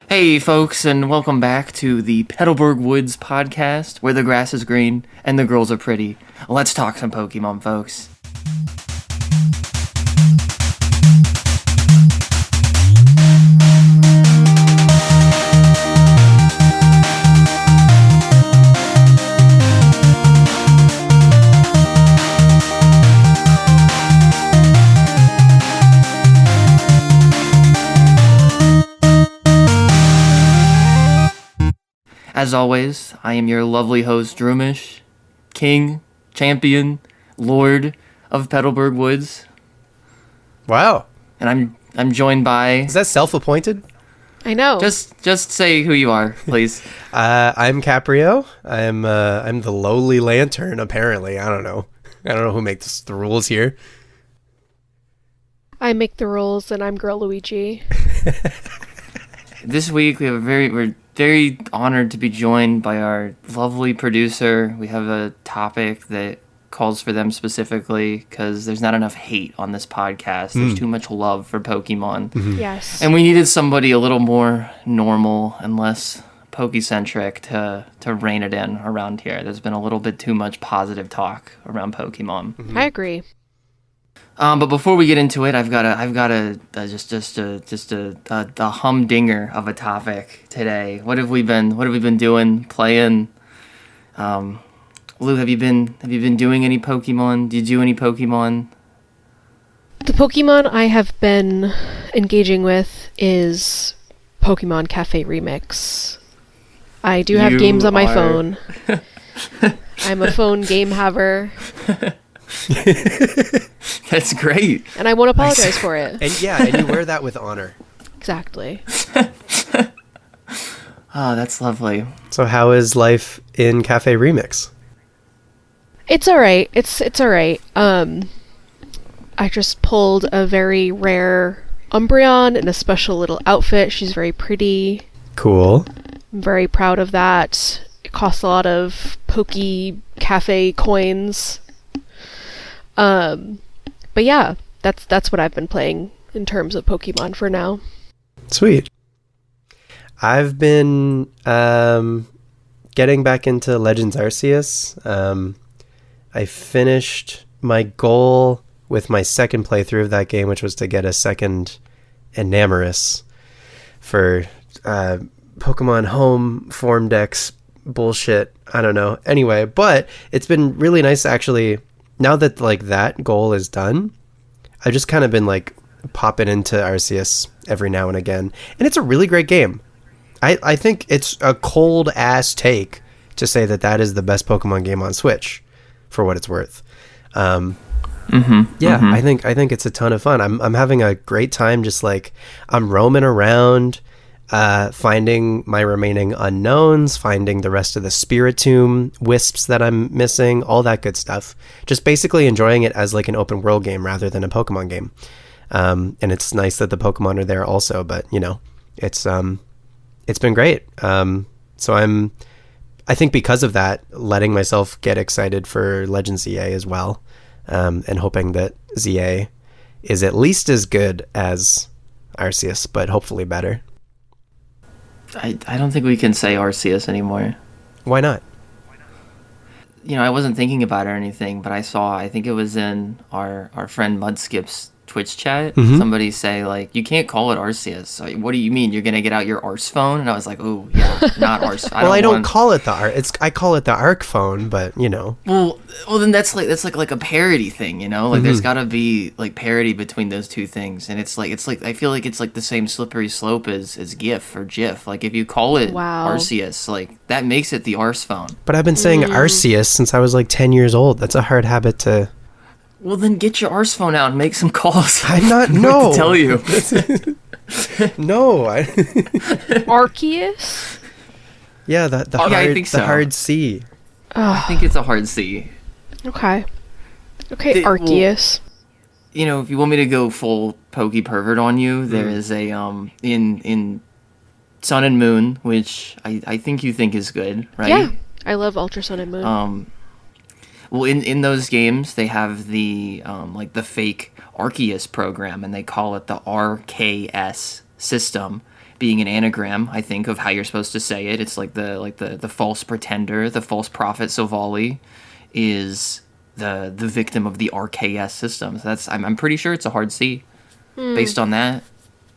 Hey, folks, and welcome back to the Petalburg Woods podcast, where the grass is green and the girls are pretty. Let's talk some Pokemon, folks. As always, I am your lovely host, Droomish, King, Champion, Lord of Petalburg Woods. Wow. And I'm joined by... Is that self-appointed? I know. Just say who you are, please. I'm Capreo. I'm the lowly lantern, apparently. I don't know who makes the rules here. I make the rules, and I'm Girl Luigi. This week we're very honored to be joined by our lovely producer. We have a topic that calls for them specifically because there's not enough hate on this podcast. There's too much love for Pokemon. Mm-hmm. Yes. And we needed somebody a little more normal and less Pokecentric to rein it in around here. There's been a little bit too much positive talk around Pokemon. Mm-hmm. I agree. But before we get into it, I've got a humdinger of a topic today. What have we been doing? Playing? Lou, have you been doing any Pokemon? Do you do any Pokemon? The Pokemon I have been engaging with is Pokemon Cafe Remix. I do have games on my phone. I'm a phone game haver. That's great. And I won't apologize for it. And you wear that with honor. Exactly. Oh, that's lovely. So how is life in Cafe Remix? It's alright. It's alright. I just pulled a very rare Umbreon in a special little outfit. She's very pretty. Cool. I'm very proud of that. It costs a lot of Poke Cafe coins. But yeah, that's what I've been playing in terms of Pokemon for now. Sweet. I've been getting back into Legends Arceus. I finished my goal with my second playthrough of that game, which was to get a second Enamorus for Pokemon Home Form Dex bullshit. I don't know. Anyway, but it's been really nice actually. Now that like that goal is done, I've just kind of been like popping into Arceus every now and again. And it's a really great game. I think it's a cold ass take to say that is the best Pokemon game on Switch for what it's worth. I think it's a ton of fun. I'm having a great time. Just like I'm roaming around, finding my remaining unknowns, finding the rest of the Spiritomb wisps that I'm missing, all that good stuff. Just basically enjoying it as like an open world game rather than a Pokemon game. And it's nice that the Pokemon are there also, but you know, it's been great. So I think because of that, letting myself get excited for Legend ZA as well, and hoping that ZA is at least as good as Arceus, but hopefully better. I don't think we can say Arceus anymore. Why not? You know, I wasn't thinking about it or anything, but I think it was in our friend Mudskip's Twitch chat, somebody say, like, you can't call it Arceus. Like, what do you mean? You're going to get out your Arce phone? And I was like, oh, yeah, not Arce. I don't call it the Arc. I call it the Arc phone, but, you know. Well, then that's like a parody thing, you know? Like, there's got to be, like, parody between those two things. And it's like, I feel like it's, like, the same slippery slope as GIF or GIF. Like, if you call it Arceus, like, that makes it the Arce phone. But I've been saying Arceus since I was, like, 10 years old. That's a hard habit to... Well, then get your Arce phone out and make some calls. I'm not. No. To tell you. No. Arceus? Yeah, I think so. The hard C. I think it's a hard C. Okay, Arceus. Well, you know, if you want me to go full Poke pervert on you, there is a in Sun and Moon, which I think you think is good, right? Yeah, I love Ultra Sun and Moon. Well, in those games, they have the like the fake Arceus program, and they call it the RKS system. being an anagram, I think, of how you're supposed to say it. It's like the false pretender, the false prophet Sovali is the victim of the RKS system. So I'm pretty sure it's a hard C based on that,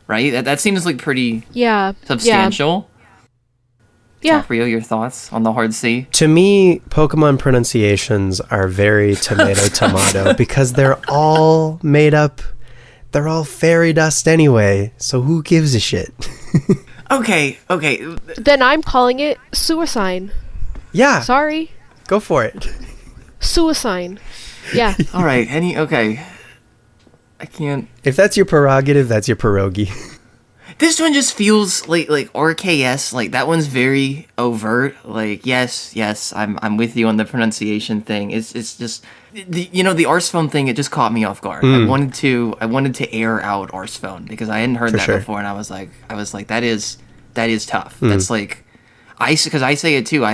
right? That seems like pretty substantial. Yeah. Caprio, your thoughts on the hard C? To me, Pokemon pronunciations are very tomato because they're all made up. They're all fairy dust anyway, so who gives a shit? Okay. Then I'm calling it suicide. Yeah. Sorry. Go for it. Suicide. Yeah. All right. Okay. I can't. If that's your prerogative, that's your pierogi. This one just feels like RKS. Like that one's very overt. Like yes, I'm with you on the pronunciation thing. It's just the Arsephone thing. It just caught me off guard. I wanted to air out Arsephone because I hadn't heard that before, and I was like that is tough. That's like because I say it too.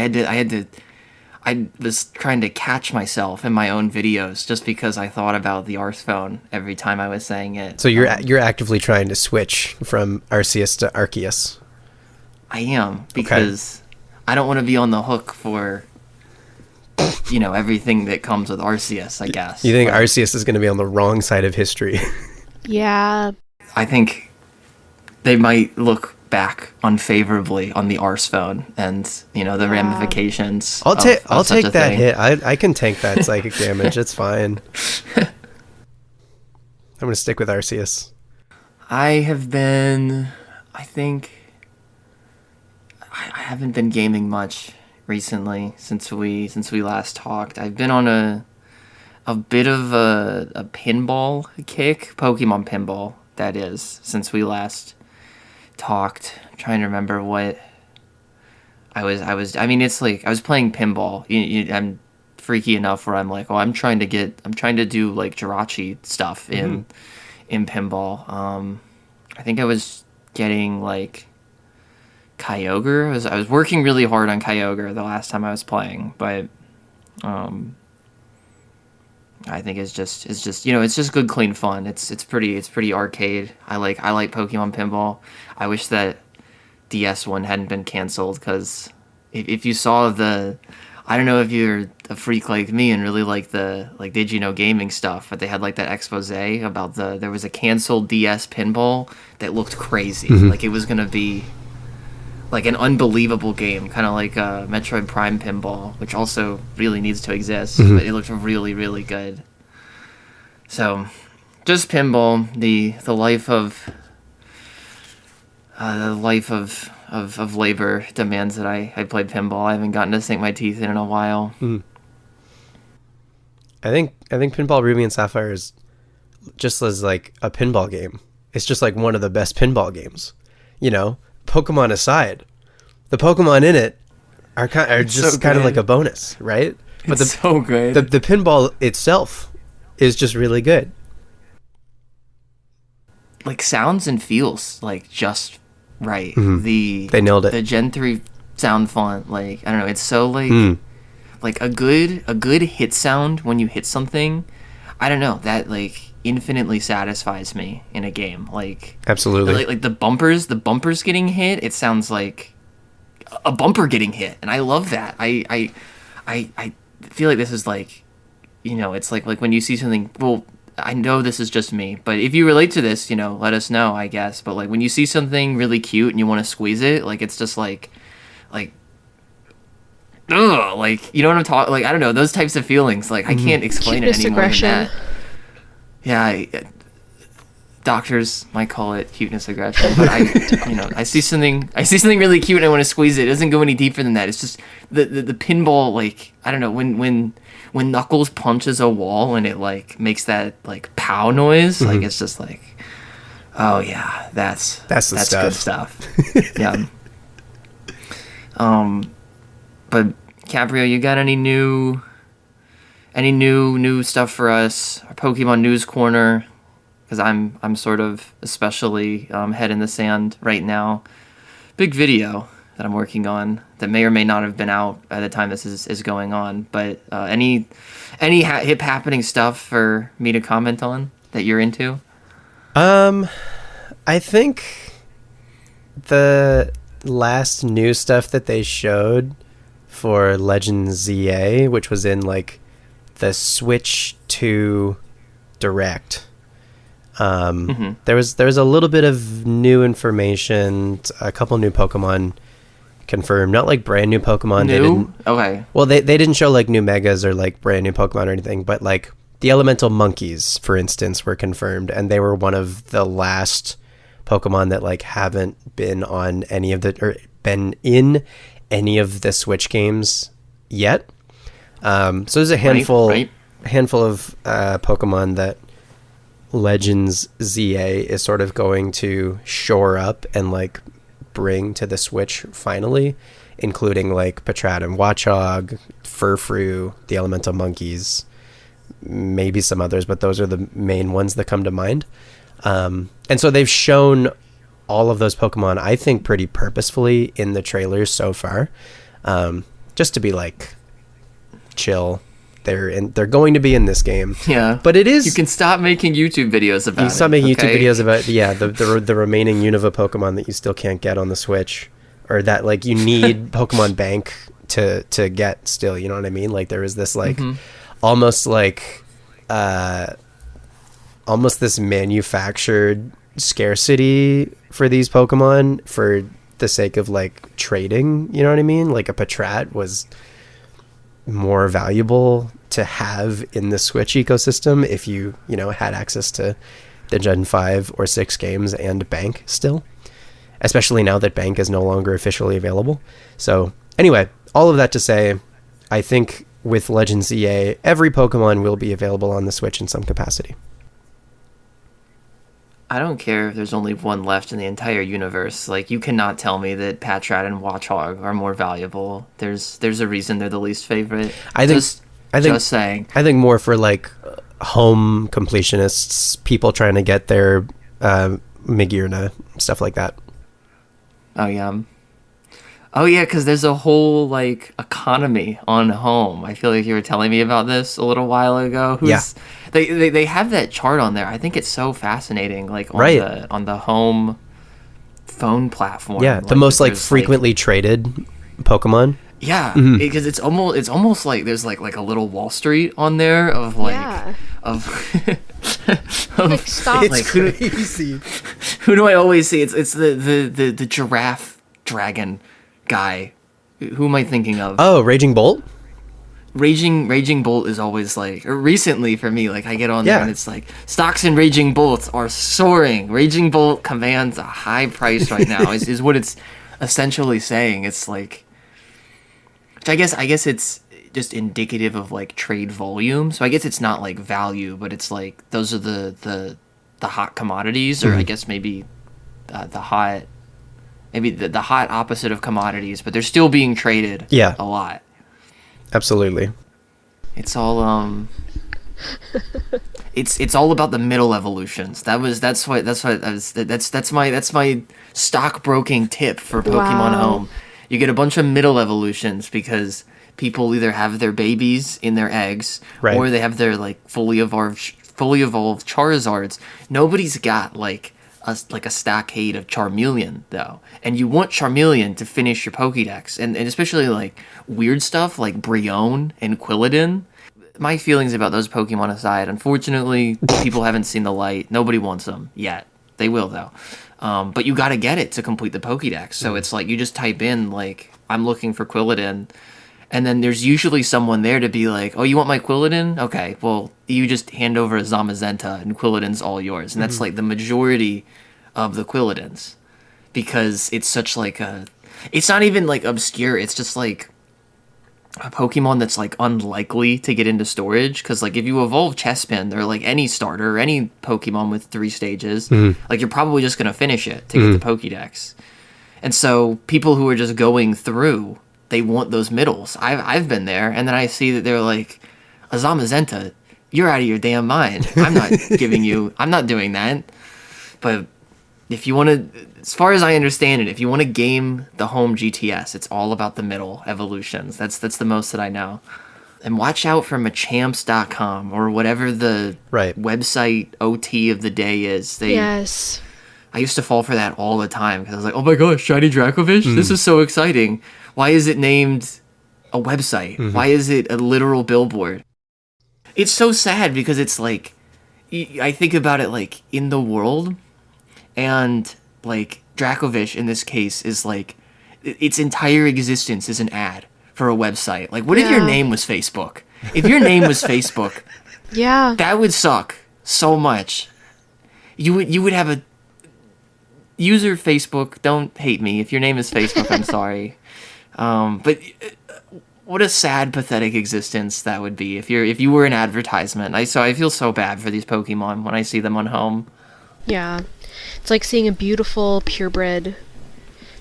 I was trying to catch myself in my own videos just because I thought about the Arsephone every time I was saying it. So you're actively trying to switch from Arceus to Arceus. I am, because I don't want to be on the hook for everything that comes with Arceus, I guess. You think Arceus is going to be on the wrong side of history? Yeah. I think they might look back unfavorably on the Arsephone and the ramifications. I'll take that thing. hit. I can tank that psychic damage. It's fine. I'm gonna stick with Arceus. I haven't been gaming much recently since we last talked. I've been on a bit of a pinball kick, Pokemon Pinball, that is, since we last talked. I'm trying to remember what I was it's like I was playing pinball. I'm freaky enough where I'm like, I'm trying to do like Jirachi stuff in pinball. I think I was getting like Kyogre. I was working really hard on Kyogre the last time I was playing, but I think it's just it's just good, clean fun. It's pretty arcade. I like Pokemon Pinball. I wish that DS one hadn't been canceled, because if you saw I don't know if you're a freak like me and really like Did You Know Gaming stuff, but they had like that expose about there was a canceled DS pinball that looked crazy. Like it was gonna be like an unbelievable game, kind of like Metroid Prime Pinball, which also really needs to exist, but it looked really, really good. So, just pinball, the life of labor demands that I play pinball. I haven't gotten to sink my teeth in a while. I think Pinball Ruby and Sapphire is just as like a pinball game. It's just like one of the best pinball games. Pokemon aside, the Pokemon in it are just so kind of like a bonus, right? But it's so good. The pinball itself is just really good. Like sounds and feels like just right. They nailed it. The Gen 3 sound font, like I don't know, it's so like a good hit sound when you hit something. I don't know, that like infinitely satisfies me in a game. Like absolutely, like the bumpers getting hit, it sounds like a bumper getting hit, and I love that. I feel like this is like, it's like when you see something. Well, I know this is just me, but if you relate to this, let us know, I guess. But like when you see something really cute and you want to squeeze it, like it's just like ugh, like you know what I'm talking. Like I don't know, those types of feelings. Like I can't explain Cuteness, it any more than aggression. that. Yeah, doctors might call it cuteness aggression, but I see something really cute and I want to squeeze it. It doesn't go any deeper than that. It's just the pinball, like I don't know, when Knuckles punches a wall and it like makes that like pow noise, like it's just like, oh yeah, that's good stuff. Yeah. But Caprio, you got any new stuff for us? Our Pokemon News Corner, because I'm sort of especially head in the sand right now. Big video that I'm working on that may or may not have been out by the time this is going on. But any hip happening stuff for me to comment on that you're into? I think the last new stuff that they showed for Legends ZA, which was in like the Switch 2 Direct. There was a little bit of new information, a couple new Pokemon confirmed, not like brand new Pokemon. New? Okay. Well, they didn't show like new megas or like brand new Pokemon or anything, but like the elemental monkeys, for instance, were confirmed, and they were one of the last Pokemon that like haven't been on any of the, or been in any of the Switch games yet. So there's a handful of Pokemon that Legends ZA is sort of going to shore up and like bring to the Switch finally, including like Patratum Watchog, Furfrou, the elemental monkeys, maybe some others, but those are the main ones that come to mind. And so they've shown all of those Pokemon, I think, pretty purposefully in the trailers so far, just to be like chill. They're going to be in this game. Yeah, but it is. You can stop making YouTube videos about it. You can stop making YouTube videos about the remaining Unova Pokemon that you still can't get on the Switch, or that like you need Pokemon Bank to get still. You know what I mean? Like there is this like almost this manufactured scarcity for these Pokemon for the sake of like trading. You know what I mean? Like a Patrat was more valuable to have in the Switch ecosystem if you had access to the Gen 5 or 6 games and Bank still, especially now that Bank is no longer officially available. So anyway, all of that to say, I think with Legends EA, every Pokemon will be available on the Switch in some capacity. I don't care if there's only one left in the entire universe. Like, you cannot tell me that Patrat and Watchog are more valuable. There's a reason they're the least favorite. Just saying. I think more for like home completionists, people trying to get their Migirna, stuff like that. Oh yeah, because there's a whole like economy on home. I feel like you were telling me about this a little while ago. They have that chart on there. I think it's so fascinating. Like on the home phone platform. Yeah, the most like frequently traded Pokemon. Yeah, because it's almost like there's like a little Wall Street on there of like of like stop. It's crazy. Who do I always see? It's the giraffe dragon guy. Who am I thinking of? Oh, Raging Bolt? Raging Bolt is always like, or recently for me, like I get on there and it's like, stocks in Raging Bolt are soaring. Raging Bolt commands a high price right now is what it's essentially saying. It's like, which I guess it's just indicative of like trade volume. So I guess it's not like value, but it's like, those are the hot commodities, or I guess maybe the hot opposite of commodities, but they're still being traded a lot. Absolutely. It's all it's all about the middle evolutions. That's my stockbroking tip for Pokemon Home. You get a bunch of middle evolutions because people either have their babies in their eggs or they have their like fully evolved Charizards. Nobody's got like a stockade of Charmeleon though, and you want Charmeleon to finish your Pokédex, and especially like weird stuff like Brionne and Quilladin. My feelings about those Pokemon aside, unfortunately, people haven't seen the light. Nobody wants them yet. They will though, but you got to get it to complete the Pokédex. So it's like you just type in like, I'm looking for Quilladin, and then there's usually someone there to be like, oh, you want my Quilladin? Okay, well, you just hand over a Zamazenta and Quilladin's all yours. And that's like the majority of the Quilladins, because it's such like it's not even like obscure. It's just like a Pokemon that's like unlikely to get into storage. Because like if you evolve Chespin or like any starter or any Pokemon with 3 stages, like you're probably just going to finish it to get the Pokédex. And so people who are just going through, they want those middles. I've been there, and then I see that they're like, a Zamazenta, you're out of your damn mind. I'm not I'm not doing that. But if you want to, as far as I understand it, if you want to game the home GTS, it's all about the middle evolutions. That's the most that I know. And watch out for Machamps.com or whatever the website OT of the day is. I used to fall for that all the time because I was like, oh my gosh, shiny Dracovish? This is so exciting. Why is it named a website? Why is it a literal billboard? It's so sad because it's like, I think about it like in the world, and like Dracovish in this case is like, its entire existence is an ad for a website. Like, what if your name was Facebook? If your name was Facebook, that would suck so much. You would have a user Facebook. Don't hate me if your name is Facebook. I'm sorry, but what a sad, pathetic existence that would be if you were an advertisement. I feel so bad for these Pokemon when I see them on home. Yeah, it's like seeing a beautiful purebred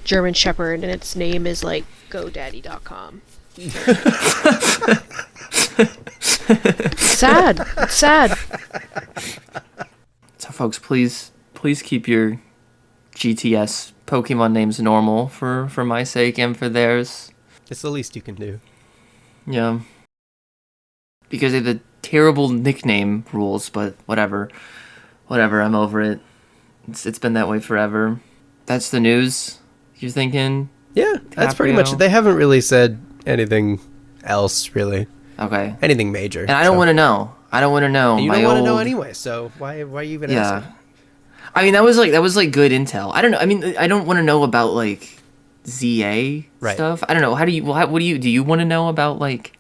German Shepherd and its name is like GoDaddy.com. Sad. It's sad. So, folks, please keep your GTS Pokemon names normal for my sake and for theirs. It's the least you can do. Yeah. Because of the terrible nickname rules, but whatever. Whatever, I'm over it. It's been that way forever. That's the news, you're thinking? Yeah, that's pretty much it. They haven't really said anything else, really. Okay. Anything major. And I don't want to know. I don't want to know. And you don't want to know anyway, so why are you even asking? I mean, that was like good intel. I don't know. I mean, I don't want to know about like ZA stuff. I don't know. What do you want to know about like?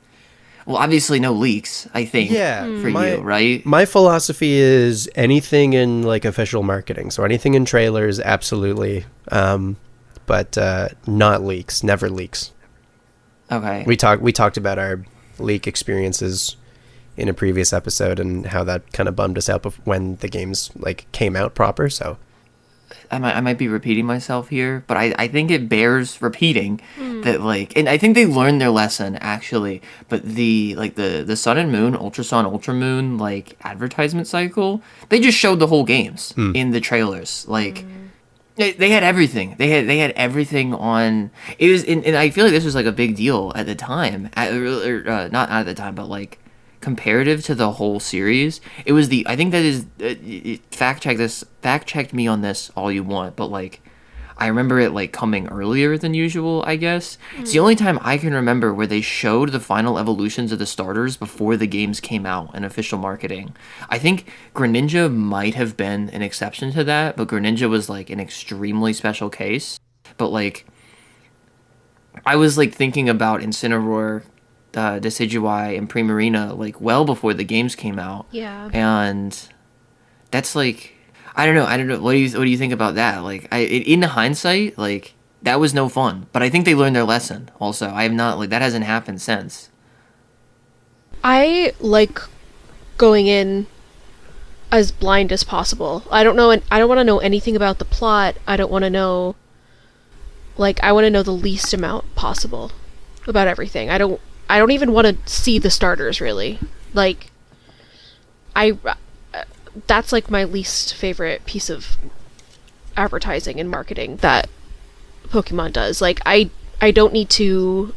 Well, obviously no leaks, I think. Yeah, for you, right? My philosophy is anything in like official marketing. So anything in trailers, absolutely. But not leaks. Never leaks. Okay. We talked about our leak experiences in a previous episode and how that kind of bummed us out when the games like came out proper. So I might be repeating myself here, but I think it bears repeating that like, and I think they learned their lesson actually. But the Sun and Moon, Ultra Sun, Ultra Moon like advertisement cycle, they just showed the whole games in the trailers. Like they had everything. They had everything on. It was, and I feel like this was like a big deal at the time. Not at the time, but like comparative to the whole series, it was I think that is fact check me on this all you want, but like I remember it like coming earlier than usual, I guess. It's the only time I can remember where they showed the final evolutions of the starters before the games came out in official marketing. I think Greninja might have been an exception to that, but Greninja was like an extremely special case. But like I was like thinking about Incineroar, Decidueye, and Primarina like well before the games came out. Yeah. And that's like I don't know. What do you think about that? Like in hindsight, like that was no fun. But I think they learned their lesson also. I have not like that hasn't happened since. I like going in as blind as possible. I don't know, and I don't want to know anything about the plot. I don't want to know I want to know the least amount possible about everything. I don't even want to see the starters, really. Like, that's, like, my least favorite piece of advertising and marketing that Pokemon does. Like, I don't need to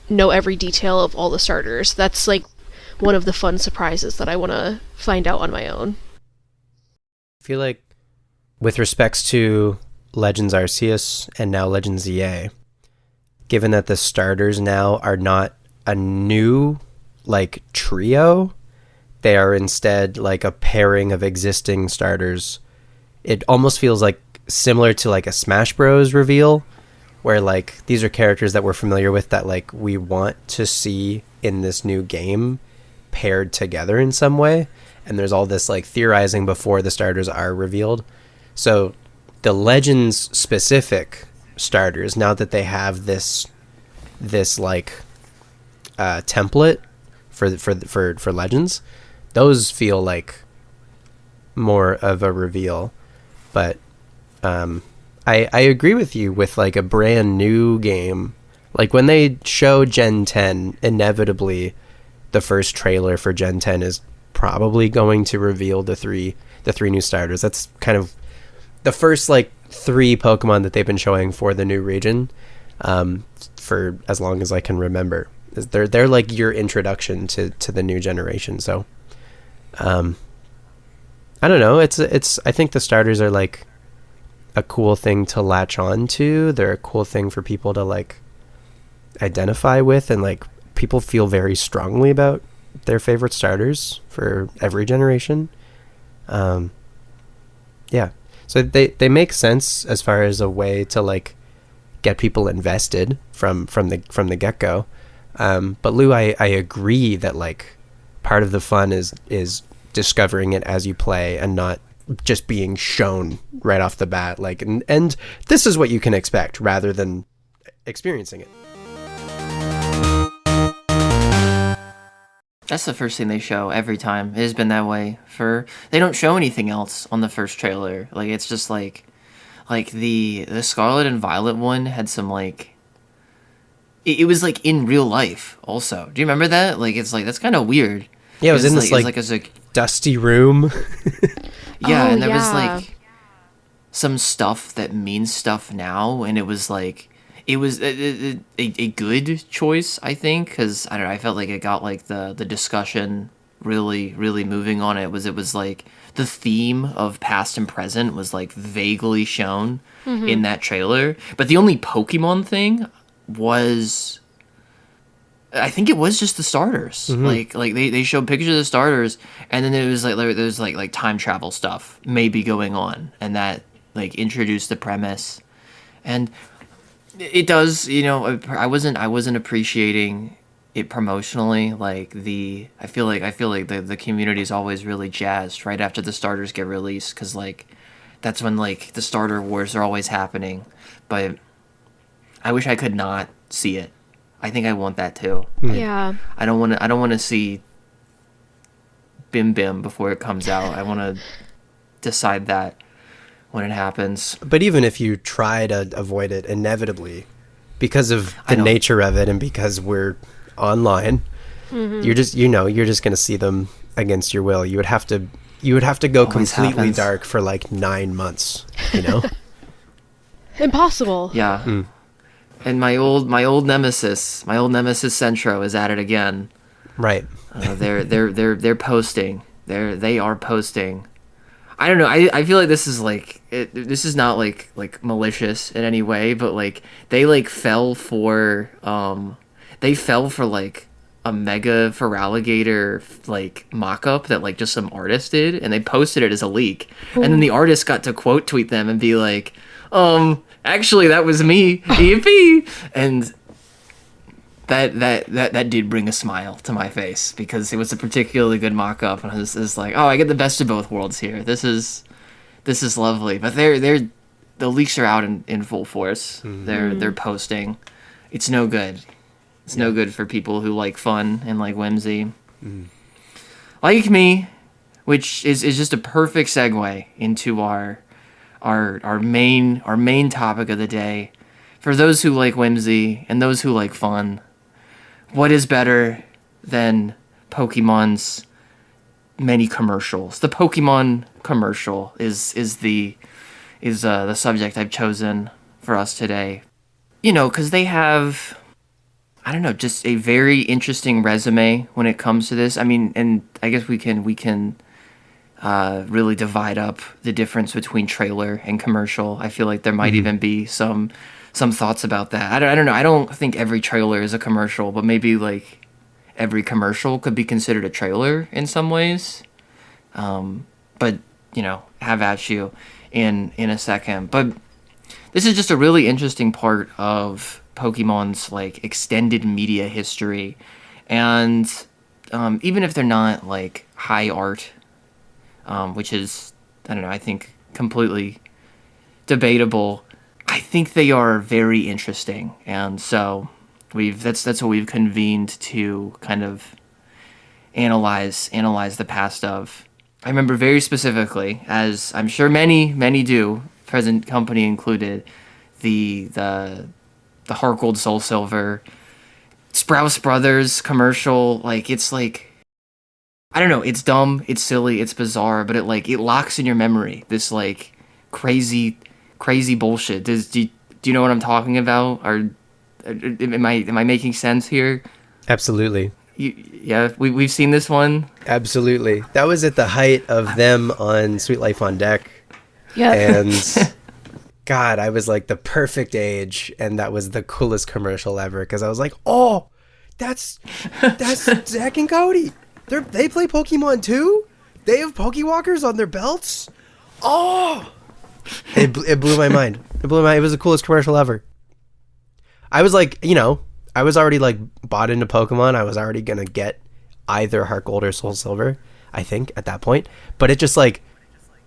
know every detail of all the starters. That's, like, one of the fun surprises that I want to find out on my own. I feel like, with respects to Legends Arceus and now Legends EA, given that the starters now are not a new like trio, they are instead like a pairing of existing starters. It almost feels like similar to like a Smash Bros reveal, where like these are characters that we're familiar with that like we want to see in this new game paired together in some way, and there's all this like theorizing before the starters are revealed. So the Legends specific starters, now that they have this like template for Legends, those feel like more of a reveal. But I agree with you with like a brand new game. Like when they show Gen 10, inevitably the first trailer for Gen 10 is probably going to reveal the three new starters. That's kind of the first like 3 Pokemon that they've been showing for the new region for as long as I can remember. They're like your introduction to the new generation. So I don't know. It's I think the starters are like a cool thing to latch on to. They're a cool thing for people to like identify with, and like people feel very strongly about their favorite starters for every generation. Yeah, so they make sense as far as a way to like get people invested from the get-go. But Lou, I agree that like part of the fun is discovering it as you play and not just being shown right off the bat, like and this is what you can expect rather than experiencing it. That's the first thing they show every time. It has been that way they don't show anything else on the first trailer. Like it's just like the Scarlet and Violet one had some like it was like in real life also. Do you remember that? Like it's like that's kind of weird. Yeah, it was in this dusty room. Yeah, and there was like some stuff that means stuff now, and it was like it was a good choice, I think, because I don't know, I felt like it got like the discussion really moving on. It was like the theme of past and present was like vaguely shown in that trailer, but the only Pokemon thing was, I think it was just the starters. Like they showed pictures of the starters, and then there was like time travel stuff maybe going on, and that like introduced the premise, and it does, you know, I wasn't appreciating it promotionally. Like I feel like the community is always really jazzed right after the starters get released, because like that's when like the starter wars are always happening. But I wish I could not see it. I think I want that too. Yeah. I don't want to see Bim Bim before it comes out. I want to decide that when it happens. But even if you try to avoid it, inevitably, because of the nature of it and because we're online, you're just going to see them against your will. You would have to go Always completely happens. dark for like 9 months, you know? Impossible. Yeah. And my old nemesis Centro is at it again. Right. They're posting. They are posting. I don't know. I feel like this is like this is not like malicious in any way, but like they like fell for like a mega Feraligatr like mock-up that like just some artist did, and they posted it as a leak. And then the artist got to quote tweet them and be like, actually that was me, yippee. And that did bring a smile to my face, because it was a particularly good mock-up, and I was like, oh, I get the best of both worlds here. This is lovely. But the leaks are out in full force. They're posting. It's no good. It's no good for people who like fun and like whimsy. Like me, which is just a perfect segue into our main topic of the day. For those who like whimsy and those who like fun, what is better than Pokemon's many commercials? The Pokemon commercial is the subject I've chosen for us today. You know, because they have, I don't know, just a very interesting resume when it comes to this. I mean, and I guess we can really divide up the difference between trailer and commercial. I feel like there might even be some thoughts about that. I don't know. I don't think every trailer is a commercial, but maybe like every commercial could be considered a trailer in some ways. But you know, have at you in a second. But this is just a really interesting part of Pokemon's like extended media history, and even if they're not like high art, which is, I don't know, I think completely debatable, I think they are very interesting, and so that's what we've convened to kind of analyze the past of. I remember very specifically, as I'm sure many do, present company included, the Heart Soul Silver Sprouse Brothers commercial. Like, it's like, I don't know, it's dumb, it's silly, it's bizarre, but it locks in your memory this like crazy bullshit. Do you know what I'm talking about? Or am I making sense here? Absolutely. Yeah, we've seen this one. Absolutely. That was at the height of them on Sweet Life on Deck. Yeah. And God, I was like the perfect age, and that was the coolest commercial ever because I was like, oh, that's Zach and Cody. They play Pokemon too? They have Pokewalkers on their belts? Oh! It blew my mind. It was the coolest commercial ever. I was like, I was already like bought into Pokemon. I was already going to get either Heart Gold or Soul Silver, I think, at that point. But it just like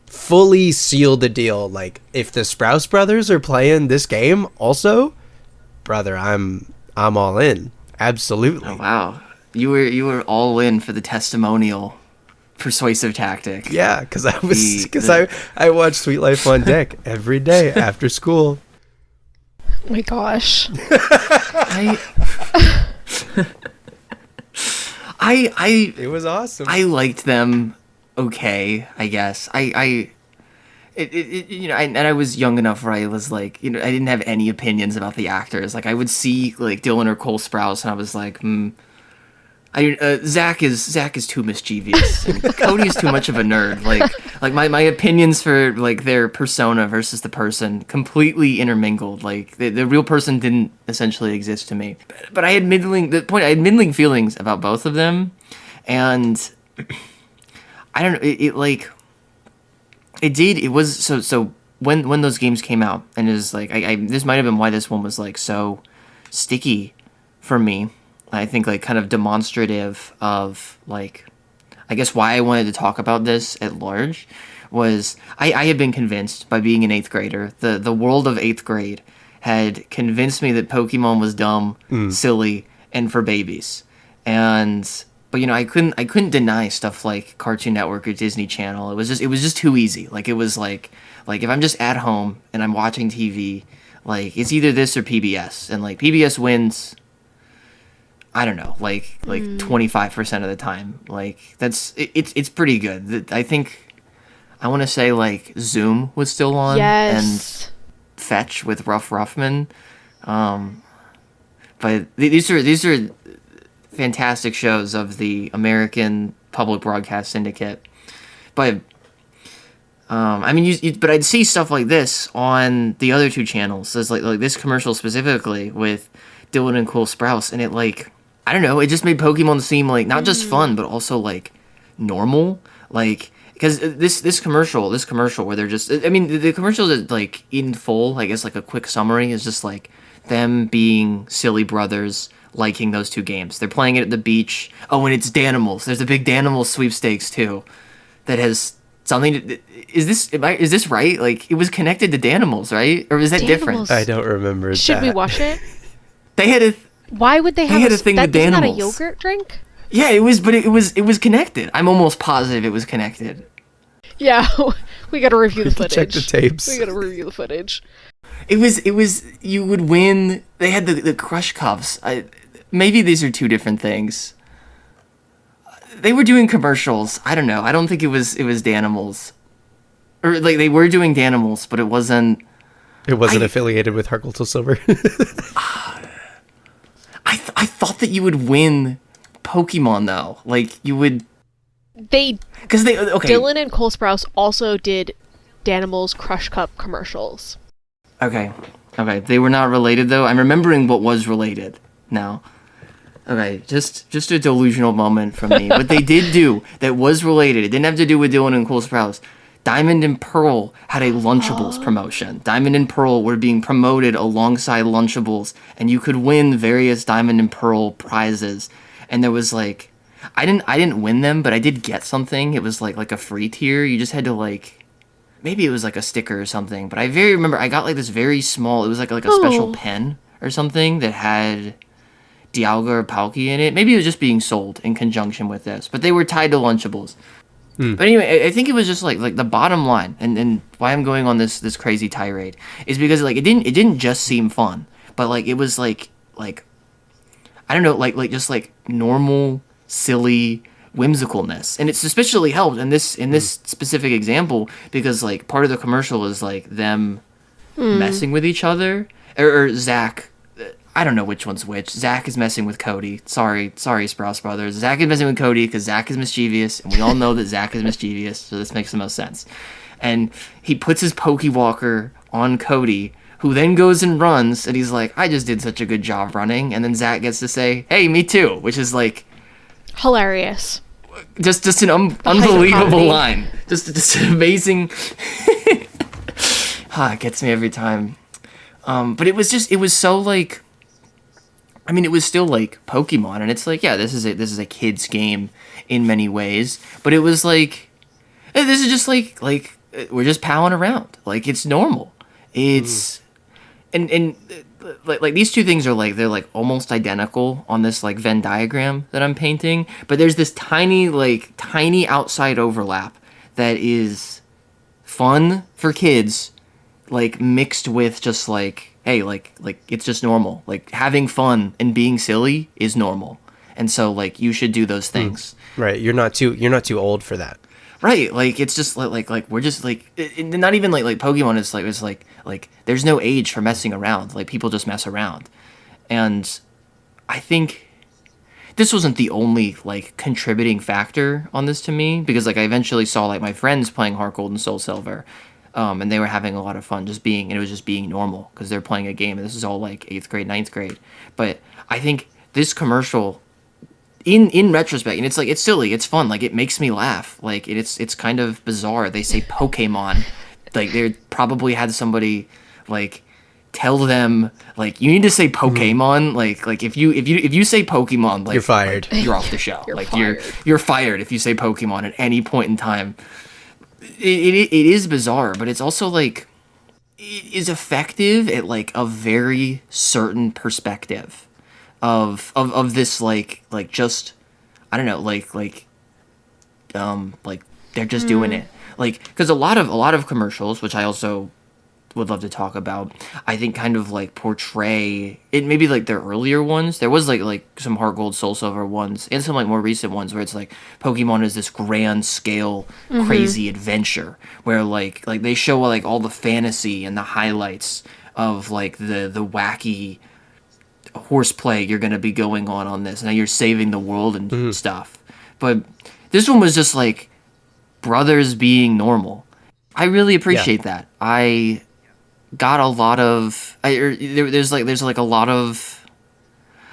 fully sealed the deal. Like, if the Sprouse brothers are playing this game also, brother, I'm all in. Absolutely. Oh, wow. You were all in for the testimonial persuasive tactic. Yeah, because I watched Sweet Life on Deck every day after school. Oh my gosh. It was awesome. I liked them okay, I guess. And I was young enough where I was like, I didn't have any opinions about the actors. Like, I would see like Dylan or Cole Sprouse, and I was like, Zach is too mischievous. And Cody's too much of a nerd. Like my opinions for like their persona versus the person completely intermingled. Like the real person didn't essentially exist to me. But I had middling feelings about both of them, and I don't know. It was so when those games came out, and it was like this might have been why this one was like so sticky for me. I think like kind of demonstrative of like, I guess why I wanted to talk about this at large was I had been convinced by being an 8th grader, the world of 8th grade had convinced me that Pokemon was dumb, silly, and for babies. But I couldn't deny stuff like Cartoon Network or Disney Channel. It was just too easy. Like, it was like if I'm just at home and I'm watching TV, like it's either this or PBS, and like PBS wins, I don't know, like 25% of the time. Like it's pretty good. I think I want to say like Zoom was still on, yes, and Fetch with Ruff Ruffman. But these are fantastic shows of the American Public Broadcast Syndicate. But but I'd see stuff like this on the other two channels. So it's like this commercial specifically with Dylan and Cole Sprouse, and it like, I don't know, it just made Pokemon seem like not just fun, but also like normal. Like, because this commercial where they're just, the commercial is like in full, I guess like a quick summary is just like them being silly brothers liking those two games. They're playing it at the beach. Oh, and it's Danimals. There's a big Danimals sweepstakes too that has something to, is this right? Like, it was connected to Danimals, right? Or is that different? I don't remember. Should we watch it? They had a Why would they have a thing with Danimals? Isn't that a Danimals. yogurt drink? Yeah, it was connected. I'm almost positive it was connected. Yeah, we gotta review the footage. Check the tapes. We gotta review the footage. It was you would win. They had the crush cups. Maybe these are two different things. They were doing commercials. I don't know. I don't think it was Danimals. Or like they were doing Danimals, but it wasn't. It wasn't affiliated with Heart Gold Soul Silver. I thought that you would win Pokemon though. Like you would. Okay. Dylan and Cole Sprouse also did Danimals Crush Cup commercials. Okay. They were not related though. I'm remembering what was related now. Okay, just a delusional moment from me. What they did do that was related, it didn't have to do with Dylan and Cole Sprouse. Diamond and Pearl had a Lunchables promotion. Diamond and Pearl were being promoted alongside Lunchables, and you could win various Diamond and Pearl prizes. And there was like, I didn't win them, but I did get something. It was like a free tier. You just had to like, maybe it was like a sticker or something. But I remember I got like this very small. It was like a special pen or something that had Dialga or Palkia in it. Maybe it was just being sold in conjunction with this, but they were tied to Lunchables. But anyway, I think it was just like the bottom line, and why I'm going on this crazy tirade is because like it didn't just seem fun, but like it was like I don't know, like just like normal silly whimsicalness, and it's especially helped in this specific example because like part of the commercial is like them messing with each other, or Zach. I don't know which one's which. Zach is messing with Cody. Sorry, Sprouse Brothers. Zach is messing with Cody because Zach is mischievous, and we all know that Zach is mischievous, so this makes the most sense. And he puts his Pokewalker on Cody, who then goes and runs, and he's like, I just did such a good job running. And then Zach gets to say, hey, me too, which is like hilarious. Just an unbelievable line. Just an amazing. It gets me every time. But it was so like, I mean, it was still like Pokemon, and it's like, yeah, this is a kid's game in many ways, but it was like, this is just like we're just palling around, like it's normal. It's and like these two things are like, they're like almost identical on this like Venn diagram that I'm painting, but there's this tiny outside overlap that is fun for kids, like mixed with just like, hey, like it's just normal. Like having fun and being silly is normal, and so like you should do those things. Right, you're not too old for that. Right, like it's just like we're just like, not even like Pokemon is like there's no age for messing around. Like people just mess around, and I think this wasn't the only like contributing factor on this to me, because like I eventually saw like my friends playing Heart Gold and Soul Silver, and they were having a lot of fun just being, and it was just being normal because they're playing a game, and this is all like 8th grade, 9th grade. But I think this commercial, in retrospect, and it's like, it's silly, it's fun, like it makes me laugh, like it's kind of bizarre. They say Pokemon, like they probably had somebody like tell them like, you need to say Pokemon, like if you say Pokemon, like you're fired, like, you're off the show. You're like fired. you're fired if you say Pokemon at any point in time. It is bizarre, but it's also like, it is effective at like a very certain perspective of this like just, I don't know, like they're just doing it, like, because a lot of commercials, which I also would love to talk about, I think kind of like portray it, maybe like their earlier ones. There was like some Heart Gold, Soul Silver ones, and some like more recent ones where it's like Pokemon is this grand scale crazy adventure where like they show like all the fantasy and the highlights of like the wacky horseplay you're gonna be going on this. Now you're saving the world and stuff. But this one was just like brothers being normal. I really appreciate that. I got a lot of there's like a lot of,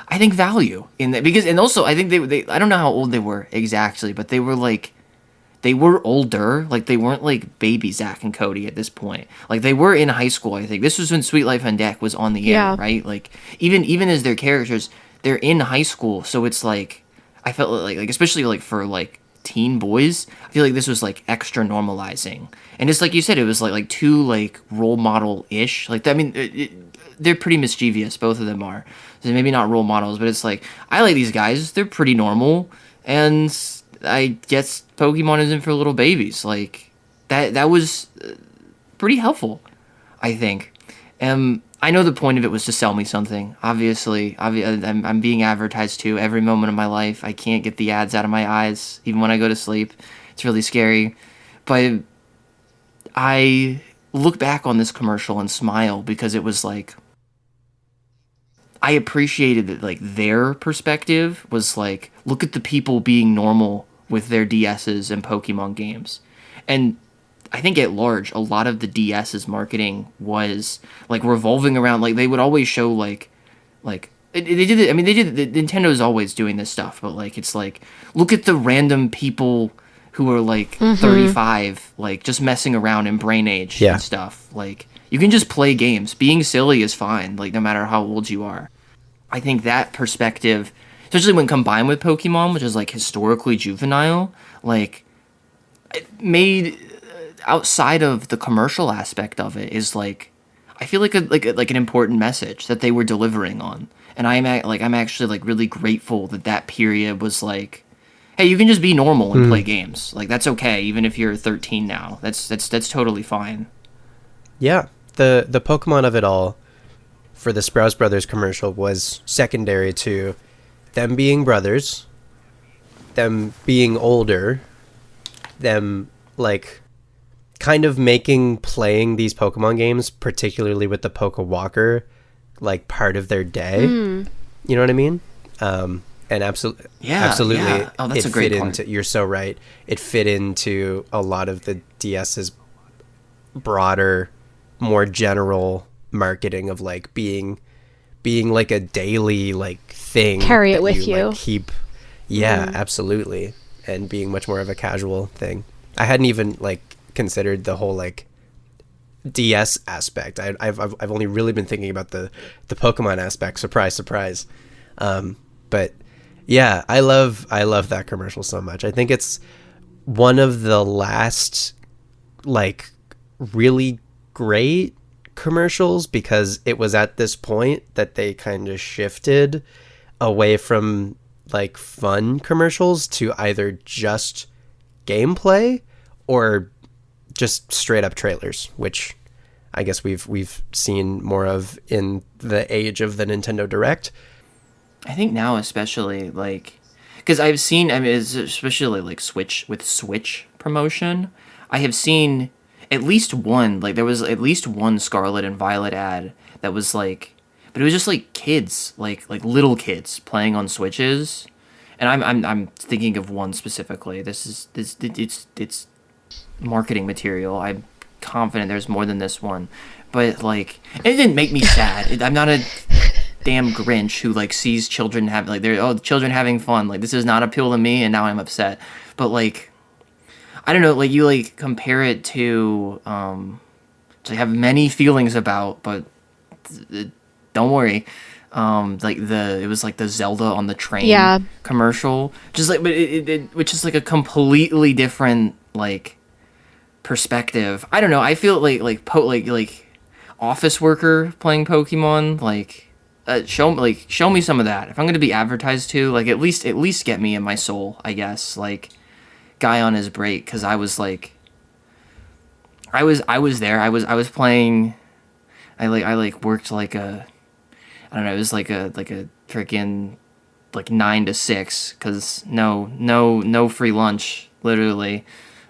I think, value in that, because, and also I think they I don't know how old they were exactly, but they were older, like they weren't like baby Zach and Cody at this point. Like they were in high school, I think. This was when Sweet Life on Deck was on the air, right? Like even as their characters, they're in high school, so it's like, I felt like especially like for like teen boys, I feel like this was like extra normalizing. And it's like you said, it was like two like role model ish, like, I mean, they're pretty mischievous, both of them are, so maybe not role models, but it's like, I like these guys, they're pretty normal, and I guess Pokemon isn't for little babies. Like that was pretty helpful, I think. I know the point of it was to sell me something. Obviously, I'm being advertised to every moment of my life. I can't get the ads out of my eyes, even when I go to sleep. It's really scary. But I look back on this commercial and smile, because it was like, I appreciated that like their perspective was like, look at the people being normal with their DSs and Pokemon games. And I think at large, a lot of the DS's marketing was like revolving around, like they would always show like they did it. I mean, Nintendo's always doing this stuff, but like, it's like, look at the random people who are like 35, like just messing around in Brain Age and stuff. Like, you can just play games. Being silly is fine, like no matter how old you are. I think that perspective, especially when combined with Pokemon, which is like historically juvenile, like it made, outside of the commercial aspect of it, is like, I feel like an important message that they were delivering on. And I'm actually like really grateful that period was like, hey, you can just be normal and play games. Like that's okay, even if you're 13 now. That's totally fine. Yeah, the Pokemon of it all for the Sprouse Brothers commercial was secondary to them being brothers, them being older, them like kind of making playing these Pokemon games, particularly with the Pokewalker, like part of their day. You know what I mean? And absolutely. Oh, that's a great point. You're so right. It fit into a lot of the DS's broader more general marketing of like being like a daily like thing. Carry it with you. Like, keep. Yeah, absolutely. And being much more of a casual thing. I hadn't even like considered the whole like DS aspect. I've only really been thinking about the Pokemon aspect. Surprise, surprise. But yeah, I love that commercial so much. I think it's one of the last like really great commercials, because it was at this point that they kind of shifted away from like fun commercials to either just gameplay or just straight up trailers, which I guess we've seen more of in the age of the Nintendo Direct. I think now especially, like, because I've seen, I mean, especially like Switch promotion, I have seen at least one, like there was at least one Scarlet and Violet ad that was like, but it was just like kids, like little kids playing on Switches, and I'm thinking of one specifically. It's marketing material. I'm confident there's more than this one, but like it didn't make me sad. I'm not a damn Grinch who like sees children have like children having fun. Like this does not appeal to me, and now I'm upset. But like I don't know, like you like compare it to which I have many feelings about, but don't worry. It was like the Zelda on the train commercial, just like, but it which is like a completely different like perspective. I don't know. I feel like office worker playing Pokemon. Like show me some of that. If I'm going to be advertised to, like at least get me in my soul, I guess. Like guy on his break, because I was like I was there. I was playing. I worked like a, I don't know. It was like a freaking like 9 to 6, because no free lunch, literally.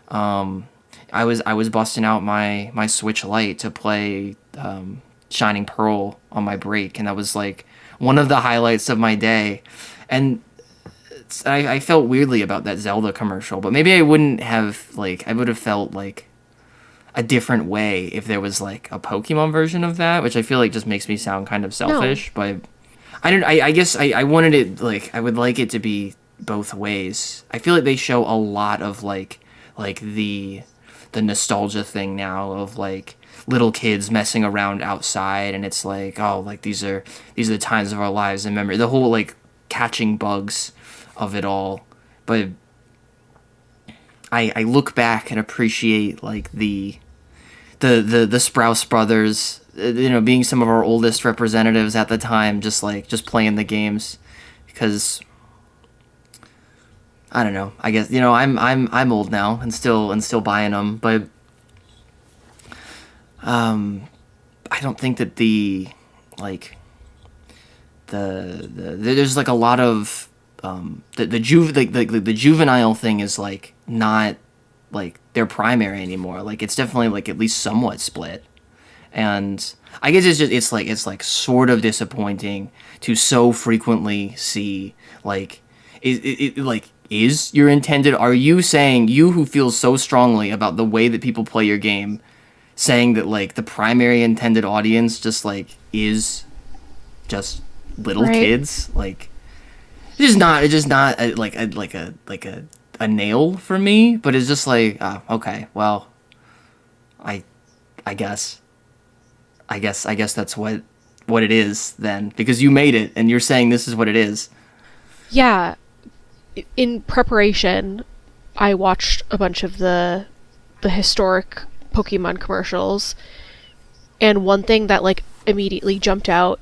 I was busting out my Switch Lite to play Shining Pearl on my break, and that was like one of the highlights of my day. And I felt weirdly about that Zelda commercial, but maybe I wouldn't have, like, I would have felt like a different way if there was like a Pokemon version of that, which I feel like just makes me sound kind of selfish. No. But I guess I wanted it, like, I would like it to be both ways. I feel like they show a lot of like the nostalgia thing now of like little kids messing around outside, and it's like, oh, like these are the times of our lives, and remember the whole like catching bugs of it all. But I look back and appreciate like the Sprouse brothers, being some of our oldest representatives at the time, just playing the games, because I don't know. I guess I'm old now and still buying them, but I don't think that there's like a lot of the juvenile thing is like not like their primary anymore. Like it's definitely like at least somewhat split, and I guess it's like sort of disappointing to so frequently see like is your intended, are you saying, you who feels so strongly about the way that people play your game, saying that like the primary intended audience just like is just little kids? Like it's just not a nail for me, but it's just like, okay, well, I guess that's what it is then, because you made it and you're saying this is what it is. Yeah. In preparation, I watched a bunch of the historic Pokemon commercials, and one thing that like immediately jumped out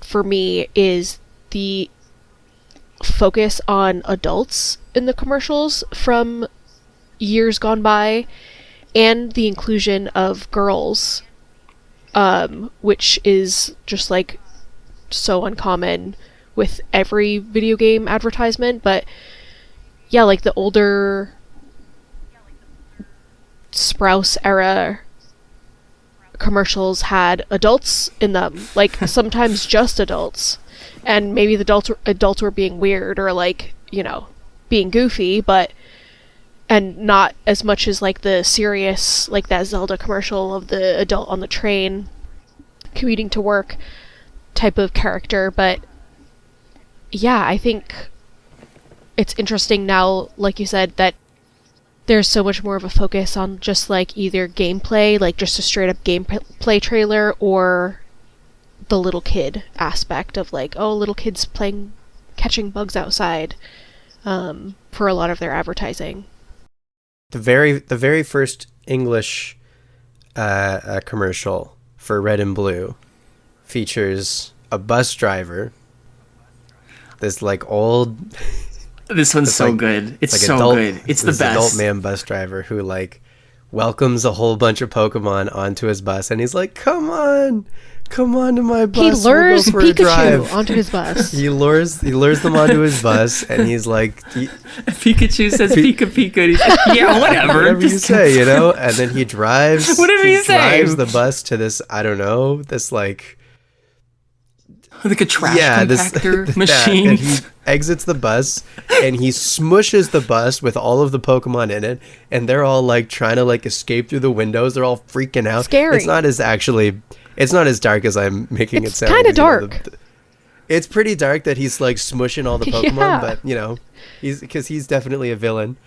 for me is the focus on adults in the commercials from years gone by, and the inclusion of girls, which is just like so uncommon with every video game advertisement. But yeah, like the older Sprouse era commercials had adults in them, like sometimes just adults, and maybe the adults were being weird or like being goofy, but and not as much as like the serious, like that Zelda commercial of the adult on the train commuting to work type of character. But yeah, I think it's interesting now, like you said, that there's so much more of a focus on just like either gameplay, like just a straight up gameplay trailer, or the little kid aspect of like, oh, little kids playing catching bugs outside, for a lot of their advertising. The very first English commercial for Red and Blue features a bus driver. This like old. This one's so good. It's like so adult, good. It's the best. Adult man bus driver who like welcomes a whole bunch of Pokemon onto his bus, and he's like, "Come on to my bus." He lures Pikachu onto his bus. he lures them onto his bus, and he's like, Pikachu says Pika Pika, and he's like, yeah, whatever you say, you know. And then he drives. Whatever you say. Drives the bus to this, I don't know, this like a trash compactor machine. And he exits the bus, and he smushes the bus with all of the Pokemon in it, and they're all like trying to like escape through the windows. They're all freaking out. Scary. It's not as dark as I'm making it sound. It's kind of dark. It's pretty dark that he's like smushing all the Pokemon, yeah. But you know, he's definitely a villain.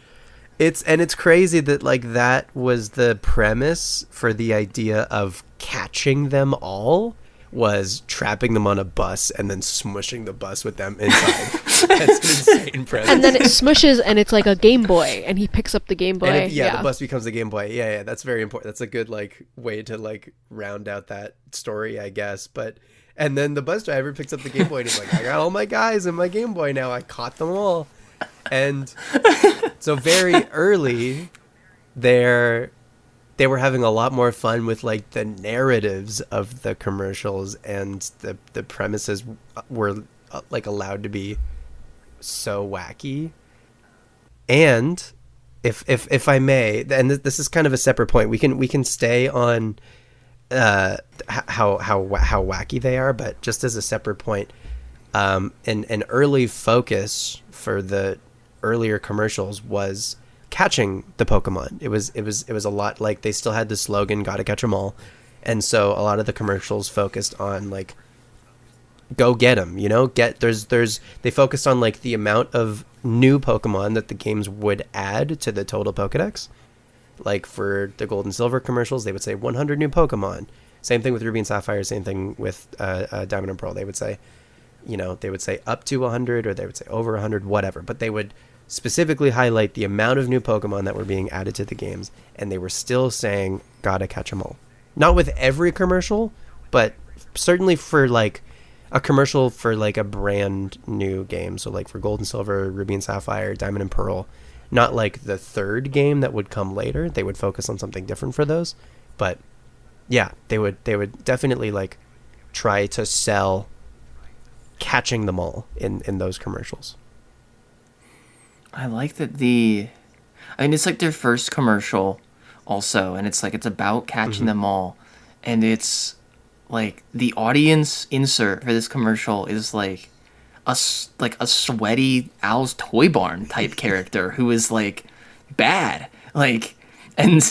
It's crazy that like that was the premise for the idea of catching them all, was trapping them on a bus and then smushing the bus with them inside. That's an insane premise. And then it smushes and it's like a Game Boy, and he picks up the Game Boy. The bus becomes the Game Boy. Yeah, that's very important. That's a good like way to like round out that story, I guess. But and then the bus driver picks up the Game Boy and he's like, I got all my guys in my Game Boy now. I caught them all. And so very early they were having a lot more fun with like the narratives of the commercials, and the premises were like allowed to be so wacky. And if I may, and this is kind of a separate point, we can stay on how wacky they are, but just as a separate point, an early focus for the earlier commercials was catching the Pokemon. It was a lot like they still had the slogan "Gotta catch 'em all," and so a lot of the commercials focused on like go get them. You know, they focused on like the amount of new Pokemon that the games would add to the total Pokedex. Like for the Gold and Silver commercials, they would say 100 new Pokemon. Same thing with Ruby and Sapphire. Same thing with Diamond and Pearl. They would say, you know, they would say up to 100, or they would say over 100, whatever. But they would specifically highlight the amount of new Pokemon that were being added to the games, and they were still saying gotta catch 'em all. Not with every commercial, but certainly for like a commercial for like a brand new game. So like for Gold and Silver, Ruby and Sapphire, Diamond and Pearl, not like the third game that would come later. They would focus on something different for those. But yeah, they would definitely like try to sell catching them all in those commercials. I like that it's like their first commercial also, and it's like it's about catching them all, and it's like the audience insert for this commercial is like a sweaty Al's Toy Barn type character who is like bad, like, and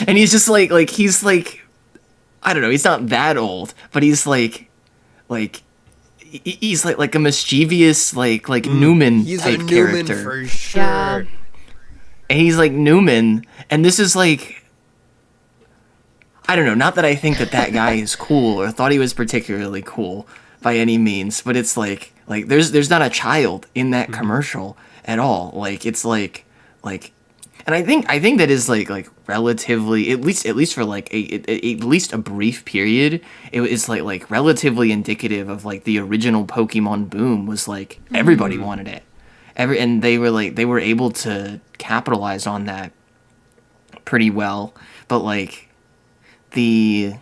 he's just like he's like, I don't know, he's not that old, but he's like he's like a mischievous like Newman he's type a character. Newman for sure. Yeah. And he's like Newman, and this is like, I don't know, not that I think that guy is cool or thought he was particularly cool by any means, but it's like there's not a child in that commercial at all. Like it's like and I think that is like relatively, at least for like at least a brief period, it is like relatively indicative of like the original Pokemon boom was like everybody wanted it. And they were able to capitalize on that pretty well. But like the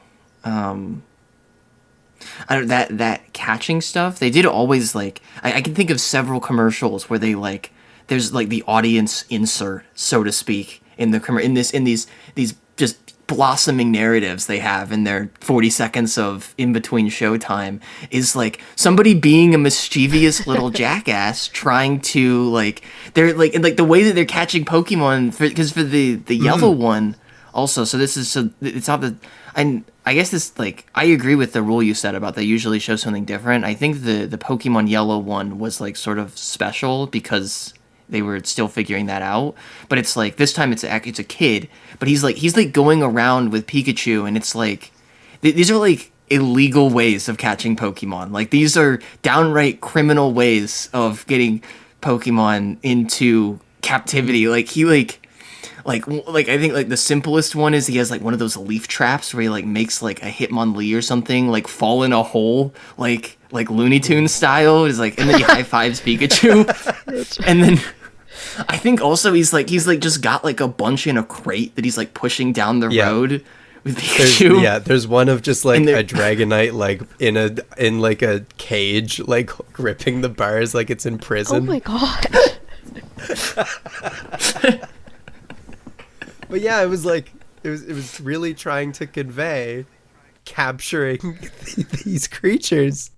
that catching stuff, they did always like, I can think of several commercials where they like, there's like the audience insert, so to speak, in these just blossoming narratives they have in their 40 seconds of in between showtime is like somebody being a mischievous little jackass trying to like they're like, and like the way that they're catching Pokemon because for the yellow one also, so this is, so it's not the, I guess this, like, I agree with the rule you said about they usually show something different. I think the Pokemon Yellow one was like sort of special because they were still figuring that out. But it's like this time it's a kid, but he's like going around with Pikachu, and it's like these are like illegal ways of catching Pokemon. Like these are downright criminal ways of getting Pokemon into captivity. Like he like I think like the simplest one is he has like one of those leaf traps where he like makes like a Hitmonlee or something like fall in a hole like Looney Tunes style. Is like, and then he high fives Pikachu, and then I think also he's like just got like a bunch in a crate that he's like pushing down the road with Pikachu. There's one of just like a Dragonite like in like a cage like gripping the bars like it's in prison. Oh my god. But yeah, it was like it was really trying to convey capturing these creatures.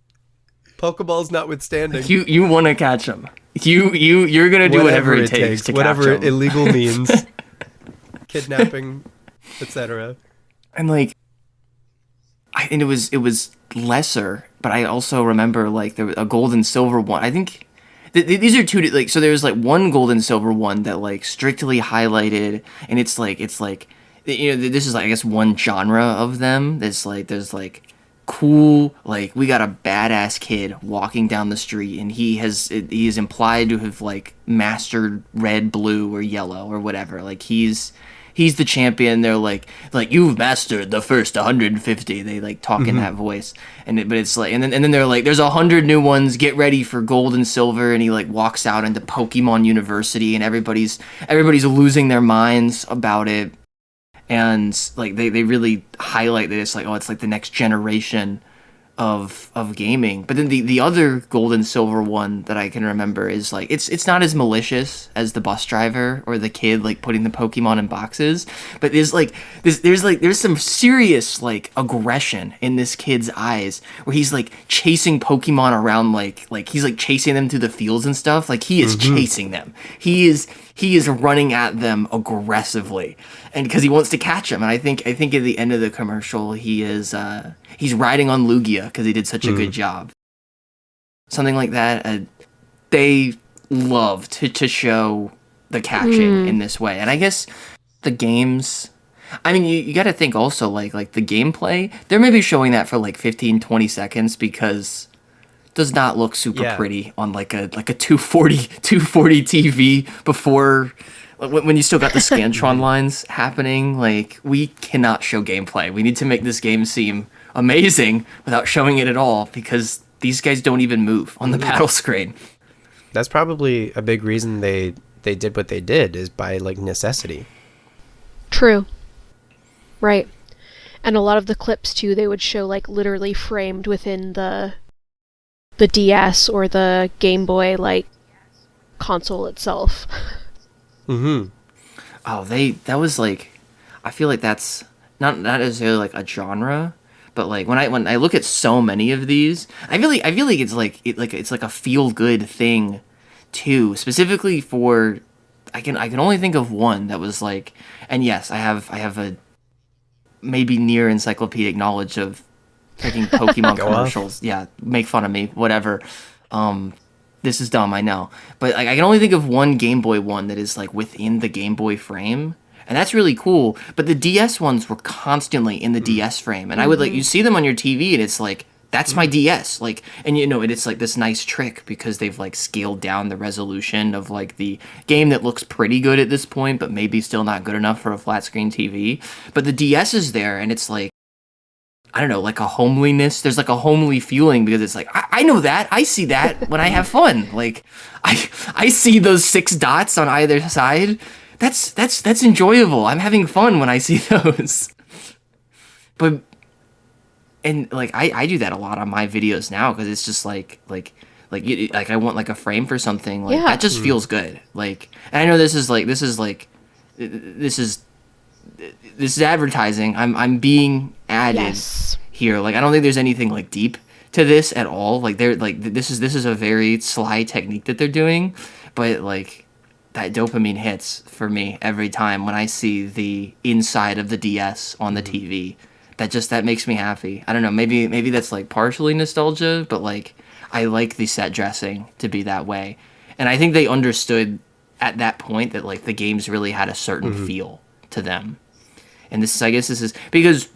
Pokeballs notwithstanding. You want to catch them. You're gonna do whatever it takes to whatever catch them. Illegal means, kidnapping, etc. And like, and it was lesser, but I also remember like there was a gold and silver one. I think. These are two, like, so there's like one gold and silver one that like strictly highlighted, and it's like you know, this is like I guess one genre of them. There's like cool, like we got a badass kid walking down the street, and he is implied to have like mastered red, blue, or yellow or whatever. Like he's the champion. They're like you've mastered the first 150. They like talk in that voice, but it's like, and then they're like, there's 100 new ones. Get ready for gold and silver. And he like walks out into Pokemon University, and everybody's losing their minds about it. And like they really highlight that it's like, oh, it's like the next generation of gaming. But then the other gold and silver one that I can remember is like it's not as malicious as the bus driver or the kid like putting the Pokemon in boxes, but there's some serious like aggression in this kid's eyes where he's like chasing Pokemon around like he's like chasing them through the fields and stuff. Like he is chasing them. He is running at them aggressively, and because he wants to catch them. And I think at the end of the commercial he is he's riding on Lugia because he did such a good job. Something like that. They love to show the catching in this way. And I guess the games, I mean, you got to think also like the gameplay, they're maybe showing that for like 15, 20 seconds because it does not look super pretty on like a 240 TV before, when you still got the Scantron lines happening. Like, we cannot show gameplay. We need to make this game seem amazing without showing it at all, because these guys don't even move on the battle screen. That's probably a big reason they did what they did, is by like necessity. True. Right. And a lot of the clips too, they would show like literally framed within the DS or the Game Boy like console itself. Oh, that was like, I feel like that's not necessarily like a genre, but like when I look at so many of these, I feel like it's like a feel good thing too, specifically for, I can only think of one that was like, and yes, I have a maybe near encyclopedic knowledge of taking Pokemon commercials. Yeah, make fun of me, whatever. This is dumb, I know, but like, I can only think of one Game Boy one that is like within the Game Boy frame, and that's really cool. But the DS ones were constantly in the DS frame, and I would like, you see them on your TV, and it's like, that's my DS, like, and you know, it's like this nice trick because they've like scaled down the resolution of like the game that looks pretty good at this point, but maybe still not good enough for a flat screen TV. But the DS is there, and it's like, I don't know, like a homeliness. There's like a homely feeling because it's like, I know that. I see that when I have fun. Like, I see those 6 dots on either side. That's enjoyable. I'm having fun when I see those. But, and like, I do that a lot on my videos now because it's just like I want like a frame for something. Like, that just feels good. Like, and I know this is this is advertising. I'm being added Yes. here. Like, I don't think there's anything like deep to this at all. Like, they're like, this is a very sly technique that they're doing, but like that dopamine hits for me every time when I see the inside of the DS on the TV. That makes me happy. I don't know, maybe that's like partially nostalgia, but like I like the set dressing to be that way. And I think they understood at that point that like the games really had a certain feel to them. And this is, I guess this is because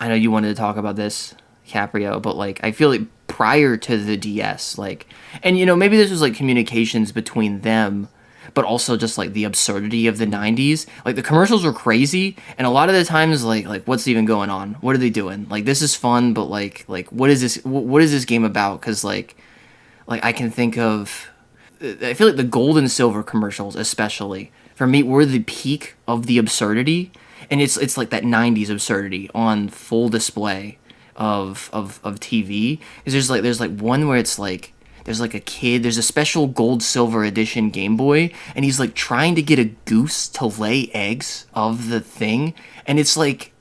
I know you wanted to talk about this, Caprio, but like I feel like prior to the DS, like, and you know, maybe this was like communications between them, but also just like the absurdity of the 90s. Like the commercials were crazy, and a lot of the times like what's even going on? What are they doing? Like, this is fun, but like what is this game about? Cuz like I can think of, I feel like the gold and silver commercials especially for me were the peak of the absurdity, and it's like that 90s absurdity on full display of TV. Cuz there's like one where it's like there's like a kid, there's a special gold silver edition Game Boy, and he's like trying to get a goose to lay eggs of the thing, and it's like,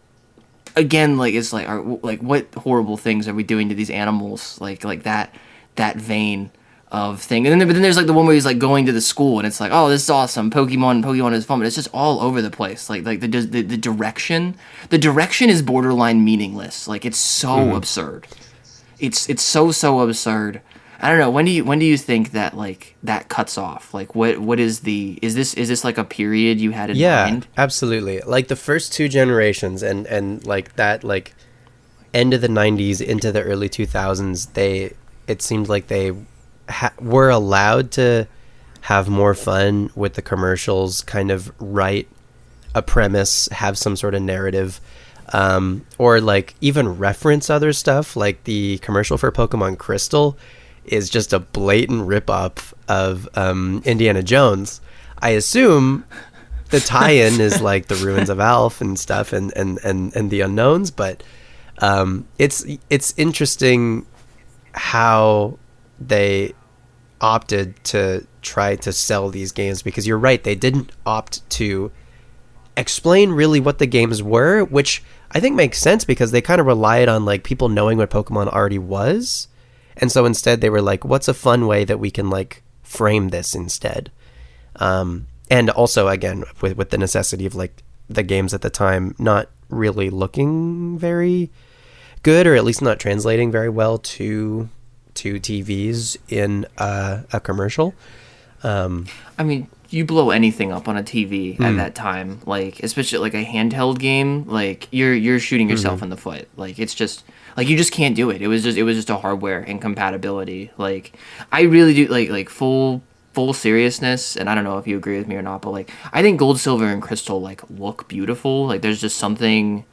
again, like it's like, what horrible things are we doing to these animals? Like that vein of thing. And then, but then there's like the one where he's like going to the school, and it's like, oh, this is awesome, Pokemon is fun, but it's just all over the place. Like the direction is borderline meaningless. Like, it's so absurd. It's so absurd. I don't know. When do you think that like that cuts off? Like, what is this like a period you had in mind? Yeah, absolutely. Like the first two generations and like that, like end of the 90s into the early 2000s, it seemed like they were allowed to have more fun with the commercials, kind of write a premise, have some sort of narrative, or like even reference other stuff. Like the commercial for Pokemon Crystal is just a blatant rip-off of Indiana Jones. I assume the tie-in is like the ruins of Alph and stuff, and the unknowns, but it's interesting how they opted to try to sell these games, because you're right, they didn't opt to explain really what the games were, which I think makes sense because they kind of relied on like people knowing what Pokemon already was. And so instead they were like, what's a fun way that we can like frame this instead? And also, again, with the necessity of like the games at the time not really looking very good, or at least not translating very well to TVs in a commercial. I mean, you blow anything up on a TV at that time, like especially like a handheld game, like you're shooting yourself in the foot. Like, it's just like you just can't do it. It was just a hardware incompatibility. Like, I really do like full seriousness, and I don't know if you agree with me or not, but like I think Gold, Silver, and Crystal like look beautiful. Like, there's just something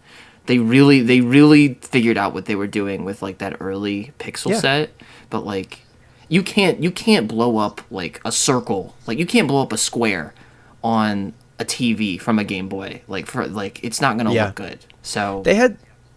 they really figured out what they were doing with like that early pixel set. But like you can't blow up like a circle, like you can't blow up a square on a TV from a Game Boy. Like, for like it's not gonna look good. So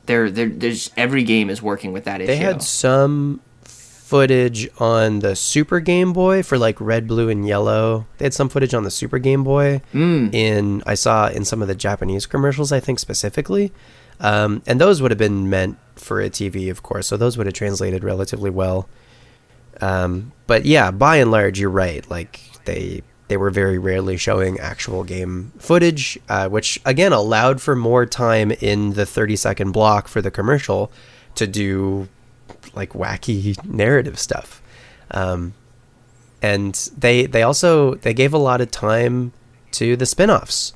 there's every game is working with that issue. They had some footage on the Super Game Boy for like Red, Blue, and Yellow. They had some footage on the Super Game Boy I saw in some of the Japanese commercials, I think, specifically. And those would have been meant for a TV, of course, so those would have translated relatively well. But yeah, by and large, you're right. Like, they were very rarely showing actual game footage, which again allowed for more time in the 30-second block for the commercial to do like wacky narrative stuff. And they gave a lot of time to the spin-offs.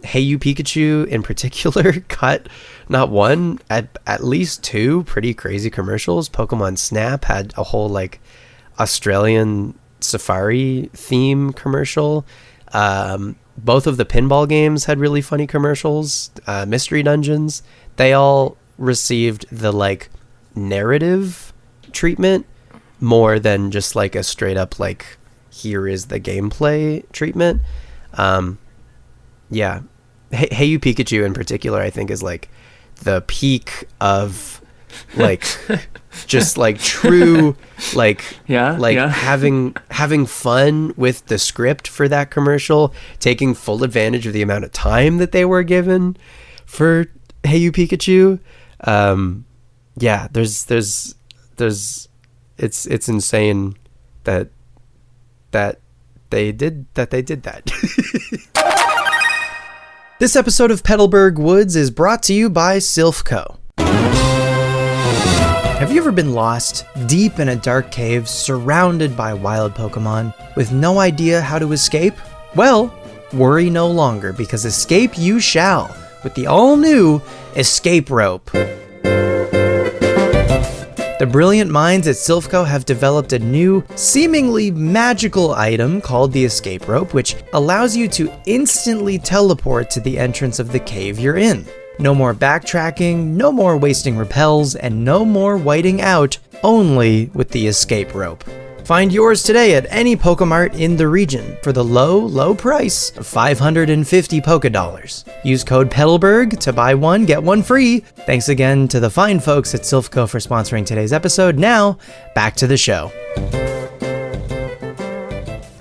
Hey You Pikachu in particular got not one, at least two pretty crazy commercials. Pokemon Snap had a whole like Australian safari theme commercial. Both of the pinball games had really funny commercials. Mystery Dungeons, they all received the like narrative treatment more than just like a straight up like here is the gameplay treatment. Hey You Pikachu in particular, I think, is like the peak of like just like true Yeah. having fun with the script for that commercial, taking full advantage of the amount of time that they were given for Hey You Pikachu. Yeah, there's it's insane that they did that. This episode of Petalburg Woods is brought to you by Silphco. Have you ever been lost deep in a dark cave surrounded by wild Pokemon with no idea how to escape? Well, worry no longer, because escape you shall with the all-new Escape Rope. The brilliant minds at Silphco have developed a new, seemingly magical item called the Escape Rope, which allows you to instantly teleport to the entrance of the cave you're in. No more backtracking, no more wasting repels, and no more whiting out, only with the Escape Rope. Find yours today at any Pokemart in the region for the low price of 550 Pokedollars. Use code Petalburg to buy one, get one free. Thanks again to the fine folks at Silphco for sponsoring today's episode. Now, back to the show.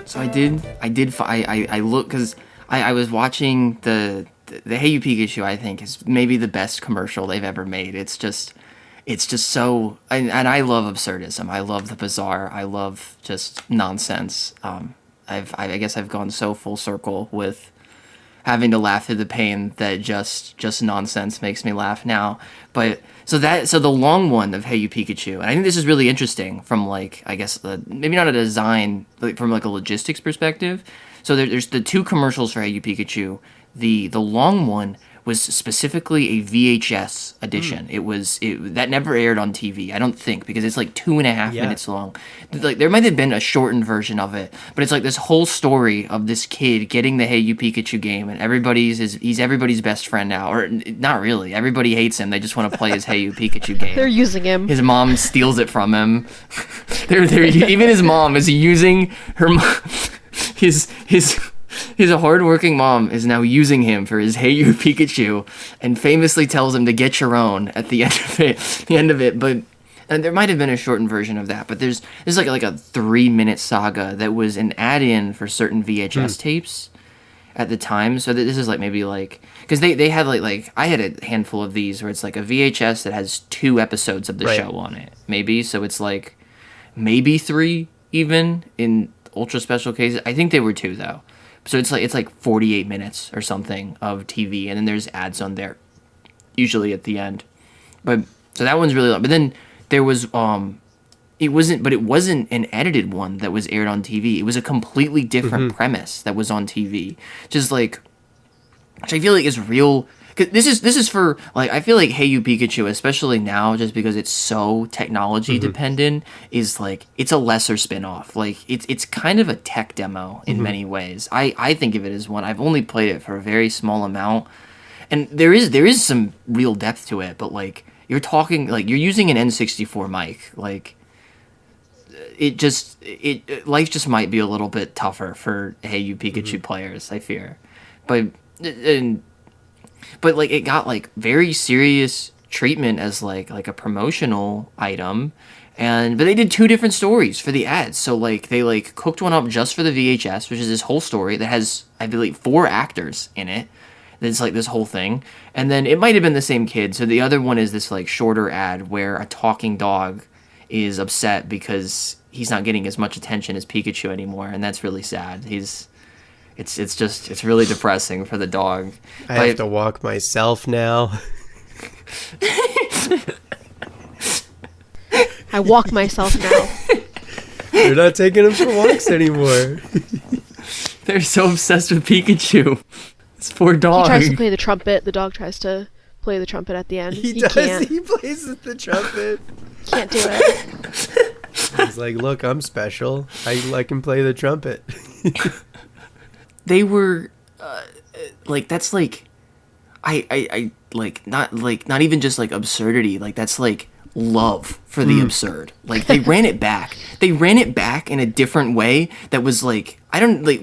So I look, because I was watching the Hey You Pikachu, I think, is maybe the best commercial they've ever made. It's just so, and I love absurdism. I love the bizarre. I love just nonsense. I guess I've gone so full circle with having to laugh through the pain that just nonsense makes me laugh now. But so the long one of Hey You Pikachu, and I think this is really interesting from, like, I guess maybe not a design, but from like a logistics perspective. So there's the two commercials for Hey You Pikachu. The long one was specifically a VHS edition. That never aired on TV, I don't think, because it's like 2.5 minutes long. Like, there might have been a shortened version of it, but it's like this whole story of this kid getting the Hey You Pikachu game, and he's everybody's best friend now, or not really. Everybody hates him. They just want to play his Hey You Pikachu game. They're using him. His mom steals it from him. Even his mom is using her. His hardworking mom is now using him for his Hey You Pikachu, and famously tells him to get your own at the end of it. But and there might have been a shortened version of that. But there's like a 3-minute saga that was an add-in for certain VHS tapes at the time. So this is like maybe like, because they had like I had a handful of these where it's like a VHS that has 2 episodes of the show on it, maybe. So it's like maybe 3 even in ultra special cases. I think they were 2 though. So it's like 48 minutes or something of TV, and then there's ads on there, usually at the end. But so that one's really long. But then there was it wasn't an edited one that was aired on TV. It was a completely different premise that was on TV. Just like, which I feel like is real. Cause this is for, like, I feel like Hey You Pikachu, especially now, just because it's so technology dependent, is like, it's a lesser spin-off. Like, it's kind of a tech demo in many ways. I think of it as one. I've only played it for a very small amount, and there is some real depth to it. But like, you're talking, like, you're using an N64 mic. Like, life just might be a little bit tougher for Hey You Pikachu players, I fear. But like, it got like very serious treatment as like a promotional item, but they did 2 different stories for the ads. So like, they like cooked one up just for the VHS, which is this whole story that has, I believe, 4 actors in it. It's like this whole thing, and then it might have been the same kid. So the other one is this like shorter ad where a talking dog is upset because he's not getting as much attention as Pikachu anymore, and that's really sad. It's really depressing for the dog. I have to walk myself now. I walk myself now. You're not taking him for walks anymore. They're so obsessed with Pikachu. It's poor dog. He tries to play the trumpet. The dog tries to play the trumpet at the end. He does. Can't. He plays the trumpet. Can't do it. He's like, look, I'm special. I can play the trumpet. They were like, that's like, I like not even just like absurdity, like that's like love for the absurd. Like, they ran it back. They ran it back in a different way that was like, I don't like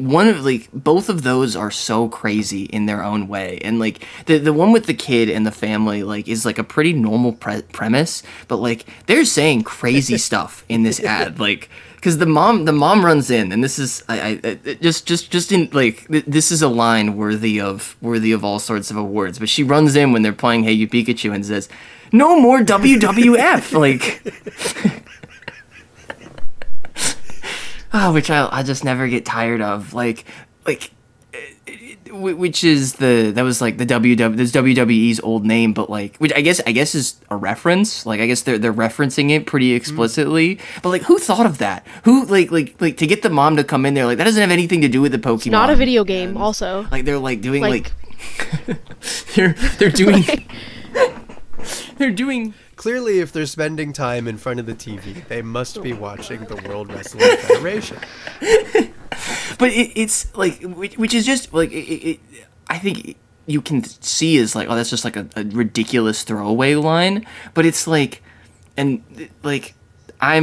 both of those are so crazy in their own way. And like the one with the kid and the family like is like a pretty normal premise, but like they're saying crazy stuff in this ad, like because the mom runs in, and this is I just in like this is a line worthy of all sorts of awards. But she runs in when they're playing Hey You Pikachu and says, "No more WWF," like. Oh, which I just never get tired of, which is that was like the WWE's old name, but like, which I guess is a reference. Like, I guess they're referencing it pretty explicitly. But like, who thought of that? Who like to get the mom to come in there? Like, that doesn't have anything to do with the Pokemon. It's not a video game, also. Like, they're like doing like they're doing they're doing. Clearly, if they're spending time in front of the TV, they must be watching the World Wrestling Federation. But it's like, which is just like, I think you can see is like, oh, that's just like a ridiculous throwaway line. But it's like, and like, I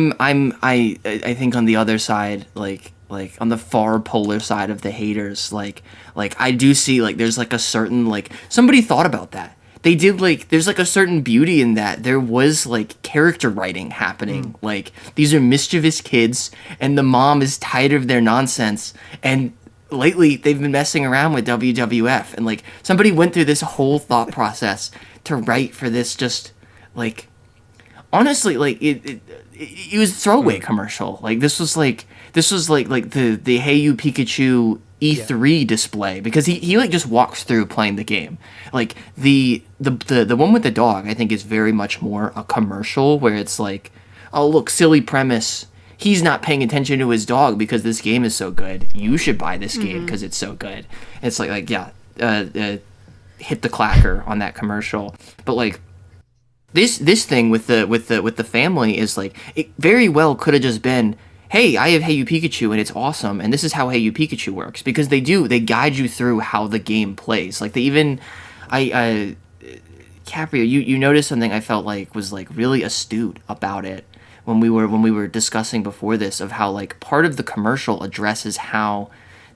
think on the other side, like on the far polar side of the haters, like I do see like there's like a certain like somebody thought about that. They did like there's like a certain beauty in that. There was like character writing happening. Like, these are mischievous kids and the mom is tired of their nonsense, and lately they've been messing around with WWF, and like somebody went through this whole thought process to write for this. Just like, honestly, like it was a throwaway commercial. Like, this was like the Hey You Pikachu E3 display, because he like just walks through playing the game. Like the one with the dog, I think, is very much more a commercial where it's like, oh look, silly premise, he's not paying attention to his dog because this game is so good, you should buy this game because it's so good. It's like yeah, hit the clacker on that commercial. But like this thing with the family is like, it very well could have just been, hey, I have Hey You Pikachu and it's awesome, and this is how Hey You Pikachu works, because they guide you through how the game plays. Like, they even, Caprio, you noticed something I felt like was like really astute about it when we were discussing before this, of how like part of the commercial addresses how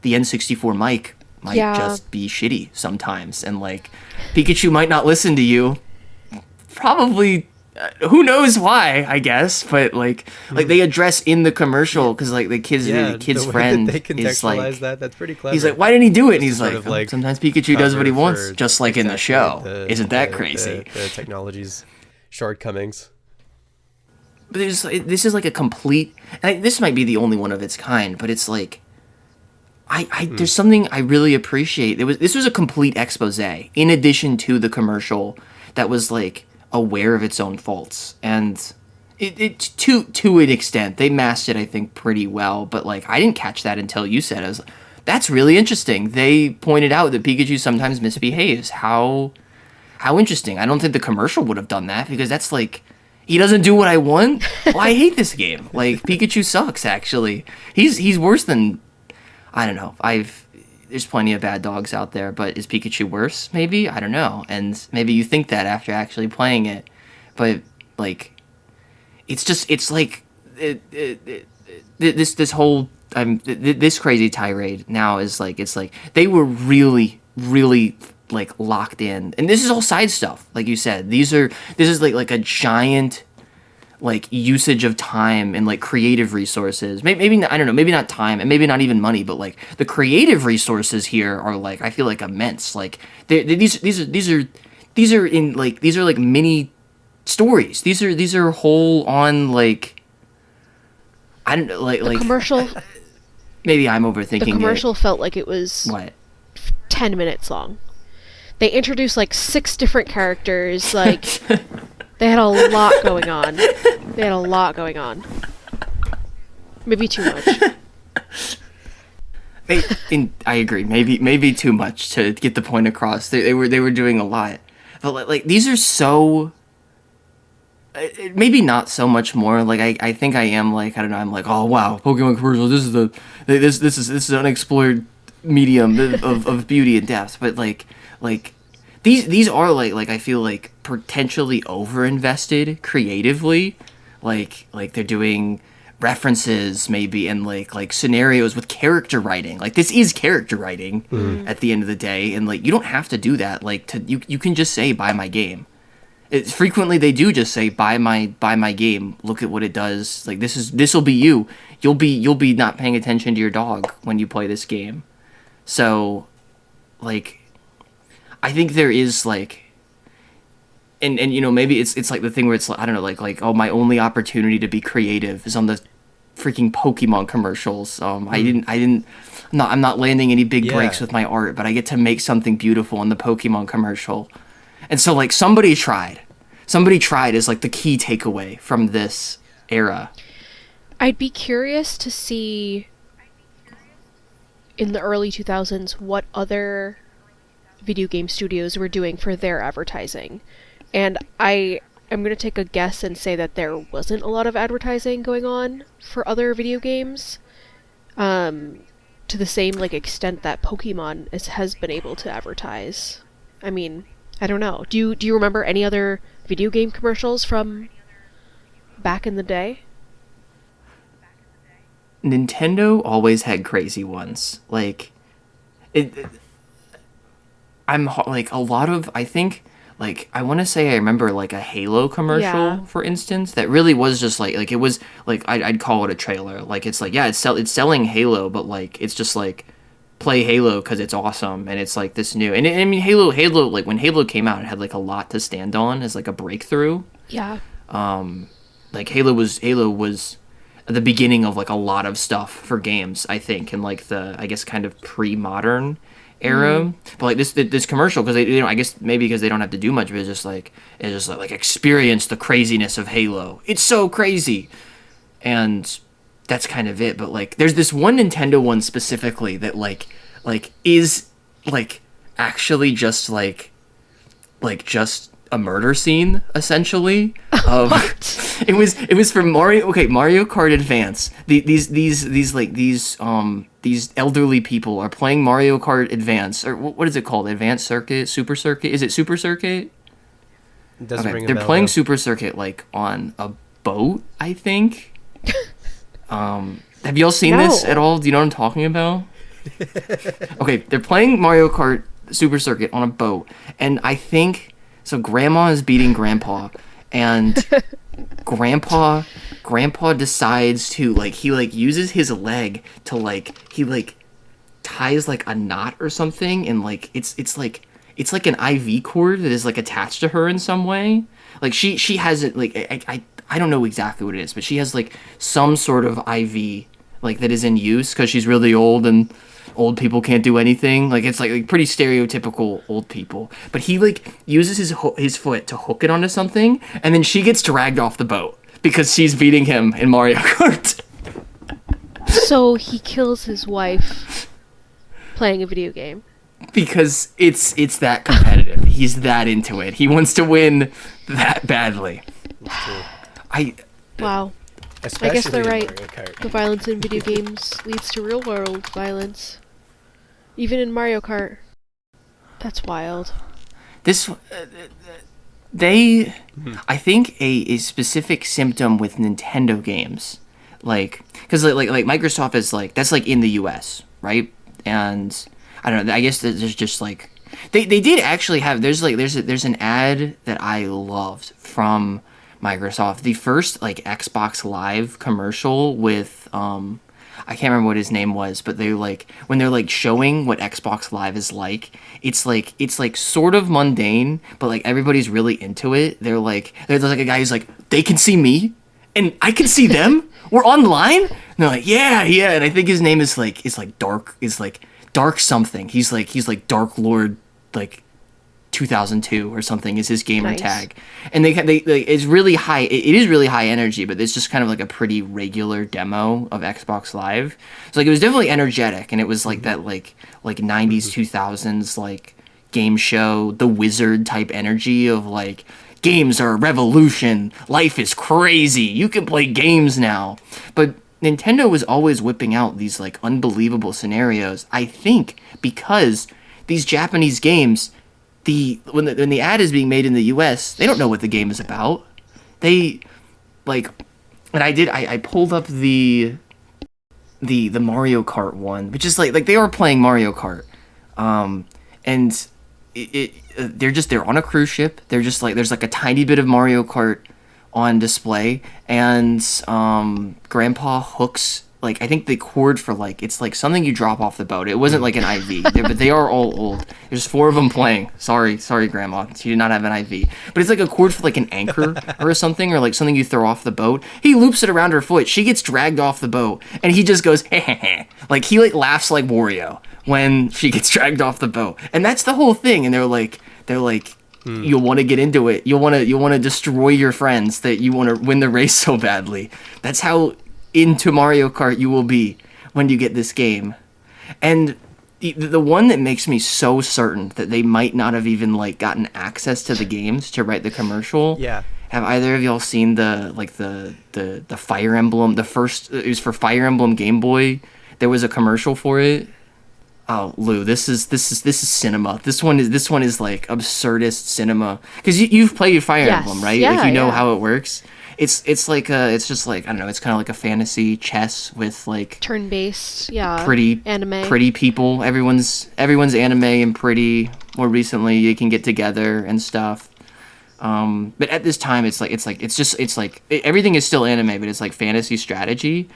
the N64 mic might just be shitty sometimes, and like Pikachu might not listen to you, probably. Who knows why, I guess, but like they address in the commercial, because like the kid's friend is like, that's pretty clever. He's like, why didn't he do it? And he's sort like, of like sometimes Pikachu does what he wants, just like in the show. Isn't that crazy? The technology's shortcomings. But this is like a complete. This might be the only one of its kind, but it's like, there's something I really appreciate. This was a complete expose in addition to the commercial that was like aware of its own faults, and it to an extent they masked it, I think, pretty well. But like, I didn't catch that until you said it. I was like, that's really interesting. They pointed out that Pikachu sometimes misbehaves. How interesting. I don't think the commercial would have done that, because that's like, he doesn't do what I want. Well, I hate this game. Like, Pikachu sucks, actually. He's worse than, I don't know. There's plenty of bad dogs out there, but is Pikachu worse? Maybe? I don't know. And maybe you think that after actually playing it. But, like, it's like, this whole, this crazy tirade now is like, it's like, they were really, really, like, locked in. And this is all side stuff, like you said. This is like a giant, like, usage of time and like creative resources. Maybe I don't know, maybe not time and maybe not even money, but like the creative resources here are like, I feel like immense. Like, these are like mini stories. These are whole on, like, I don't know, like commercial. Maybe I'm overthinking. The commercial felt like it was what 10 minutes long. They introduced like 6 different characters. Like, they had a lot going on. Maybe too much. I agree. Maybe too much to get the point across. They were doing a lot, but like these are so. Maybe not so much more. Like, I think I am like, I don't know. I'm like, oh wow, Pokemon commercial. This is unexplored medium of beauty and depth. But like these are like I feel like potentially overinvested creatively, like they're doing references maybe and like scenarios with character writing. Like this is character writing at the end of the day, and like you don't have to do that. Like you can just say buy my game. Frequently they do just say buy my game. Look at what it does. Like this will be you. You'll be not paying attention to your dog when you play this game. So, like, I think there is like, and you know, maybe it's like the thing where it's like, I don't know, like oh, my only opportunity to be creative is on the freaking Pokemon commercials. I'm not landing any big breaks with my art, but I get to make something beautiful in the Pokemon commercial. And so like somebody tried is like the key takeaway from this era. I'd be curious to see in the early 2000s what other video game studios were doing for their advertising. And I'm going to take a guess and say that there wasn't a lot of advertising going on for other video games to the same like extent that Pokemon has been able to advertise. I mean, I don't know. Do you remember any other video game commercials from back in the day? Nintendo always had crazy ones. Like I'm like a lot of, I think, like I want to say I remember like a Halo commercial, for instance, that really was just like it was like I'd call it a trailer. Like it's like it's selling Halo, but like it's just like play Halo because it's awesome and it's like this new. And I mean Halo like when Halo came out, it had like a lot to stand on as like a breakthrough. Yeah. Like Halo was the beginning of like a lot of stuff for games, I think, in like the I guess kind of pre-modern era. But like this commercial, because they I guess maybe because they don't have to do much, but it's just like experience the craziness of Halo. It's so crazy, and that's kind of it. But like there's this one Nintendo one specifically that like is like actually just like just a murder scene essentially of it was for Mario Kart Advance. These elderly people are playing Mario Kart Advance, or what is it called? Advanced Circuit, Super Circuit? Is it Super Circuit? It doesn't ring a bell. They're playing Super Circuit like on a boat, I think. Have y'all seen this at all? Do you know what I'm talking about? Okay, they're playing Mario Kart Super Circuit on a boat, and I think so. Grandma is beating Grandpa, and Grandpa decides to he uses his leg to he ties like a knot or something, and it's like an IV cord that is like attached to her in some way. Like she has it I don't know exactly what it is, but she has like some sort of IV that is in use because she's really old and old people can't do anything. Like it's like pretty stereotypical old people. But he uses his foot to hook it onto something, and then she gets dragged off the boat because she's beating him in Mario Kart. So he kills his wife playing a video game. Because it's that competitive. He's that into it. He wants to win that badly. Wow. Especially I guess they're right. Mario Kart. The violence in video games leads to real world violence. Even in Mario Kart. That's wild. I think a specific symptom with Nintendo games, because Microsoft is that's in the US, right? And I don't know. I guess there's just they did actually have there's an ad that I loved from Microsoft. The first Xbox Live commercial with I can't remember what his name was, but they when they're showing what Xbox Live is it's sort of mundane, but everybody's really into it. There's a guy who's they can see me and I can see them. We're online. And they're yeah, and I think his name is Dark something. He's Dark Lord 2002 or something is his gamer tag. And they it's really high. It is really high energy, but it's just kind of a pretty regular demo of Xbox Live. So it was definitely energetic, and it was that 90s 2000s game show, the Wizard type energy of games are a revolution. Life is crazy. You can play games now. But Nintendo was always whipping out these unbelievable scenarios, I think, because these Japanese games when the ad is being made in the US, they don't know what the game is about. They like, and I pulled up the Mario Kart one, which is like they are playing Mario Kart, and they're on a cruise ship. They're just like, there's like a tiny bit of Mario Kart on display, and Grandpa hooks, like, I think the cord for, like, it's like something you drop off the boat. It wasn't like an IV, but they are all old. There's 4 of them playing. Sorry, Grandma, she did not have an IV. But it's like a cord for like an anchor or something, or like something you throw off the boat. He loops it around her foot. She gets dragged off the boat, and he just goes, heh heh heh. Like, he like laughs like Wario when she gets dragged off the boat, and that's the whole thing. And they're like. You'll want to get into it. You'll want to destroy your friends, that you want to win the race so badly. That's how into Mario Kart you will be when you get this game. And the one that makes me so certain that they might not have even like gotten access to the games to write the commercial. Yeah. Have either of y'all seen the Fire Emblem? The first, it was for Fire Emblem Game Boy. There was a commercial for it. Oh, Lou, this is cinema. This one is like absurdist cinema, because you've played Fire Emblem, right? Yeah, like, you know yeah. how it works. It's just like, I don't know. It's kind of like a fantasy chess with like Turn-based, yeah. pretty people. Everyone's anime and pretty. More recently, you can get together and stuff. But at this time, everything is still anime, but it's like fantasy strategy.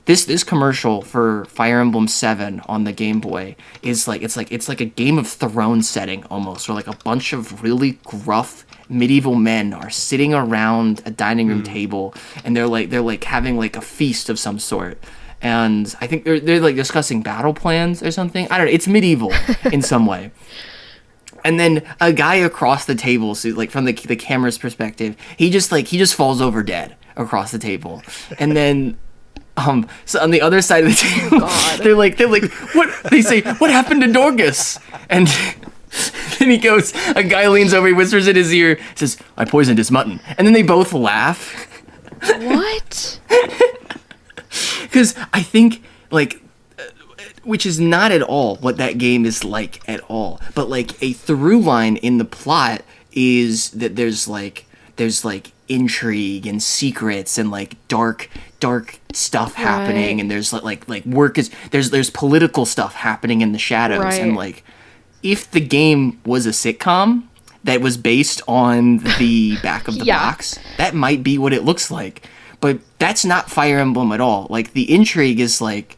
This commercial for Fire Emblem 7 on the Game Boy is like, it's like a Game of Thrones setting almost, where like a bunch of really gruff medieval men are sitting around a dining room table, and they're like having like a feast of some sort. And I think they're like discussing battle plans or something. I don't know. It's medieval in some way. And then a guy across the table, so like from the camera's perspective, he just falls over dead across the table. And then so on the other side of the table, they're like, what? They say, what happened to Dorgus? And then he goes, a guy leans over, he whispers in his ear, says, I poisoned his mutton. And then they both laugh. What? Because I think, like, which is not at all what that game is like at all, but like a through line in the plot is that there's intrigue and secrets and like dark stuff happening, and there's like work is there's political stuff happening in the shadows, right. And like, if the game was a sitcom that was based on the back of the box, that might be what it looks like. But that's not Fire Emblem at all. Like, the intrigue is like,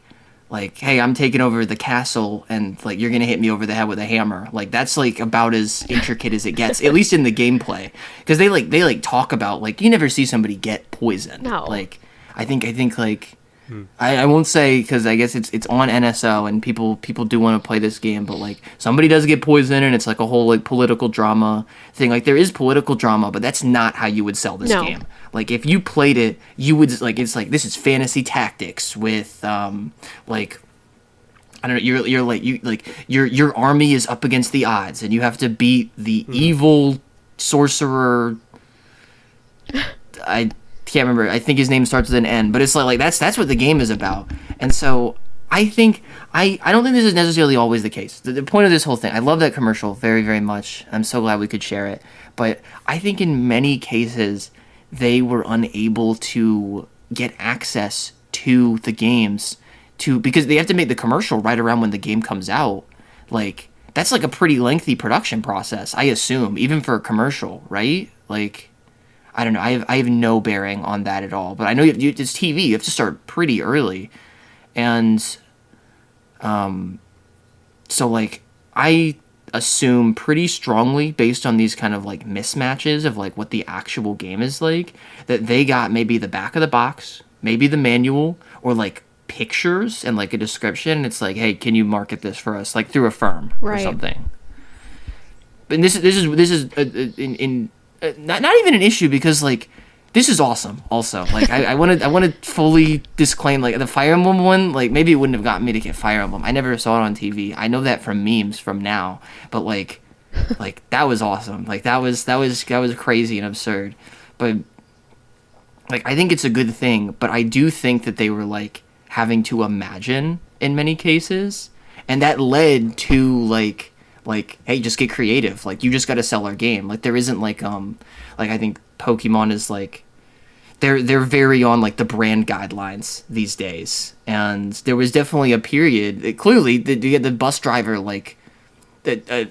hey, I'm taking over the castle, and like, you're gonna hit me over the head with a hammer. Like, that's like about as intricate as it gets, at least in the gameplay. Because they talk about, like, you never see somebody get poisoned. No. Like, I think like, I won't say, because I guess it's on NSO, and people do want to play this game, but like, somebody does get poisoned, and it's like a whole like political drama thing. Like, there is political drama, but that's not how you would sell this game. Like, if you played it, you would like, it's like, this is fantasy tactics with like, I don't know, your army is up against the odds, and you have to beat the evil sorcerer. I can't remember. I think his name starts with an N, but it's like that's what the game is about. And so I think I don't think this is necessarily always the case. The point of this whole thing, I love that commercial very, very much. I'm so glad we could share it. But I think in many cases they were unable to get access to the games because they have to make the commercial right around when the game comes out. Like, that's like a pretty lengthy production process, I assume, even for a commercial, right? Like, I don't know. I have no bearing on that at all. But I know it's TV. You have to start pretty early. And so, like, I assume pretty strongly, based on these kind of, like, mismatches of, like, what the actual game is like, that they got maybe the back of the box, maybe the manual, or, like, pictures and, like, a description. And it's like, hey, can you market this for us, like, through a firm or something? And this is not even an issue, because like, this is awesome also. Like, I want to fully disclaim, like, the Fire Emblem one, like, maybe it wouldn't have gotten me to get Fire Emblem. I never saw it on TV. I know that from memes from now, but like that was awesome. Like, that was crazy and absurd. But like, I think it's a good thing, but I do think that they were like having to imagine in many cases, and that led to like like, hey, just get creative. Like, you just got to sell our game. Like, there isn't like I think Pokemon is like, they're very on like the brand guidelines these days. And there was definitely a period, clearly, you get the bus driver like the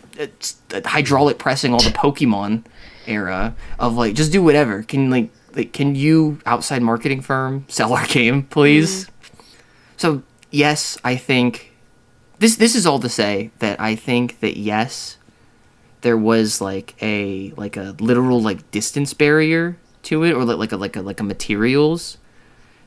hydraulic pressing all the Pokemon era of like, just do whatever. Can you, outside marketing firm, sell our game, please? So yes, I think this is all to say that I think that yes, there was like a literal like distance barrier to it, or like a materials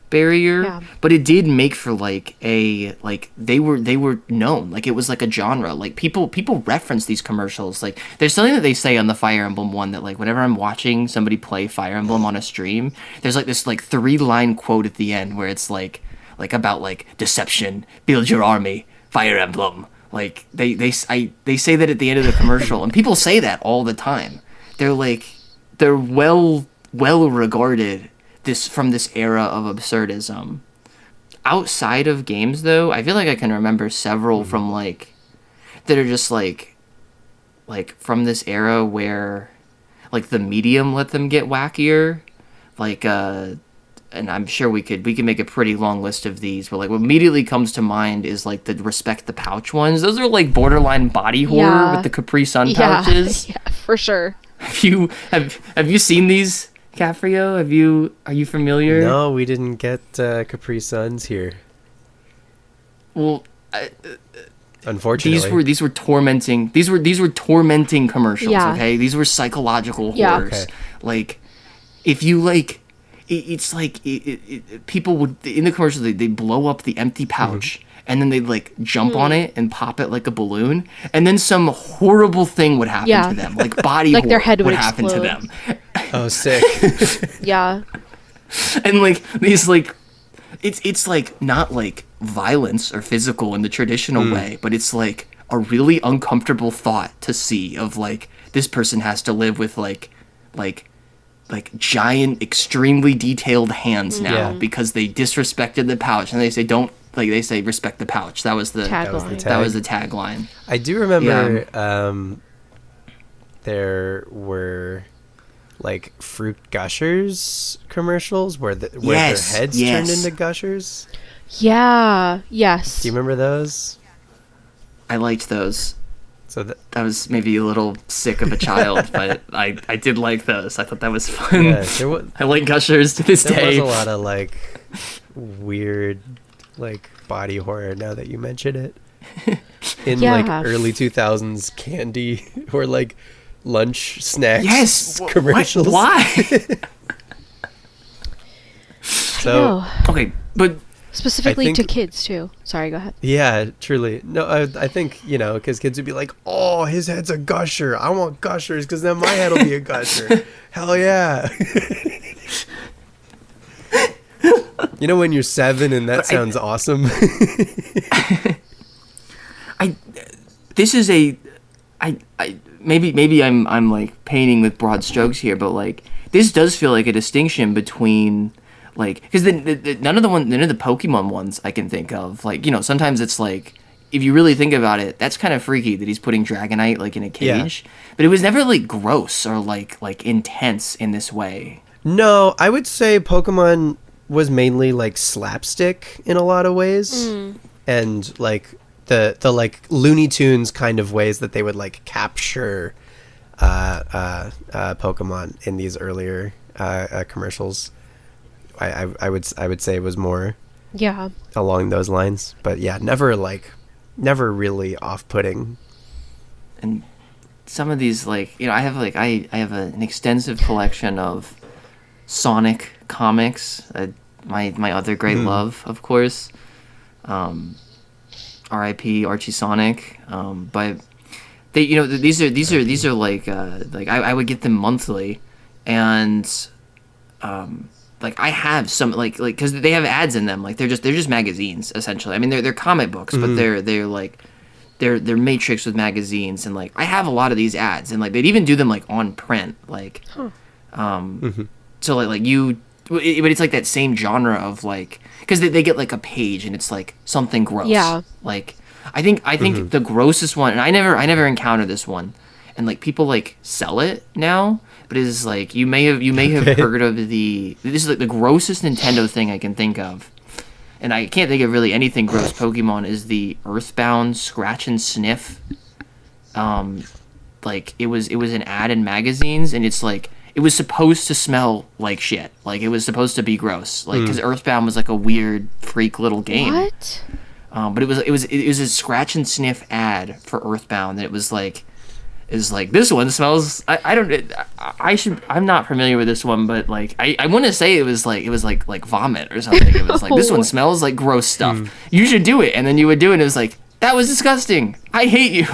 barrier, but it did make for like a like they were known, like it was like a genre, like people reference these commercials. Like there's something that they say on the Fire Emblem one that like whenever I'm watching somebody play Fire Emblem on a stream, there's like this like 3-line quote at the end where it's like about like deception, build your army, Fire Emblem. Like they say that at the end of the commercial, and people say that all the time. They're well regarded from this era of absurdism. Outside of games, though, I feel like I can remember several from like that are just like from this era where like the medium let them get wackier, like and I'm sure we could make a pretty long list of these, but like what immediately comes to mind is like the Respect the Pouch ones. Those are like borderline body horror with the Capri Sun pouches. Yeah, for sure. Have you seen these, Capreo? Are you familiar? No, we didn't get Capri Suns here. Well, unfortunately, these were tormenting. These were tormenting commercials. Yeah. Okay, these were psychological Yeah. horrors. Okay. Like, if you like, it's like people would in the commercial they blow up the empty pouch. And then they'd like jump on it and pop it like a balloon, and then some horrible thing would happen to them, like body like horror their head would happen to explode. them. Oh, sick. Yeah. And like these like it's like not like violence or physical in the traditional way, but it's like a really uncomfortable thought to see of like this person has to live with like giant, extremely detailed hands now because they disrespected the pouch, and they say don't. Like they say, respect the pouch. That was the Tagline. That was the tagline. I do remember there were like fruit gushers commercials where their heads turned into gushers. Yeah. Yes. Do you remember those? I liked those. So that was maybe a little sick of a child, but I did like those. I thought that was fun. Yeah, I like gushers to this day. There was a lot of like weird like body horror now that you mention it. In like early 2000s candy or like lunch snacks commercials. Why? So okay, but specifically to kids too. Sorry, go ahead. Yeah, truly. No, I think, because kids would be like, oh, his head's a gusher. I want gushers because then my head will be a gusher. Hell yeah. When you're 7 and that sounds awesome. Maybe I'm like painting with broad strokes here, but like this does feel like a distinction between like, because none of the Pokemon ones I can think of, like, sometimes it's like, if you really think about it, that's kind of freaky that he's putting Dragonite like in a cage, but it was never like gross or like intense in this way. No, I would say Pokemon was mainly like slapstick in a lot of ways, and like the like Looney Tunes kind of ways that they would like capture Pokemon in these earlier commercials. I would say it was more along those lines, but never really off-putting. And some of these, like, I have an extensive collection of Sonic comics, my other great love, of course, R.I.P. Archie Sonic, but they these are like I would get them monthly, and like I have some like because they have ads in them, like they're just magazines essentially. I mean they're comic books, but they're like they're matrix with magazines, and like I have a lot of these ads, and like they'd even do them like on print, like so like you, but it's like that same genre of like, because they get like a page and it's like something gross, like I think the grossest one, and I never encountered this one, and like people like sell it now, but it is like you may have heard of this is like the grossest Nintendo thing I can think of, and I can't think of really anything gross Pokemon, is the Earthbound Scratch and Sniff. Like it was an ad in magazines, and it's like it was supposed to smell like shit. Like it was supposed to be gross. Like because Earthbound was like a weird freak little game. What? But it was a scratch and sniff ad for Earthbound, and it was like this one smells. I'm not familiar with this one, but like I want to say it was like vomit or something. It was like this one smells like gross stuff. You should do it, and then you would do it, and it was like, that was disgusting. I hate you.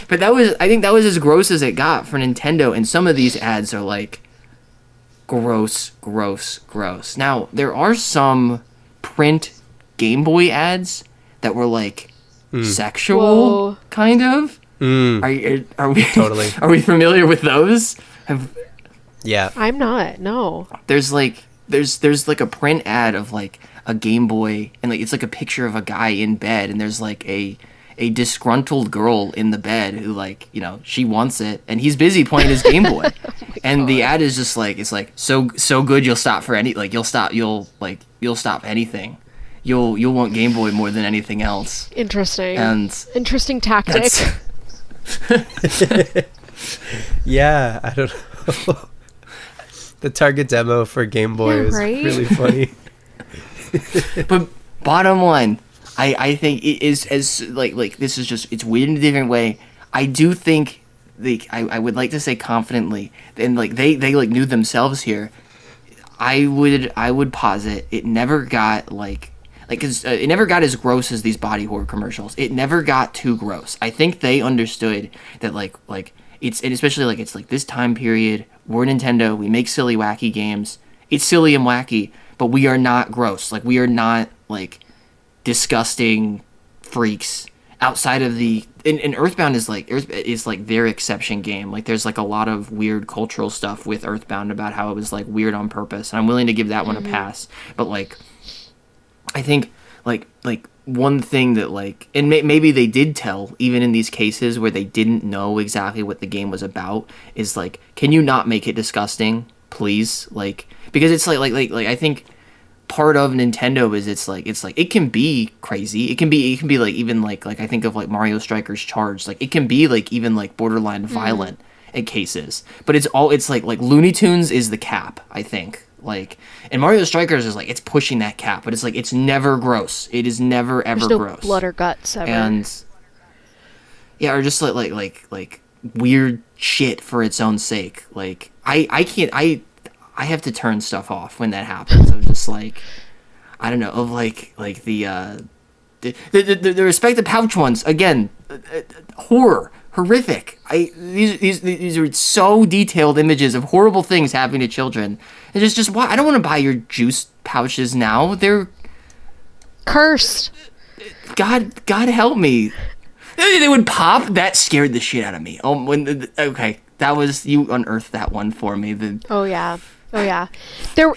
But I think that was as gross as it got for Nintendo, and some of these ads are like gross, gross, gross. Now, there are some print Game Boy ads that were like sexual, kind of. Are we Totally. Are we familiar with those? Yeah. I'm not. No. There's like a print ad of like a Game Boy, and like it's like a picture of a guy in bed, and there's like a disgruntled girl in the bed who, like, you know, she wants it, and he's busy playing his Game Boy. And the ad is just like, it's like so good you'll stop for any, like you'll stop anything. You'll want Game Boy more than anything else. Interesting. And interesting tactic. Yeah, I don't know. The target demo for Game Boy is really funny. But bottom line, I think it is as like this is just, it's weird in a different way. I do think I would like to say confidently, and like they like knew themselves here. I would posit it never got cause it never got as gross as these body horror commercials. It never got too gross. I think they understood that like it's, and especially like it's like this time period, we're Nintendo, we make silly wacky games. It's silly and wacky, but we are not gross. Like we are not like disgusting freaks outside of the and Earthbound is like their exception game. Like there's like a lot of weird cultural stuff with Earthbound about how it was like weird on purpose, and I'm willing to give that one a pass. But like I think like one thing that like, and maybe they did tell even in these cases where they didn't know exactly what the game was about, is like, can you not make it disgusting, please? Like, because it's like I think part of Nintendo is it's like it can be crazy. It can be like even like I think of like Mario Strikers Charge. Like it can be like even like borderline violent in cases. But it's like Looney Tunes is the cap, I think. Like, and Mario Strikers is like, it's pushing that cap, but it's like it's never gross. It is never ever There's no gross. blood or guts ever. And yeah, or just like weird shit for its own sake. Like I can't I have to turn stuff off when that happens. Of just like, I don't know, of like the respective pouch ones again, horrific. These are so detailed images of horrible things happening to children. It's just why I don't want to buy your juice pouches now. They're cursed. God help me. They would pop. That scared the shit out of me. Okay, that was, you unearthed that one for me. Oh yeah. There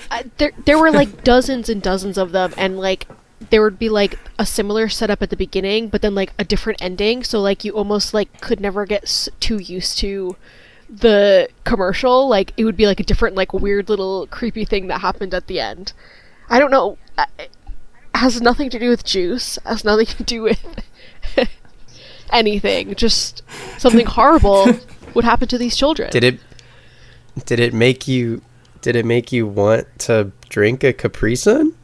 were like dozens and dozens of them, and like there would be like a similar setup at the beginning, but then like a different ending. So like you almost like could never get too used to the commercial. Like it would be like a different like weird little creepy thing that happened at the end. I don't know. It has nothing to do with juice. Has nothing to do with anything. Just something horrible would happen to these children. Did it make you want to drink a Capri Sun?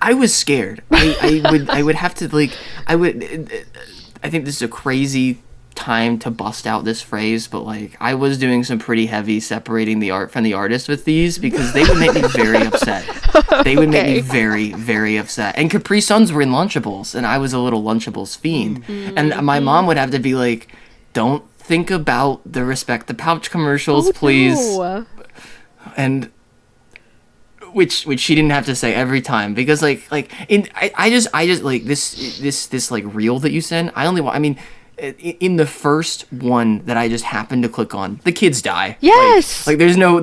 I was scared. I would have to like, I think this is a crazy time to bust out this phrase, but like I was doing some pretty heavy separating the art from the artist with these, because they would make me very upset. They would make me very, very upset. And Capri Suns were in Lunchables, and I was a little Lunchables fiend. And my mom would have to be like, don't think about the Respect the Pouch commercials, please. No. And which she didn't have to say every time, because I just like this like reel that you send. In the first one that I just happened to click on, the kids die. Yes. Like there's no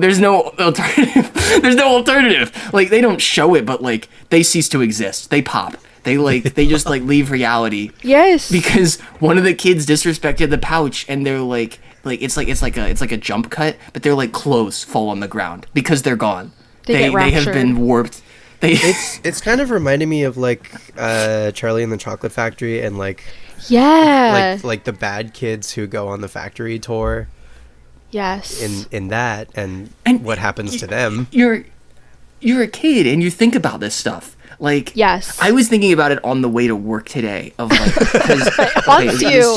alternative. There's no alternative. Like they don't show it, but like they cease to exist. They pop. they just like leave reality. Yes. Because one of the kids disrespected the pouch, and they're like it's like a jump cut, but they're like clothes fall on the ground because they're gone. They have been warped. It's kind of reminding me of like Charlie and the Chocolate Factory, and like like the bad kids who go on the factory tour. Yes. In that and what happens to them. You're a kid and you think about this stuff. Like, yes, I was thinking about it on the way to work today. Of like, it haunts you.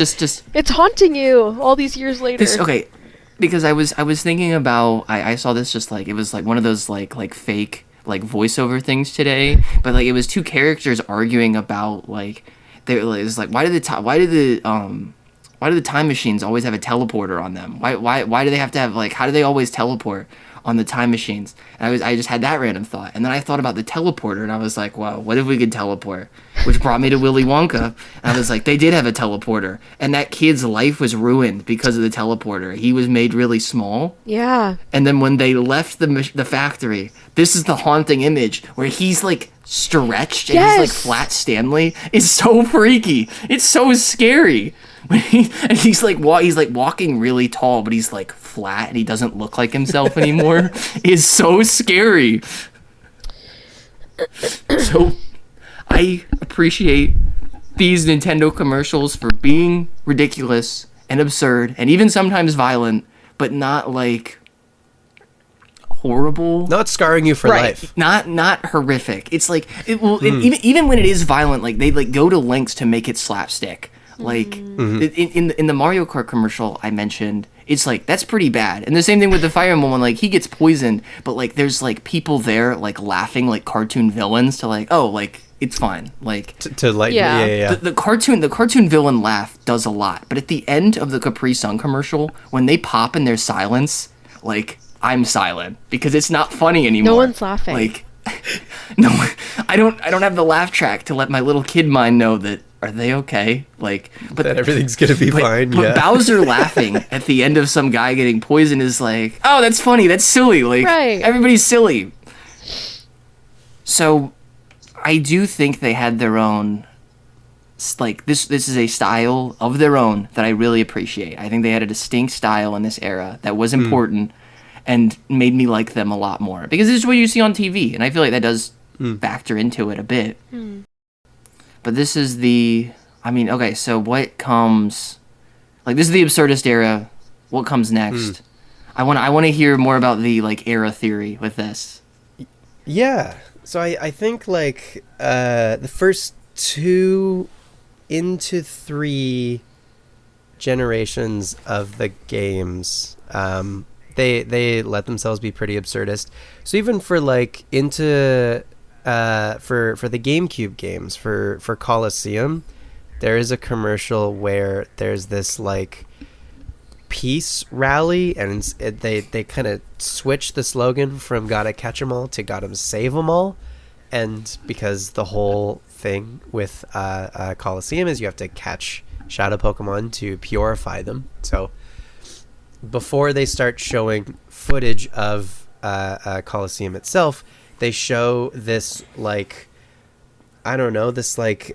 It's haunting you all these years later. Because I was thinking about I saw this just like it was like one of those like fake like voiceover things today, but like it was two characters arguing about like it was like why do the time machines always have a teleporter on them? Why do they have to have like how do they always teleport on the time machines? And I just had that random thought, and then I thought about the teleporter, and I was like, wow, what if we could teleport? Which brought me to Willy Wonka, and I was like, they did have a teleporter, and that kid's life was ruined because of the teleporter. He was made really small. Yeah. And then when they left the factory, this is the haunting image where he's like stretched and he's like Flat Stanley. It's so freaky. It's so scary. He's like walking really tall, but he's like flat and he doesn't look like himself anymore. It's so scary. So I appreciate these Nintendo commercials for being ridiculous and absurd and even sometimes violent, but not like horrible, not scarring you for life, not horrific. It's like even when it is violent, like they like go to lengths to make it slapstick. Like in the Mario Kart commercial I mentioned, it's like that's pretty bad. And the same thing with the Fire Emblem one, like he gets poisoned, but like there's like people there like laughing like cartoon villains to like, oh, like it's fine. Like to like yeah. The cartoon villain laugh does a lot, but at the end of the Capri Sun commercial, when they pop in their silence, like I'm silent because it's not funny anymore. No one's laughing. Like no, I don't have the laugh track to let my little kid mind know that. Are they okay? Like, but that everything's gonna be fine. But Bowser laughing at the end of some guy getting poisoned is like, oh, that's funny. That's silly. Like, everybody's silly. So, I do think they had their own. Like this is a style of their own that I really appreciate. I think they had a distinct style in this era that was important and made me like them a lot more because this is what you see on TV, and I feel like that does factor into it a bit. But this is so what comes, like this is the absurdist era. What comes next? I want to hear more about the like era theory with this. Yeah. So I think like the first 2 into 3 generations of the games, they let themselves be pretty absurdist. So even for like into for the GameCube games, for Colosseum, there is a commercial where there's this like peace rally, and they kind of switch the slogan from "Gotta catch 'em all" to "Gotta save 'em all," and because the whole thing with Colosseum is you have to catch shadow Pokemon to purify them. So before they start showing footage of Colosseum itself, they show this like, I don't know, this like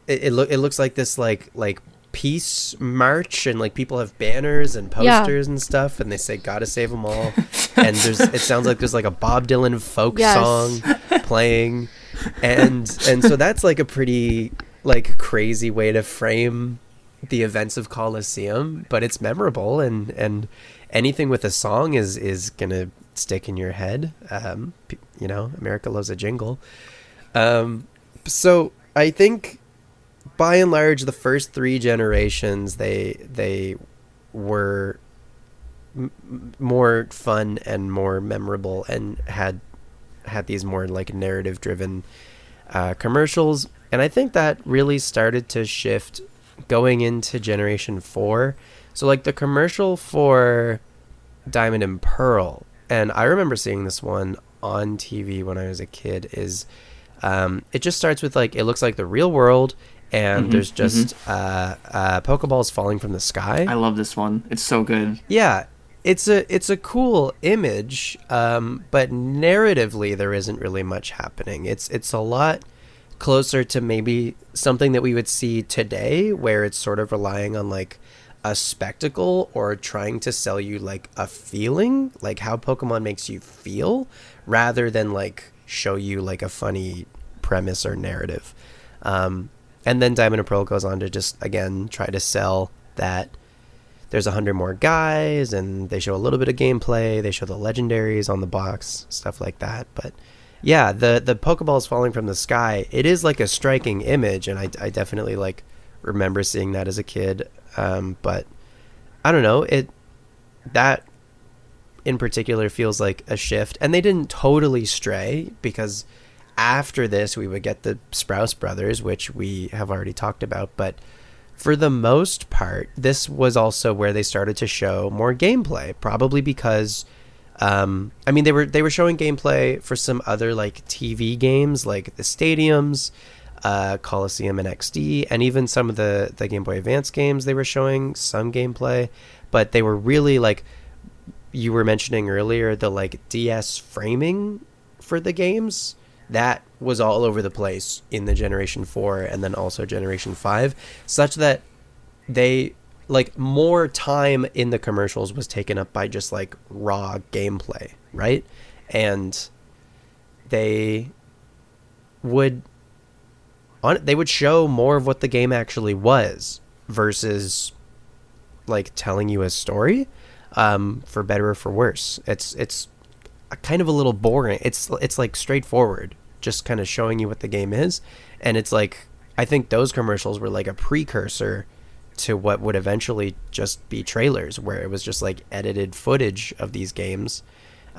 it looks like this like peace march, and like people have banners and posters and stuff, and they say "Gotta save them all," and it sounds like there's like a Bob Dylan folk song playing, and so that's like a pretty like crazy way to frame the events of Colosseum, but it's memorable, and anything with a song is gonna stick in your head. America loves a jingle. So I think by and large the first 3 generations they were more fun and more memorable and had these more like narrative driven commercials, and I think that really started to shift going into generation 4. So like the commercial for Diamond and Pearl, and I remember seeing this one on TV when I was a kid, is it just starts with like, it looks like the real world, and there's just Pokeballs falling from the sky. I love this one. It's so good. Yeah, it's a cool image, but narratively there isn't really much happening. It's a lot closer to maybe something that we would see today, where it's sort of relying on like a spectacle or trying to sell you like a feeling, like how Pokemon makes you feel, rather than like show you like a funny premise or narrative. And then Diamond and Pearl goes on to just, again, try to sell that there's 100 more guys, and they show a little bit of gameplay. They show the legendaries on the box, stuff like that. But yeah, the Pokeballs falling from the sky, it is like a striking image, and I definitely like remember seeing that as a kid. But I don't know, that in particular feels like a shift, and they didn't totally stray, because after this we would get the Sprouse brothers, which we have already talked about, but for the most part this was also where they started to show more gameplay, probably because I mean, they were showing gameplay for some other like TV games like the Stadiums, Coliseum and XD, and even some of the Game Boy Advance games. They were showing some gameplay, but they were really like, you were mentioning earlier, the like DS framing for the games, that was all over the place in the Generation 4 and then also Generation 5, such that they like more time in the commercials was taken up by just like raw gameplay, right? And they would show more of what the game actually was versus like telling you a story, for better or for worse. It's kind of a little boring. It's like straightforward, just kind of showing you what the game is. And it's like, I think those commercials were like a precursor to what would eventually just be trailers, where it was just like edited footage of these games,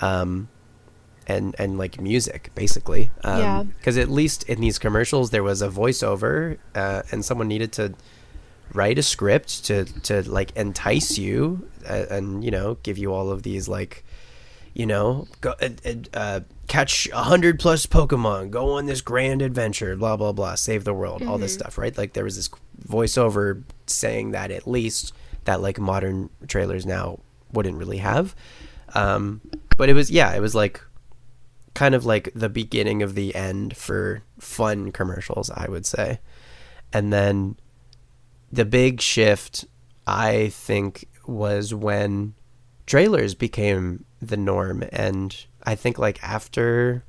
and like music, basically. Because at least in these commercials there was a voiceover, and someone needed to write a script to like entice you, and you know, give you all of these like, you know, go, catch 100 plus Pokemon, go on this grand adventure, blah blah blah, save the world, all this stuff, right? Like there was this voiceover saying that, at least, that like modern trailers now wouldn't really have. But it was like kind of like the beginning of the end for fun commercials, I would say. And then the big shift, I think, was when trailers became the norm. And I think like after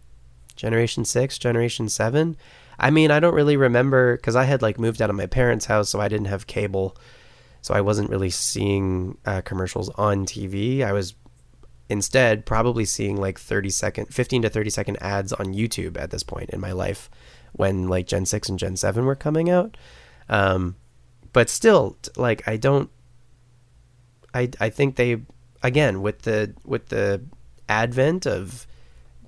Generation 6, Generation 7, I mean, I don't really remember, because I had like moved out of my parents' house, so I didn't have cable, so I wasn't really seeing commercials on TV. I was instead probably seeing like 15 to 30 second ads on YouTube at this point in my life, when like Gen 6 and Gen 7 were coming out. But still, like, I think they, again, with the advent of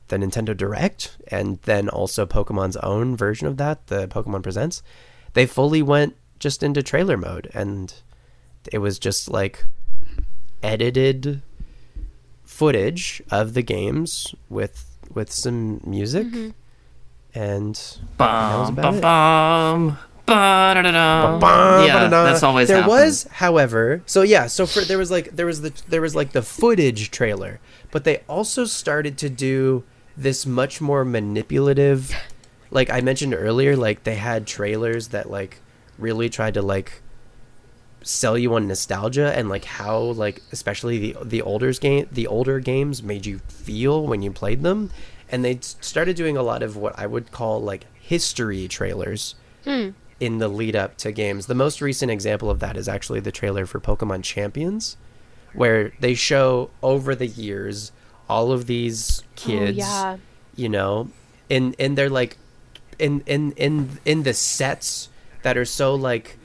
the Nintendo Direct, and then also Pokemon's own version of that, the Pokemon Presents, they fully went just into trailer mode, and it was just like Mm-hmm. edited footage of the games with some music, and that was about it. Yeah, that's always there happened. was, however, there was like the footage trailer, but they also started to do this much more manipulative, like I mentioned earlier, like they had trailers that like really tried to like sell you on nostalgia, and like how like especially the older games made you feel when you played them. And they started doing a lot of what I would call like history trailers in the lead up to games. The most recent example of that is actually the trailer for Pokemon Champions, where they show over the years all of these kids, you know, and they're like in the sets that are so like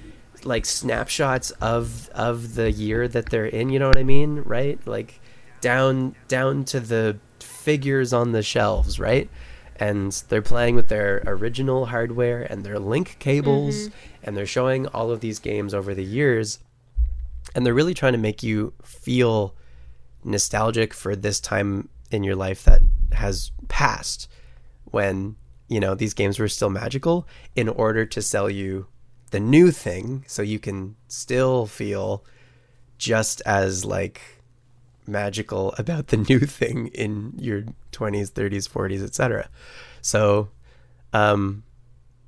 snapshots of the year that they're in, you know what I mean, right? Like down to the figures on the shelves, right? And they're playing with their original hardware and their link cables, and they're showing all of these games over the years, and they're really trying to make you feel nostalgic for this time in your life that has passed, when, you know, these games were still magical, in order to sell you the new thing, so you can still feel just as like magical about the new thing in your 20s, 30s, 40s, etc. So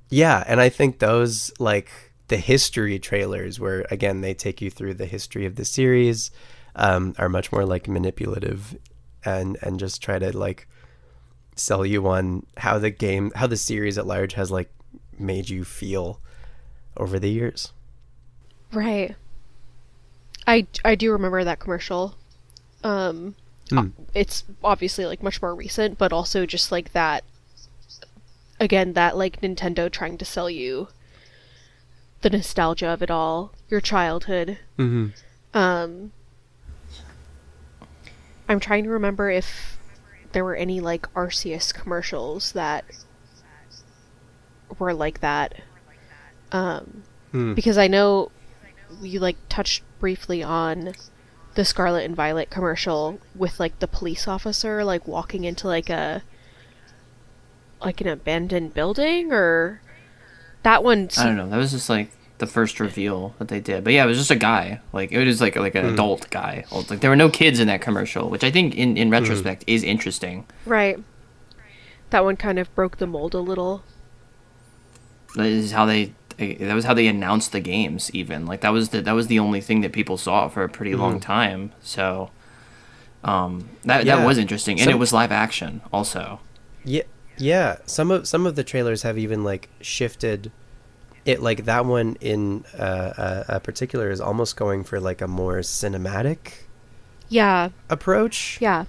Yeah, and I think those, like, the history trailers where, again, they take you through the history of the series, are much more, like, manipulative and just try to, like, sell you on how the series at large has, like, made you feel over the years. Right. I do remember that commercial. It's obviously, like, much more recent, but also just, like, that, again, that, like, Nintendo trying to sell you the nostalgia of it all, your childhood. Mm-hmm. I'm trying to remember if there were any, like, Arceus commercials that were like that. Because I know we, like, touched briefly on the Scarlet and Violet commercial with, like, the police officer, like, walking into, like, an abandoned building, or that one. I don't know. That was just like the first reveal that they did. But yeah, it was just a guy. Like it was like an adult guy. Like there were no kids in that commercial, which I think in retrospect is interesting. Right. That one kind of broke the mold a little. That is how that was how they announced the games. Even like that was the only thing that people saw for a pretty long time. So that was interesting, and it was live action also. Yeah. Yeah, some of the trailers have even, like, shifted it. Like that one in particular is almost going for, like, a more cinematic approach. Yeah.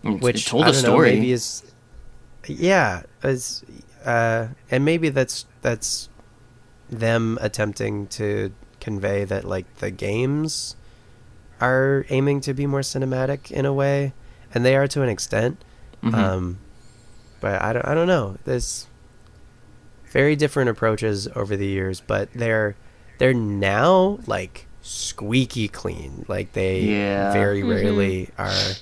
Which it told I a don't story. know, maybe is and maybe that's them attempting to convey that, like, the games are aiming to be more cinematic in a way, and they are to an extent. But I don't know. There's very different approaches over the years, but they're now, like, squeaky clean. Like they very rarely are,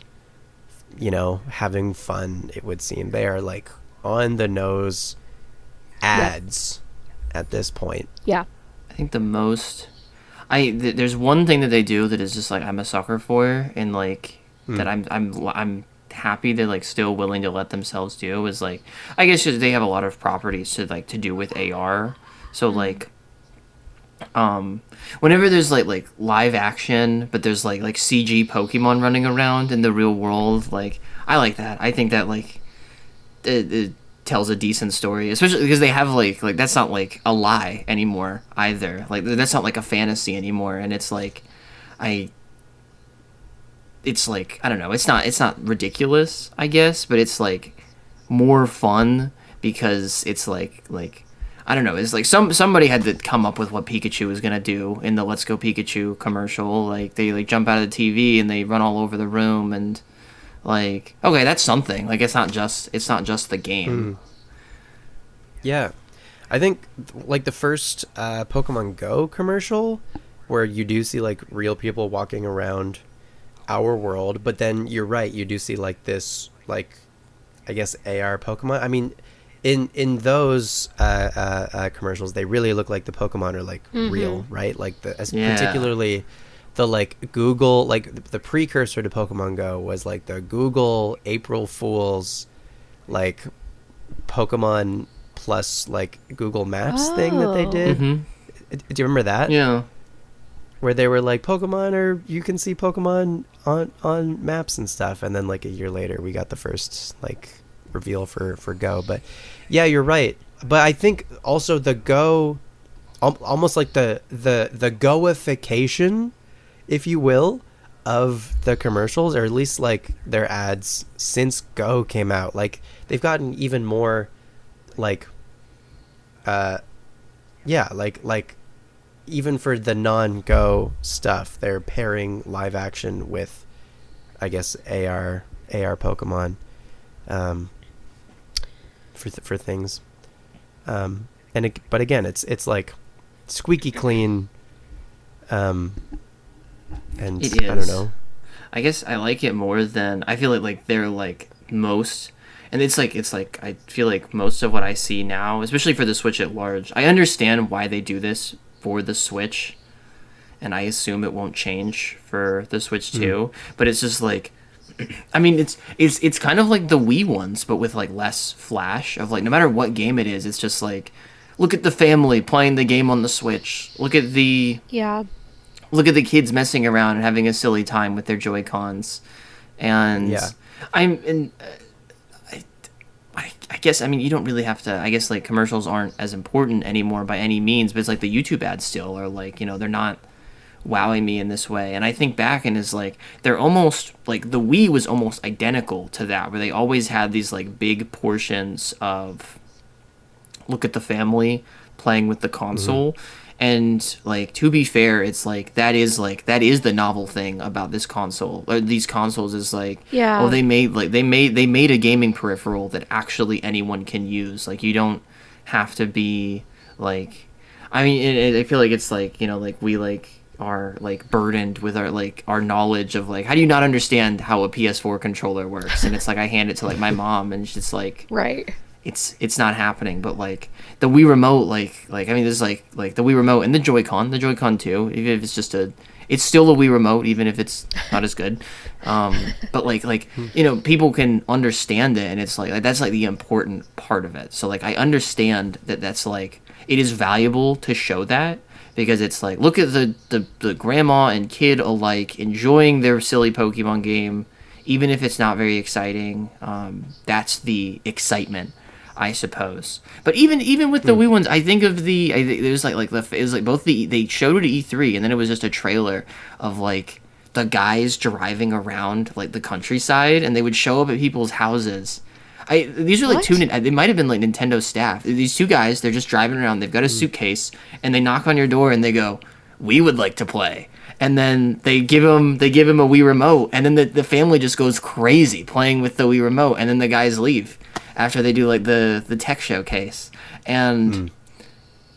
having fun. It would seem they are, like, on the nose ads at this point. Yeah. I think the most there's one thing that they do that is just like I'm a sucker for, and like that I'm happy they're, like, still willing to let themselves do is, like, I guess just they have a lot of properties to do with AR. So like whenever there's like live action but there's like CG Pokemon running around in the real world, like I like that. I think that, like, it tells a decent story, especially because they have like that's not like a lie anymore either. Like that's not like a fantasy anymore, and it's like it's like, I don't know, it's not ridiculous, I guess, but it's like more fun because it's like I don't know, it's like somebody had to come up with what Pikachu was gonna do in the Let's Go Pikachu commercial. Like they like jump out of the TV and they run all over the room, and like, okay, that's something. Like it's not just the game. Yeah, I think like the first Pokemon Go commercial where you do see, like, real people walking around our world, but then you're right, you do see, like, this, like, I guess AR Pokemon. I mean, in those commercials, they really look like the Pokemon are, like, real, right? Like particularly the, like, Google, like the precursor to Pokemon Go was like the Google April Fool's, like, Pokemon plus, like, Google Maps thing that they did. Do you remember that? Yeah. Where they were like, Pokemon, or you can see Pokemon on maps and stuff, and then, like, a year later we got the first, like, reveal for Go. But yeah, you're right. But I think also the Go, almost like the Goification, if you will, of the commercials, or at least, like, their ads since Go came out, like, they've gotten even more, like, like even for the non-Go stuff, they're pairing live action with, I guess, AR Pokemon, for things, but again, it's like squeaky clean, and It is. I don't know. I guess I like it more than I feel like they're like most, and it's like I feel like most of what I see now, especially for the Switch at large. I understand why they do this for the Switch, and I assume it won't change for the Switch too. But it's just like, I mean, it's kind of like the Wii ones, but with like less flash of like no matter what game it is, it's just like look at the family playing the game on the Switch. Look at the kids messing around and having a silly time with their Joy-Cons. And I guess, I mean, you don't really have to, I guess, like, commercials aren't as important anymore by any means, but it's like the YouTube ads still are like, you know, they're not wowing me in this way. And I think back and is like, they're almost, like, the Wii was almost identical to that, where they always had these, like, big portions of look at the family playing with the console. And, like, to be fair, it's like that is the novel thing about this console, or these consoles, is like, oh, they made a gaming peripheral that actually anyone can use. Like, you don't have to be like, I mean, I feel like it's like, you know, like, we like are like burdened with our knowledge of like, how do you not understand how a PS4 controller works? And it's like, I hand it to like my mom, and she's like, right. It's not happening. But like the Wii remote, like I mean, there's like the Wii remote and the Joy-Con too, even if it's just it's still a Wii remote, even if it's not as good. But like you know, people can understand it, and it's like that's like the important part of it. So like, I understand that's like, it is valuable to show that, because it's like, look at the grandma and kid alike enjoying their silly Pokemon game, even if it's not very exciting. That's the excitement, I suppose. But even with the Wii ones, I think of there's like it was like both they showed it at E3, and then it was just a trailer of like the guys driving around like the countryside, and they would show up at people's houses. These are like they might have been like Nintendo staff. These two guys, they're just driving around. They've got a suitcase, and they knock on your door, and they go, "We would like to play." And then they give him a Wii remote, and then the family just goes crazy playing with the Wii remote, and then the guys leave after they do like the tech showcase. And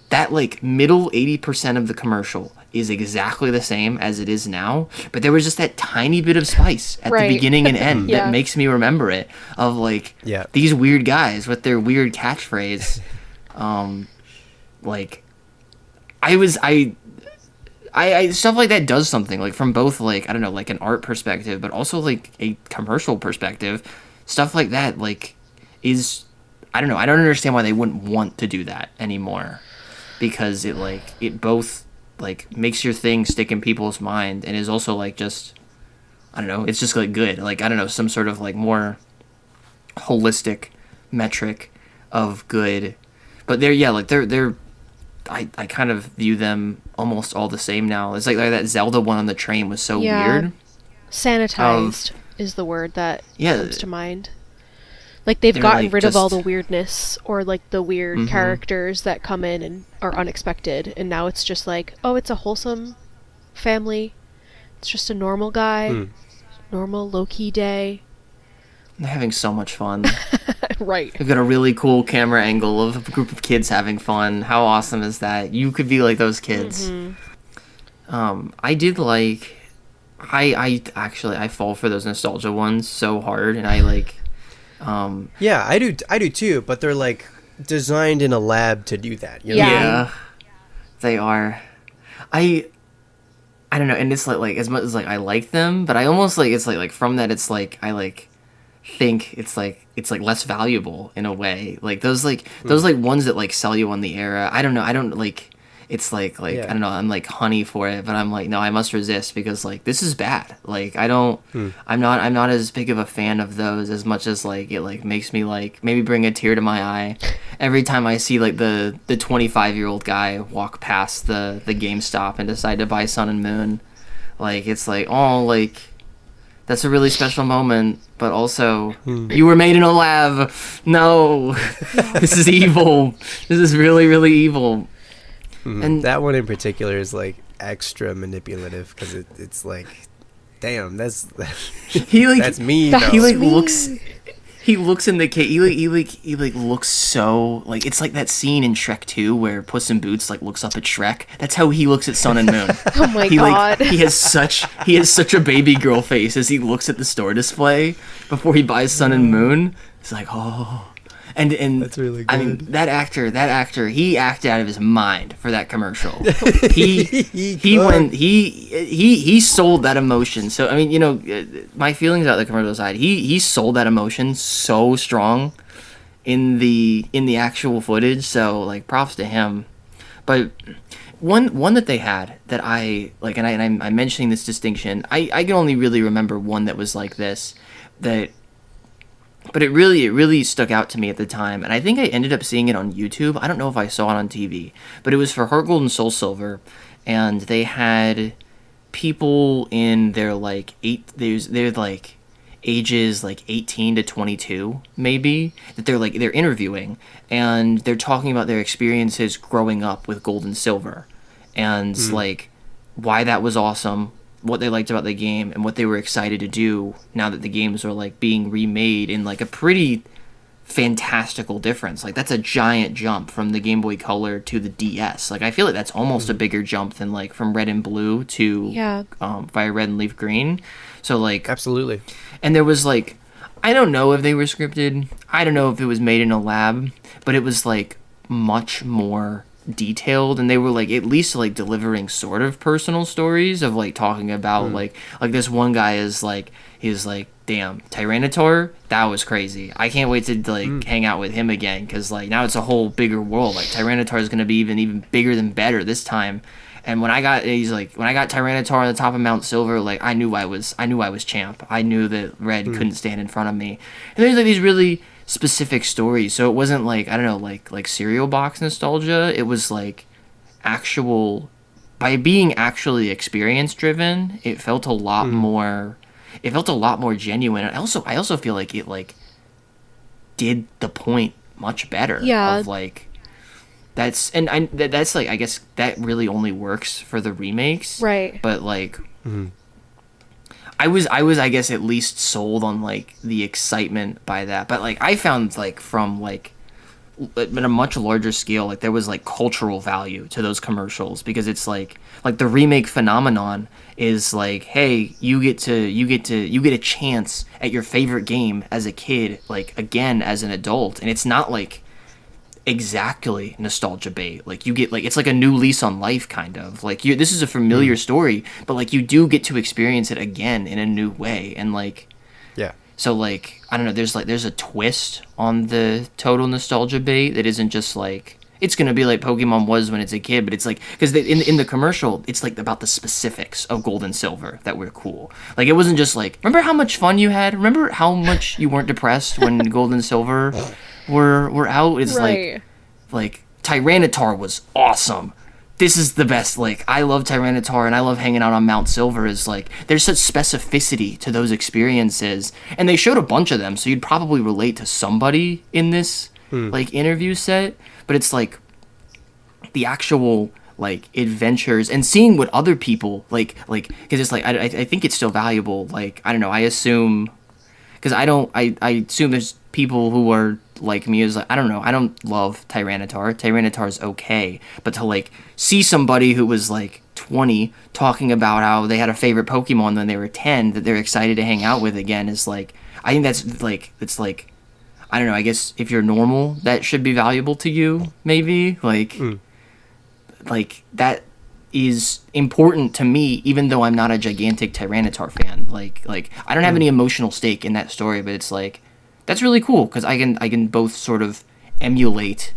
that like middle 80% of the commercial is exactly the same as it is now, but there was just that tiny bit of spice at the beginning and end that makes me remember it, of like these weird guys with their weird catchphrase. Like I stuff like that does something, like, from both like, I don't know, like an art perspective, but also like a commercial perspective. Stuff like that like is, I don't know, I don't understand why they wouldn't want to do that anymore, because it both like makes your thing stick in people's mind, and is also like, just, I don't know, it's just like good, like, I don't know, some sort of like more holistic metric of good. But they're I kind of view them almost all the same now. It's like that Zelda one on the train was so weird. Sanitized is the word that comes to mind. Like, they've gotten like rid of all the weirdness, or like the weird characters that come in and are unexpected, and now it's just like, oh, it's a wholesome family. It's just a normal guy, normal low-key day. They're having so much fun. Right. We've got a really cool camera angle of a group of kids having fun. How awesome is that? You could be like those kids. I did like... I actually fall for those nostalgia ones so hard, and I like... Yeah, I do too, but they're like designed in a lab to do that. You know? Yeah, they are. I don't know, and it's like as much as like I like them, but I almost like, it's like from that, it's like I like think it's like less valuable in a way. Like those ones that like sell you on the era. I don't know. I don't like. It's like I don't know. I'm like honey for it, but I'm like, no, I must resist, because like this is bad. Like I don't. I'm not as big of a fan of those, as much as like it like makes me like maybe bring a tear to my eye every time I see like the 25-year-old guy walk past the GameStop and decide to buy Sun and Moon. Like it's like, oh, like that's a really special moment, but also you were made in a lab. No, this is evil. This is really, really evil. And that one in particular is like extra manipulative, because it's like, damn, that's that's me. He like looks. He looks in the cave. He looks so like, it's like that scene in Shrek 2 where Puss in Boots like looks up at Shrek. That's how he looks at Sun and Moon. Oh my god! He has such a baby girl face as he looks at the store display before he buys Sun and Moon. It's like, oh. And that's really good. I mean, that actor, he acted out of his mind for that commercial. He sold that emotion. So I mean, you know, my feelings about the commercial side, he sold that emotion so strong in the actual footage. So like props to him. But one that they had that I like, and I'm mentioning this distinction. I can only really remember one that was like this, but it really stuck out to me at the time, and I think I ended up seeing it on YouTube. I don't know if I saw it on TV, but it was for Heart Gold and Soul Silver, and they had people in their like they're like ages like 18 to 22 maybe, that they're interviewing, and they're talking about their experiences growing up with Gold and Silver, and like why that was awesome, what they liked about the game, and what they were excited to do now that the games are like being remade in like a pretty fantastical difference. Like that's a giant jump from the Game Boy Color to the DS. Like I feel like that's almost a bigger jump than like from Red and Blue to Fire Red and Leaf Green. So like absolutely. And there was like, I don't know if they were scripted, I don't know if it was made in a lab, but it was like much more detailed, and they were like at least like delivering sort of personal stories of like talking about like this one guy is like, he's like, damn, Tyranitar, that was crazy, I can't wait to like hang out with him again, because like now it's a whole bigger world, like Tyranitar is going to be even bigger than better this time. And when I got Tyranitar on the top of Mount Silver, like I knew I was champ. I knew that Red couldn't stand in front of me. And there's like these really specific stories, so it wasn't like, I don't know, like cereal box nostalgia. It was like actual, by being actually experience driven, it felt a lot more. It felt a lot more genuine. And I also feel like it like did the point much better. Yeah. Of like, that's like, I guess that really only works for the remakes. Right. But like, I was I guess at least sold on like the excitement by that. But like I found like from like at a much larger scale, like there was like cultural value to those commercials, because it's like the remake phenomenon is like, hey, you get a chance at your favorite game as a kid, like again as an adult, and it's not like exactly nostalgia bait. Like you get like, it's like a new lease on life kind of like, this is a familiar story, but like you do get to experience it again in a new way. And like, yeah, so like, I don't know, there's a twist on the total nostalgia bait that isn't just like, it's gonna be like Pokemon was when it's a kid, but it's like, because in the commercial, it's like about the specifics of Gold and Silver that were cool. Like it wasn't just like, remember how much fun you had, remember how much you weren't depressed when Gold and Silver were out. It's right. like Tyranitar was awesome. This is the best. Like I love Tyranitar, and I love hanging out on Mount Silver. Is like there's such specificity to those experiences, and they showed a bunch of them, so you'd probably relate to somebody in this like interview set. But it's like the actual like adventures and seeing what other people like because it's like I think it's still valuable. Like I don't know. I assume, because I assume there's people who are like me, is like, I don't know, I don't love Tyranitar's okay, but to like see somebody who was like 20 talking about how they had a favorite Pokemon when they were 10 that they're excited to hang out with again is like, I think that's like, it's like, I don't know, I guess if you're normal, that should be valuable to you, maybe, like like that is important to me, even though I'm not a gigantic Tyranitar fan. Like I don't have any emotional stake in that story, but it's like, that's really cool, because I can both sort of emulate,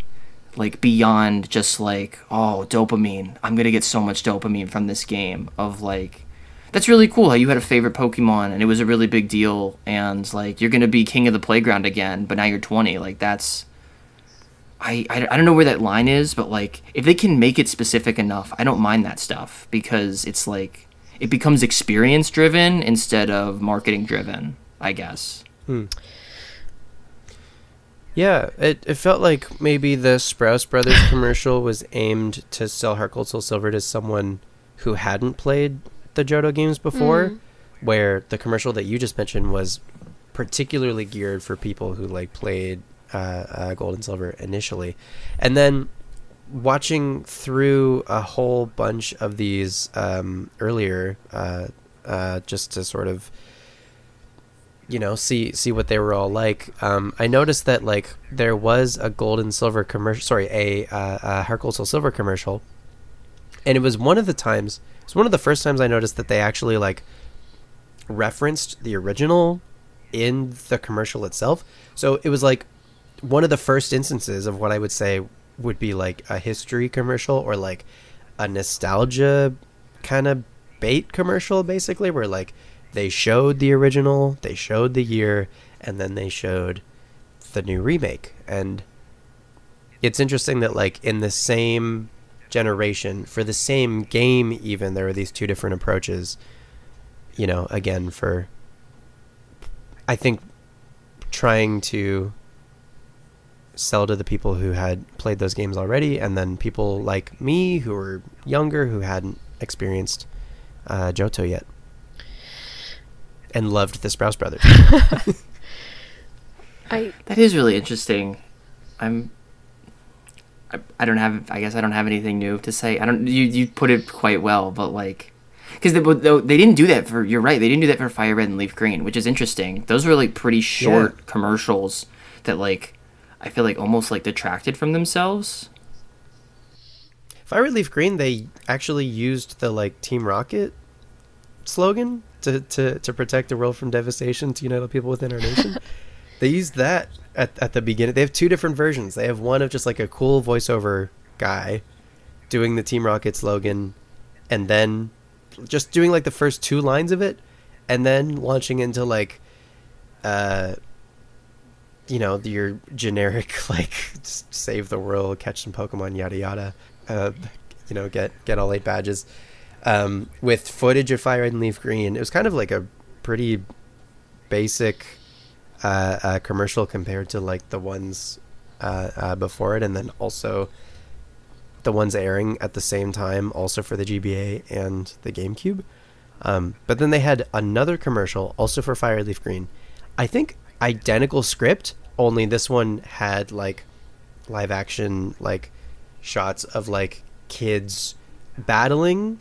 like beyond just like, oh, dopamine, I'm gonna get so much dopamine from this game, of like, that's really cool how you had a favorite Pokemon and it was a really big deal, and like you're gonna be king of the playground again, but now you're 20. Like that's, I don't know where that line is, but like if they can make it specific enough, I don't mind that stuff, because it's like it becomes experience driven instead of marketing driven, I guess. Yeah, it felt like maybe the Sprouse Brothers commercial was aimed to sell Heart Gold Soul Silver to someone who hadn't played the Johto games before, where the commercial that you just mentioned was particularly geared for people who like played Gold and Silver initially. And then watching through a whole bunch of these earlier, just to sort of, you know, see what they were all like. I noticed that like there was a Gold and Silver commercial, a Heart Gold Soul Silver commercial, and it was one of the first times I noticed that they actually like referenced the original in the commercial itself. So it was like one of the first instances of what I would say would be like a history commercial or like a nostalgia kind of bait commercial, basically, where like they showed the original, they showed the year, and then they showed the new remake. And it's interesting that like in the same generation, for the same game even, there were these two different approaches, you know, again, for I think trying to sell to the people who had played those games already, and then people like me who were younger who hadn't experienced Johto yet and loved the Sprouse brothers. That is really interesting. I don't have. I guess I don't have anything new to say. I don't. You put it quite well, but like, because they didn't do that for. You're right. They didn't do that for Fire Red and Leaf Green, which is interesting. Those were like pretty short commercials that like I feel like almost like detracted from themselves. Fire Red Leaf Green, they actually used the like Team Rocket slogan to protect the world from devastation, to unite all people within our nation. They used that at the beginning. They have two different versions. They have one of just like a cool voiceover guy doing the Team Rocket slogan, and then just doing like the first two lines of it, and then launching into like you know, your generic like just save the world, catch some Pokemon, yada yada, you know, get all 8 badges, with footage of Fire Red and Leaf Green. It was kind of like a pretty basic commercial compared to like the ones before it, and then also the ones airing at the same time also for the GBA and the GameCube. But then they had another commercial also for Fire Red Leaf Green. I think identical script, only this one had like live action like shots of like kids battling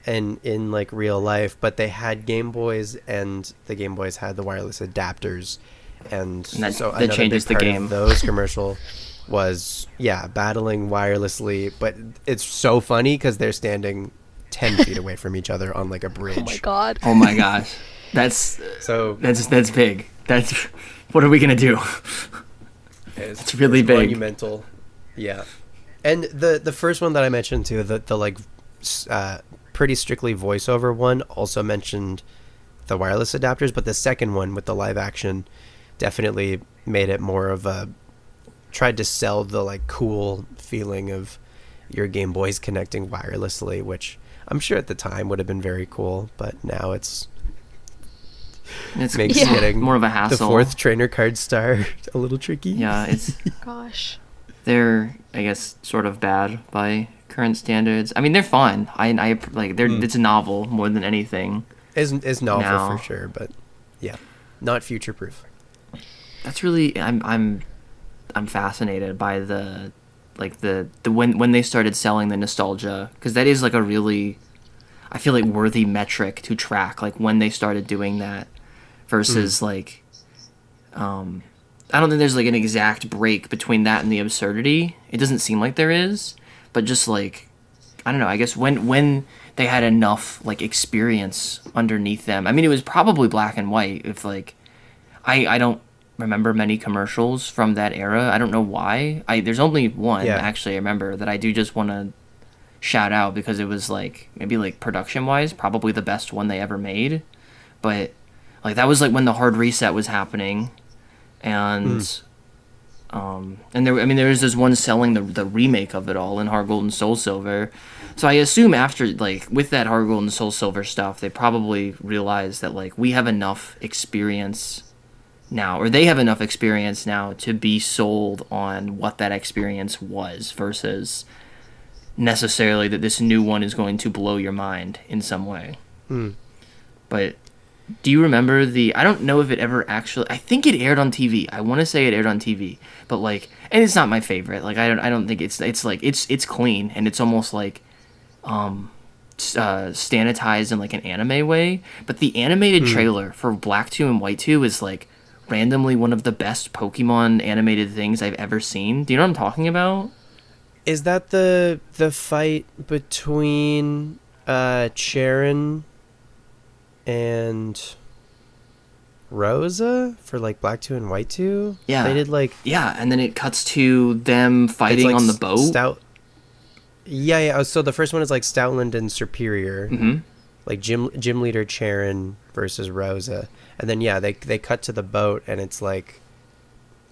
and in like real life, but they had Game Boys, and the Game Boys had the wireless adapters, and so that changes the game. Of those commercial was battling wirelessly, but it's so funny because they're standing 10 feet away from each other on like a bridge. Oh my god. Oh my gosh. That's big. That's what are we gonna do? It's really big. Monumental. Yeah. And the first one that I mentioned too, the like pretty strictly voiceover one, also mentioned the wireless adapters, but the second one with the live action definitely made it more of a, tried to sell the like cool feeling of your Game Boys connecting wirelessly, which I'm sure at the time would have been very cool, but now it's makes getting more of a hassle. The 4th trainer card star a little tricky. Yeah, it's gosh. They're, I guess, sort of bad by current standards. I mean, they're fun. I like they're it's a novel more than anything. Is novel for sure, but yeah, not future proof. That's really I'm fascinated by the when they started selling the nostalgia, because that is like a really, I feel like, worthy metric to track, like when they started doing that versus like I don't think there's like an exact break between that and the absurdity. It doesn't seem like there is, but just like, I don't know, I guess when they had enough like experience underneath them. I mean, it was probably black and white. If like I don't remember many commercials from that era. I don't know why. There's only one actually I remember that I do just want to shout out, because it was like maybe like production wise probably the best one they ever made. But like that was like when the hard reset was happening, and there was this one selling the remake of it all in Heart Gold and Soul Silver. So I assume after, like, with that Heart Gold and Soul Silver stuff, they probably realized that like we have enough experience now, or they have enough experience now to be sold on what that experience was, versus necessarily that this new one is going to blow your mind in some way. But do you remember I don't know if it ever actually, I think it aired on TV. I want to say it aired on TV, but like, and it's not my favorite. Like I don't think it's like it's clean, and it's almost like sanitized in like an anime way. But the animated trailer for Black 2 and White 2 is like randomly one of the best Pokemon animated things I've ever seen. Do you know what I'm talking about? Is that the fight between Charon and Rosa for like Black 2 and White 2. Yeah. They did like and then it cuts to them fighting like on the boat. Yeah. So the first one is like Stoutland and Superior. Mm-hmm. Like gym leader Charon versus Rosa. And then they cut to the boat and it's like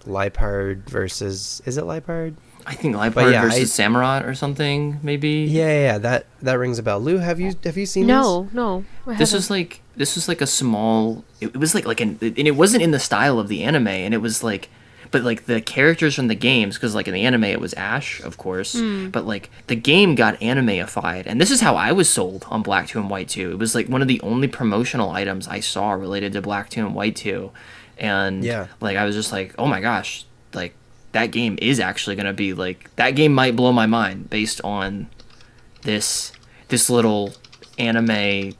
Lipard versus, is it Lipard? I think Lipard versus Samurott or something, maybe. Yeah. That rings a bell. Lou, have you seen this? No. This was like a small. It was like and it wasn't in the style of the anime, and it was like, but like the characters from the games, because like in the anime it was Ash, of course, but like the game got anime-ified, and this is how I was sold on Black 2 and White 2. It was like one of the only promotional items I saw related to Black 2 and White 2, and like I was just like, oh my gosh, like that game is actually gonna be like, that game might blow my mind based on this little anime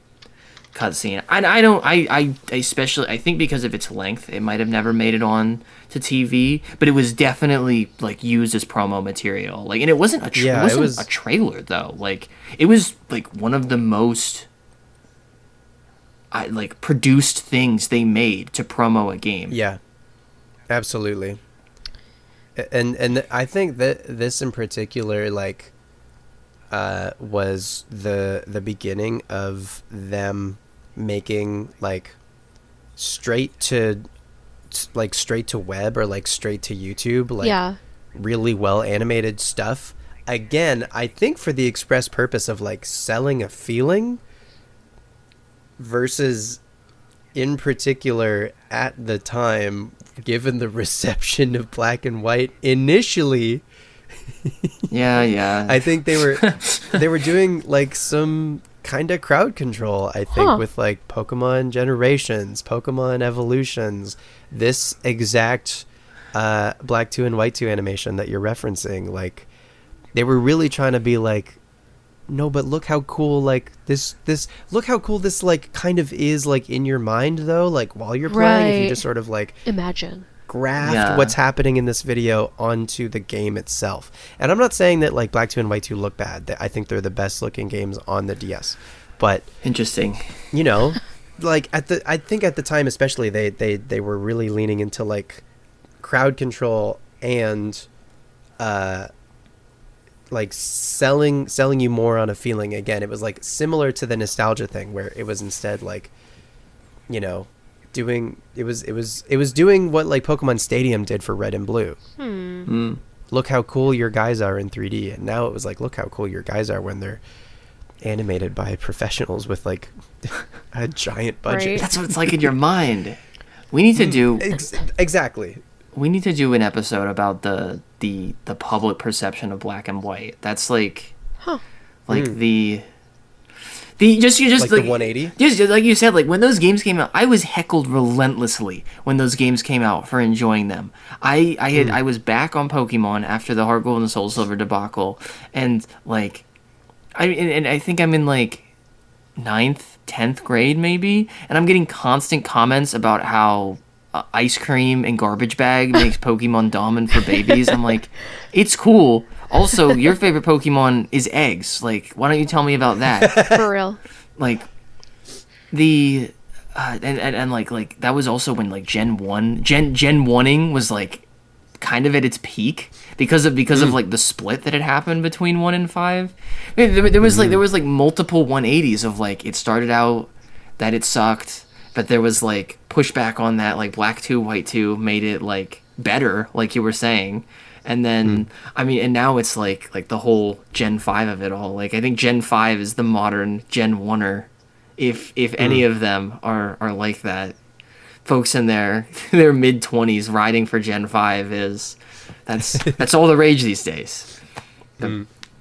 cutscene. I especially, I think because of its length, it might have never made it on to TV, but it was definitely like used as promo material. Like, and it wasn't a a trailer though. Like, it was like one of the most like produced things they made to promo a game. Yeah, absolutely. And I think that this in particular, like, was the beginning of them making like straight to web or like straight to YouTube, like really well animated stuff. Again, I think for the express purpose of like selling a feeling, versus in particular at the time, given the reception of Black and White initially. Yeah. I think they were doing like some kind of crowd control, I think, with like Pokemon Generations, Pokemon Evolutions, this exact Black 2 and White 2 animation that you're referencing. Like, they were really trying to be like, no, but look how cool, like this look how cool this like kind of is, like in your mind though, like while you're playing, if you just sort of like imagine graft what's happening in this video onto the game itself. And I'm not saying that like Black 2 and White 2 look bad. I think they're the best looking games on the DS. But interesting, you know, like I think at the time especially, they were really leaning into like crowd control and like selling you more on a feeling. Again, it was like similar to the nostalgia thing, where it was instead like, you know, doing what like Pokemon Stadium did for Red and Blue. Look how cool your guys are in 3D. And now it was like, look how cool your guys are when they're animated by professionals with like a giant budget. Right. That's what it's like in your mind. We need to do exactly. We need to do an episode about the public perception of Black and White. That's like, the just like the 180. Just like you said, like when those games came out, I was heckled relentlessly when those games came out for enjoying them. I was back on Pokemon after the Heart Gold and Soul Silver debacle, and like I think I'm in like 9th, 10th grade maybe, and I'm getting constant comments about how ice cream and garbage bag makes Pokemon dumb and for babies. I'm like, it's cool. Also, your favorite Pokemon is eggs. Like, why don't you tell me about that? For real. Like, the and like that was also when like Gen 1ing was like kind of at its peak because of like the split that had happened between 1 and 5. I mean, there was like multiple 180s of like, it started out that it sucked, but there was like pushback on that, like Black 2, White 2 made it like better, like you were saying. And then I mean, and now it's like the whole Gen 5 of it all. Like, I think Gen 5 is the modern Gen 1er, if any of them are like that. Folks in their mid-20s riding for Gen 5 that's all the rage these days.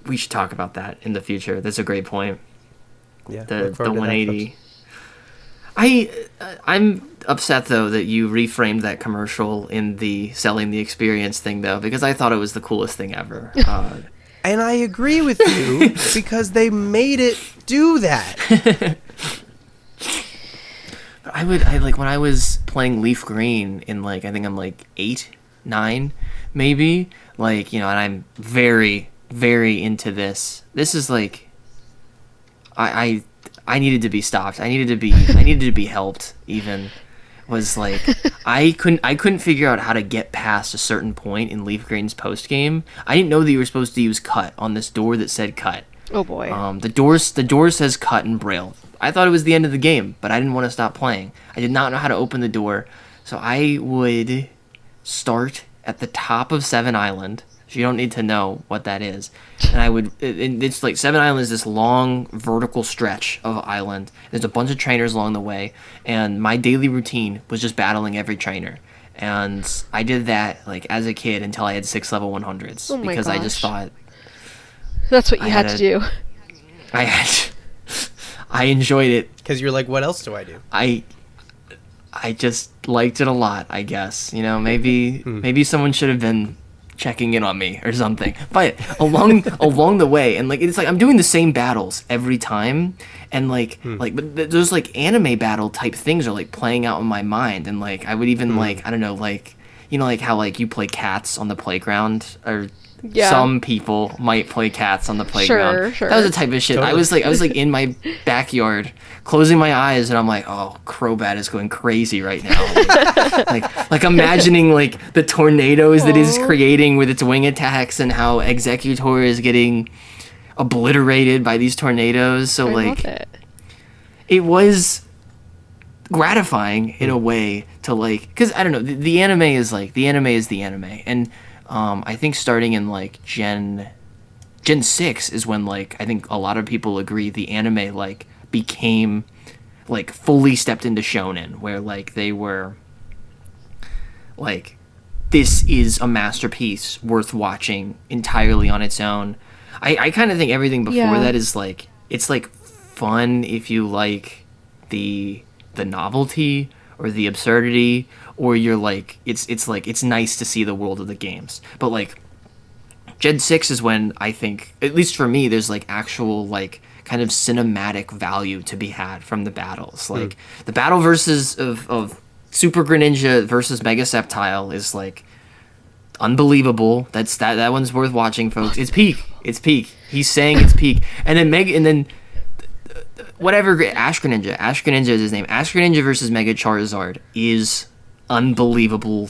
We should talk about that in the future. That's a great point. Yeah, the 180. I'm upset though that you reframed that commercial in the selling the experience thing though, because I thought it was the coolest thing ever. And I agree with you because they made it do that. I like when I was playing Leaf Green in like, I think I'm like 8, 9 maybe, like, you know, and I'm very, very into this. This is like, I needed to be stopped. I needed to be helped even. was like I couldn't figure out how to get past a certain point in Leaf Green's post game. I didn't know that you were supposed to use cut on this door that said cut. Oh boy. The door says cut in Braille. I thought it was the end of the game, but I didn't want to stop playing. I did not know how to open the door, so I would start at the top of Seven Island. So you don't need to know what that is. And it's like Seven Island is this long vertical stretch of island. There's a bunch of trainers along the way, and my daily routine was just battling every trainer. And I did that like as a kid until I had 6 level 100s. Oh my because gosh. I just thought That's what you had to do. I enjoyed it. Because you're like, what else do I do? I just liked it a lot, I guess. You know, maybe someone should have been checking in on me or something. But along the way, and like it's like I'm doing the same battles every time, and but those like anime battle type things are like playing out in my mind, and like I would even like I don't know, like you know, like how like you play cats on the playground, or some people might play cats on the playground. Sure. That was the type of shit. Totally. I was like in my backyard, closing my eyes, and I'm like, oh, Crobat is going crazy right now. like imagining like the tornadoes that it's creating with its wing attacks, and how Executor is getting obliterated by these tornadoes. So I like, love it was gratifying in a way to like, because I don't know, the anime is the anime, and I think starting in like Gen 6 is when like I think a lot of people agree the anime like became like fully stepped into shonen, where like they were like, this is a masterpiece worth watching entirely on its own. I kind of think everything before that is like, it's like fun if you like the novelty or the absurdity, or you're like it's like it's nice to see the world of the games. But like Gen 6 is when I think, at least for me, there's like actual like kind of cinematic value to be had from the battles. Like the battle versus of Super Greninja versus Mega Sceptile is like unbelievable. That one's worth watching, folks. It's peak. He's saying it's peak. And then whatever, Ash Greninja is his name. Ash Greninja versus Mega Charizard is unbelievable,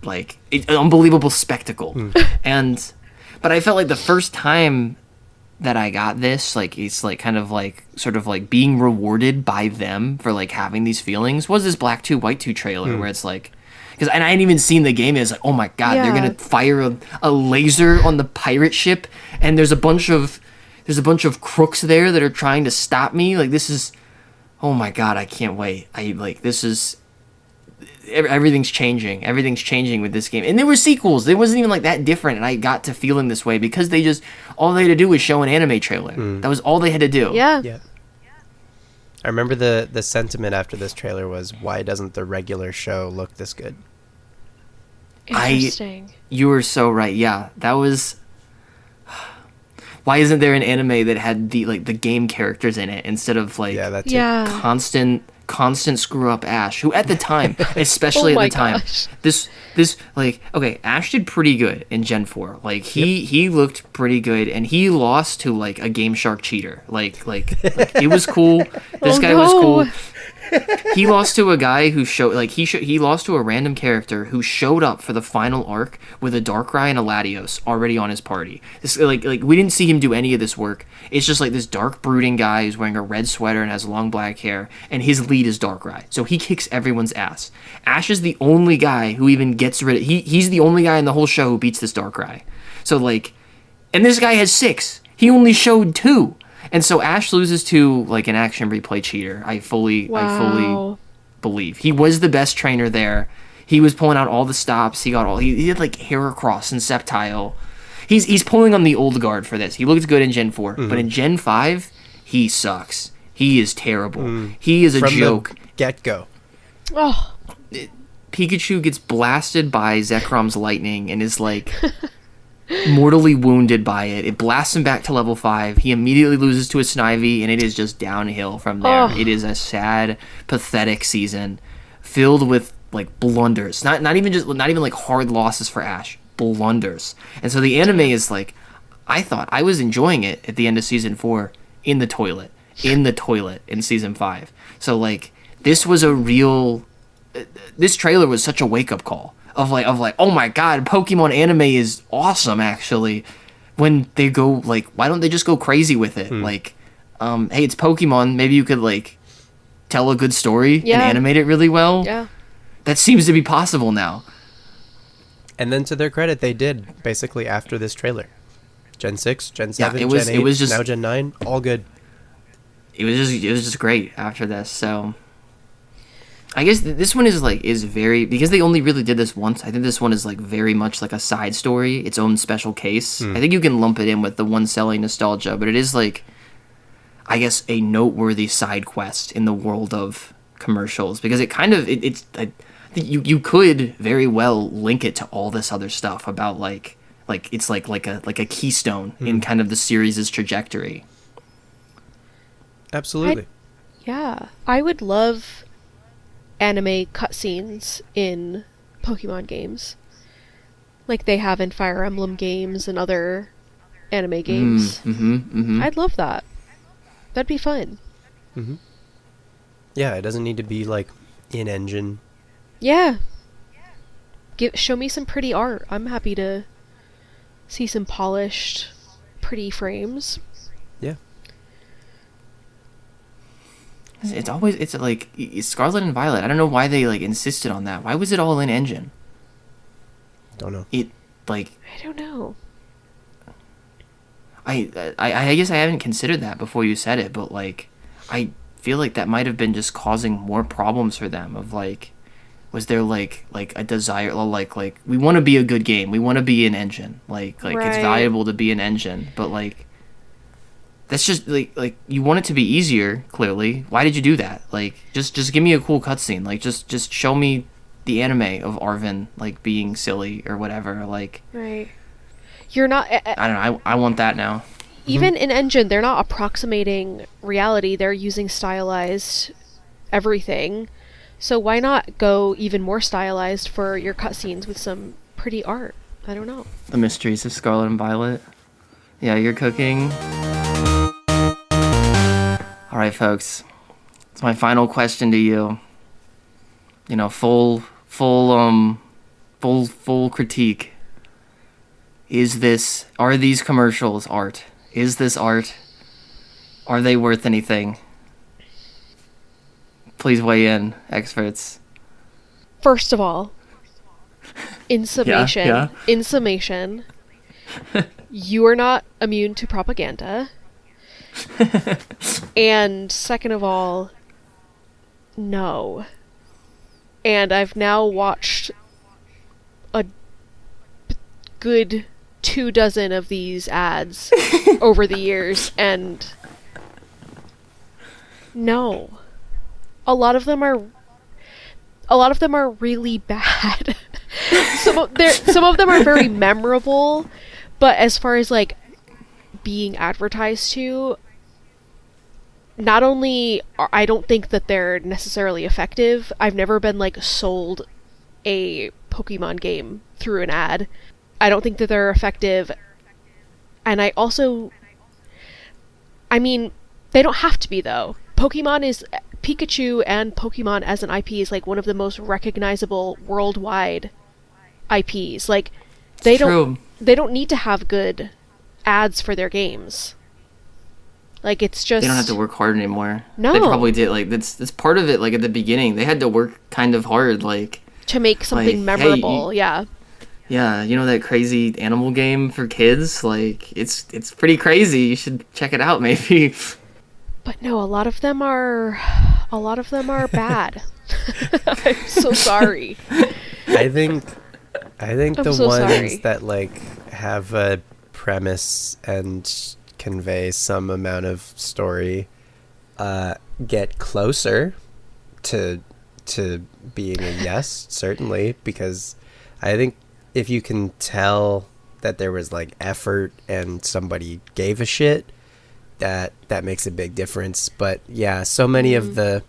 like an unbelievable spectacle. But I felt like the first time that I got this, like it's like kind of like sort of like being rewarded by them for like having these feelings, was this Black 2 White 2 trailer where it's like, because I hadn't even seen the game, it's like, oh my god, they're gonna fire a laser on the pirate ship, and there's a bunch of crooks there that are trying to stop me. Like, this is, oh my god, I can't wait. Everything's changing with this game. And there were sequels. It wasn't even like that different, and I got to feeling this way because all they had to do was show an anime trailer. That was all they had to do. Yeah. I remember the sentiment after this trailer was, why doesn't the regular show look this good? Interesting. You were so right. Yeah, that was. Why isn't there an anime that had the game characters in it instead of like constant screw up Ash, who at the time, especially at the time, this like, okay, Ash did pretty good in Gen 4. Like he looked pretty good, and he lost to like a Game Shark cheater. Like it was cool. This guy was cool. He lost to a guy who he lost to a random character who showed up for the final arc with a Darkrai and a Latios already on his party. This like we didn't see him do any of this work. It's just like this dark brooding guy who's wearing a red sweater and has long black hair, and his lead is Darkrai. So he kicks everyone's ass. Ash is the only guy who even gets rid of he's the only guy in the whole show who beats this Darkrai. So like, and this guy has 6. He only showed 2. And so Ash loses to like an action replay cheater. I fully believe he was the best trainer there. He was pulling out all the stops. He did like Heracross and Sceptile. He's pulling on the old guard for this. He looked good in Gen 4, but in Gen 5, he sucks. He is terrible. He is a joke. The get-go. Oh. Pikachu gets blasted by Zekrom's lightning and is like mortally wounded by it. It blasts him back to level 5. He immediately loses to a Snivy, and it is just downhill from there. It is a sad, pathetic season filled with like blunders. Not even like hard losses for Ash. Blunders. And so the anime is like, I thought I was enjoying it at the end of season 4 in the toilet in season 5. So like, this was a real this trailer was such a wake-up call of like, oh my god, Pokemon anime is awesome, actually. When they go, like, why don't they just go crazy with it? Like, hey, it's Pokemon, maybe you could, like, tell a good story and animate it really well. Yeah. That seems to be possible now. And then to their credit, they did, basically, after this trailer. Gen 6, Gen 7, it was, Gen 8, it was just, now Gen 9, all good. It was just great after this, so... I guess this one is very, because they only really did this once. I think this one is like very much like a side story, its own special case. I think you can lump it in with the one selling nostalgia, but it is like, I guess, a noteworthy side quest in the world of commercials, because it kind of you could very well link it to all this other stuff about like it's like a keystone in kind of the series' trajectory. Absolutely. I would love anime cutscenes in Pokemon games, like they have in Fire Emblem games and other anime games. I'd love that. That'd be fun. Yeah, it doesn't need to be like in engine. Yeah. Show me some pretty art. I'm happy to see some polished, pretty frames. Yeah. It's like Scarlet and Violet. I don't know why they like insisted on that. Why was it all in engine? Don't know. I don't know. I guess I haven't considered that before you said it, but like I feel like that might have been just causing more problems for them. Of like, was there like a desire, like we want to be a good game, we want to be an engine, like Right. It's valuable to be an engine, but like that's just like you want it to be easier. Clearly, why did you do that? Like just give me a cool cutscene. Like just show me the anime of Arvin like being silly or whatever. Like Right. You're not... I don't know. I want that now. Even in engine, they're not approximating reality. They're using stylized everything. So why not go even more stylized for your cutscenes with some pretty art? I don't know. The Mysteries of Scarlet and Violet. Yeah, you're cooking. All right, folks. It's my final question to you. You know, full critique. Are these commercials art? Is this art? Are they worth anything? Please weigh in, experts. First of all, in summation, you are not immune to propaganda. And second of all, no. And I've now watched a good 24 of these ads over the years, and no. A lot of them are really bad. some of them are very memorable, but as far as like being advertised to, not only I don't think that they're necessarily effective. I've never been like sold a Pokemon game through an ad. I don't think that they're effective. And I mean, they don't have to be though. Pikachu and Pokemon as an IP is like one of the most recognizable worldwide IPs. Like they don't need to have good ads for their games. Like it's just, they don't have to work hard anymore. No. They probably did. Like that's part of it. Like at the beginning, they had to work kind of hard, like to make something memorable. Hey, yeah. Yeah, you know that crazy animal game for kids? Like it's pretty crazy. You should check it out, maybe. But no, a lot of them are bad. I'm so sorry. I think the so ones sorry. that like have a premise and convey some amount of story get closer to being a yes, certainly, because I think if you can tell that there was like effort and somebody gave a shit, that makes a big difference. But yeah, so many of and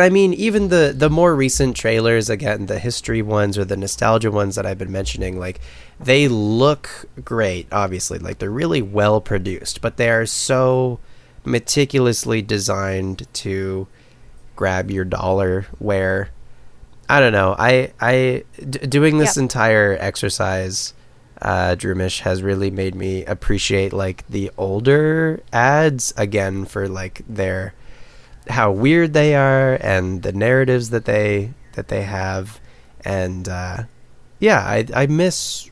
I mean even the more recent trailers, again, the history ones or the nostalgia ones that I've been mentioning, like they look great, obviously, like they're really well produced, but they are so meticulously designed to grab your dollar, where I don't know. Doing this entire exercise, Droomish, has really made me appreciate like the older ads again for like their how weird they are and the narratives that they have, and I miss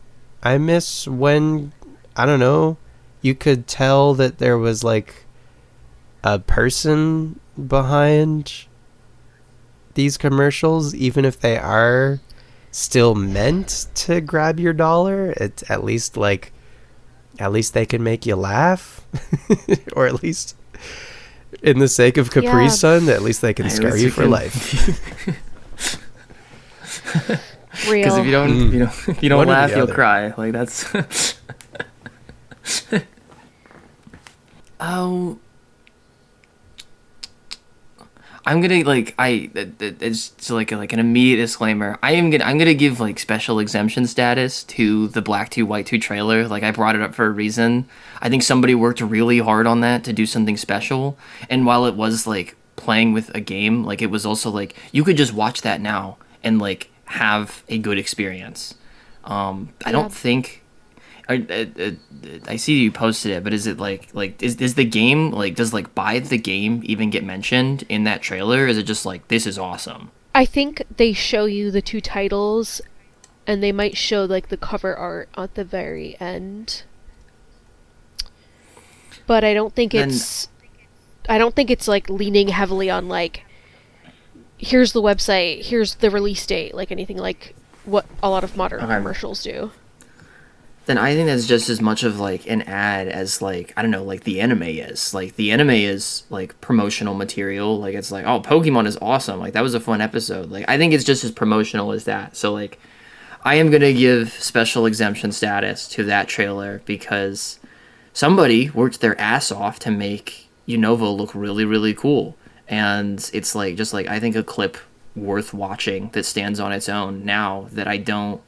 when, I don't know, you could tell that there was like a person behind these commercials, even if they are still meant to grab your dollar. It's at least they can make you laugh, or at least in the sake of Capri Sun, at least they can scar you for life. Real. Because if you don't laugh, you'll cry. Like that's. Oh. I'm gonna it's like an immediate disclaimer. I'm gonna give like special exemption status to the Black 2 White 2 trailer. Like I brought it up for a reason. I think somebody worked really hard on that to do something special. And while it was like playing with a game, like it was also like you could just watch that now and like have a good experience. I don't think. I see you posted it, but is it like is the game like, does like buy the game even get mentioned in that trailer? Is it just like, this is awesome? I think they show you the 2 titles, and they might show like the cover art at the very end. But I don't think it's like leaning heavily on like, here's the website, here's the release date, like anything like what a lot of modern commercials do. Then I think that's just as much of like an ad as like, I don't know, like the anime is. Like the anime is like promotional material. Like it's like, oh, Pokemon is awesome. Like that was a fun episode. Like I think it's just as promotional as that. So like I am going to give special exemption status to that trailer because somebody worked their ass off to make Unova look really, really cool. And it's like, just like, I think a clip worth watching that stands on its own now that I don't,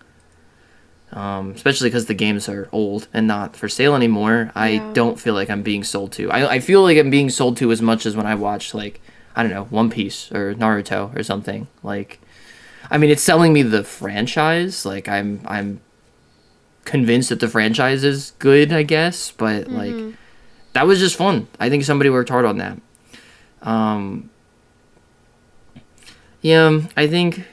especially because the games are old and not for sale anymore. I don't feel like I'm being sold to. I feel like I'm being sold to as much as when I watched, like, I don't know, One Piece or Naruto or something. Like, I mean, it's selling me the franchise. Like, I'm convinced that the franchise is good, I guess. But, like, that was just fun. I think somebody worked hard on that. Yeah, I think...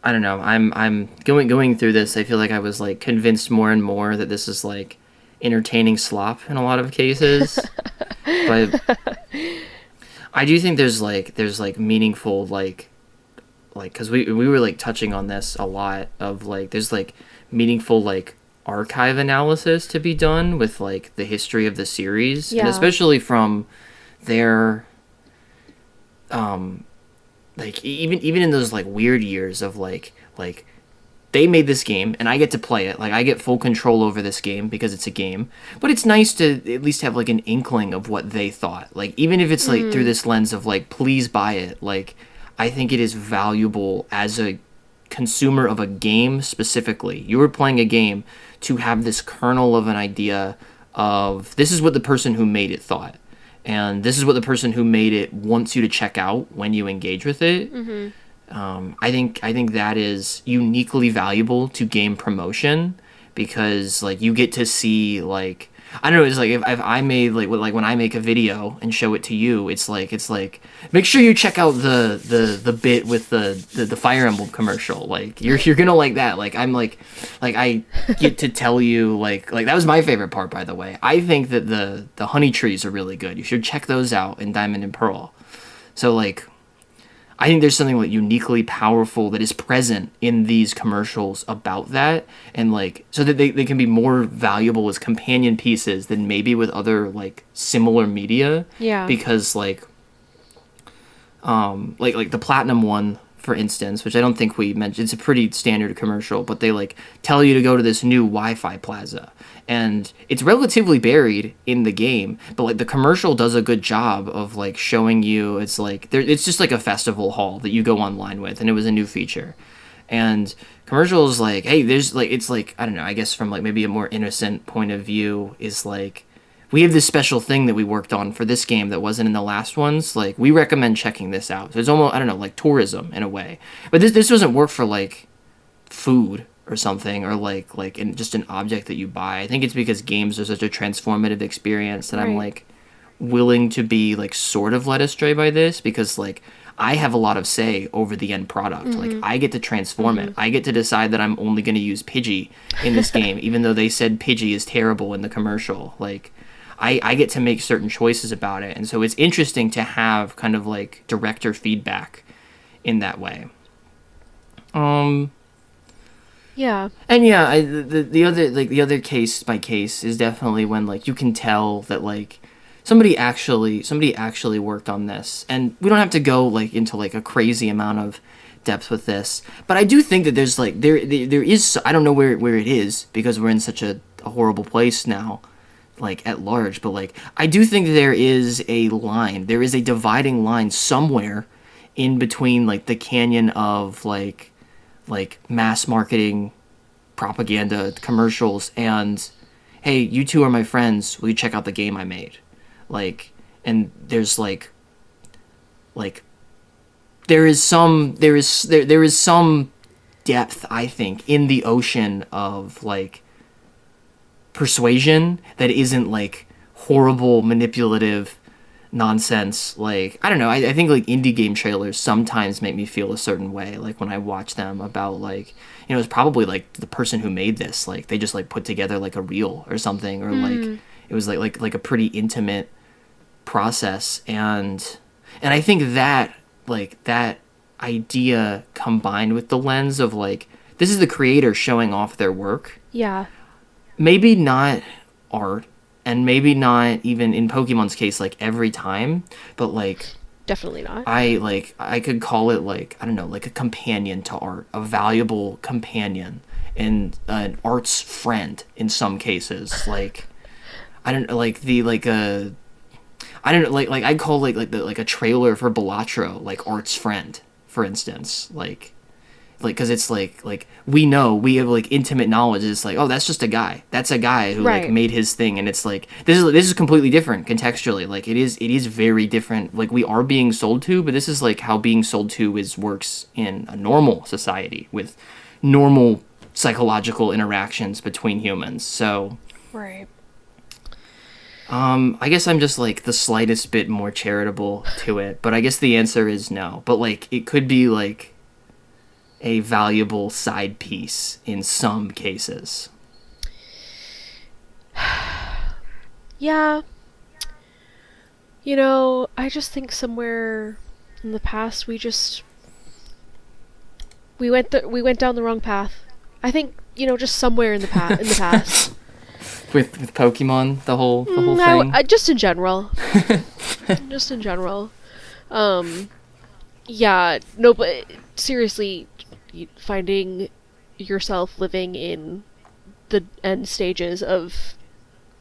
I don't know. I'm going through this. I feel like I was like convinced more and more that this is like entertaining slop in a lot of cases. But I do think there's meaningful like because we were like touching on this a lot of like there's like meaningful like archive analysis to be done with like the history of the series, and especially from their like even in those like weird years of like they made this game and I get to play it, like I get full control over this game because it's a game, but it's nice to at least have like an inkling of what they thought, like even if it's like through this lens of like, please buy it. Like I think it is valuable as a consumer of a game specifically. You were playing a game to have this kernel of an idea of this is what the person who made it thought. And this is what the person who made it wants you to check out when you engage with it. I think that is uniquely valuable to game promotion because like you get to see like I don't know, it's like if I made like when I make a video and show it to you, it's like make sure you check out the bit with the Fire Emblem commercial. Like you're gonna like that. Like I'm like I get to tell you like that was my favorite part, by the way. I think that the honey trees are really good. You should check those out in Diamond and Pearl. So like I think there's something like uniquely powerful that is present in these commercials about that, and like so that they can be more valuable as companion pieces than maybe with other like similar media. Yeah. Because like the Platinum one, for instance, which I don't think we mentioned, it's a pretty standard commercial, but they like tell you to go to this new Wi-Fi plaza. And it's relatively buried in the game, but like the commercial does a good job of like showing you it's like it's just like a festival hall that you go online with, and it was a new feature. And commercials like, hey, there's like it's like I don't know, I guess from like maybe a more innocent point of view is like we have this special thing that we worked on for this game that wasn't in the last ones. Like, we recommend checking this out. So it's almost, I don't know, like tourism in a way. But this doesn't work for like food or something, or like in just an object that you buy. I think it's because games are such a transformative experience that I'm like willing to be like sort of led astray by this, because like I have a lot of say over the end product. Like, I get to transform it. I get to decide that I'm only going to use Pidgey in this game, even though they said Pidgey is terrible in the commercial. Like, I get to make certain choices about it. And so it's interesting to have kind of like director feedback in that way. Yeah. And yeah, the other case by case is definitely when like you can tell that like somebody actually worked on this. And we don't have to go like into like a crazy amount of depth with this, but I do think that there's like there is, I don't know where it is, because we're in such a horrible place now, like at large, but like I do think there is a dividing line somewhere in between like the canyon of like mass marketing propaganda commercials and, hey, you two are my friends, will you check out the game I made? Like, and there's like there is some depth, I think, in the ocean of like persuasion that isn't like horrible manipulative nonsense. Like, I don't know, I think like indie game trailers sometimes make me feel a certain way, like when I watch them, about like, you know, it's probably like the person who made this, like they just like put together like a reel or something, or like it was like a pretty intimate process. And I think that like that idea combined with the lens of like, this is the creator showing off their work, maybe not art, and maybe not even in Pokemon's case like every time, but like definitely not. I could call it like, I don't know, like a companion to art, a valuable companion, and an art's friend in some cases. Like, I don't like the like a I don't know, like I'd call like a trailer for Balatro like art's friend, for instance, like because it's like we have like intimate knowledge. It's like, oh, that's just a guy. That's a guy who like made his thing, and it's like this is completely different contextually. Like it is very different. Like we are being sold to, but this is like how being sold to works in a normal society with normal psychological interactions between humans. So I guess I'm just like the slightest bit more charitable to it, but I guess the answer is no. But like it could be like a valuable side piece in some cases. Yeah. You know, I just think somewhere in the past we went down the wrong path. I think, you know, just somewhere in the past. With Pokemon, the whole thing. Just in general. Yeah, no, but seriously, finding yourself living in the end stages of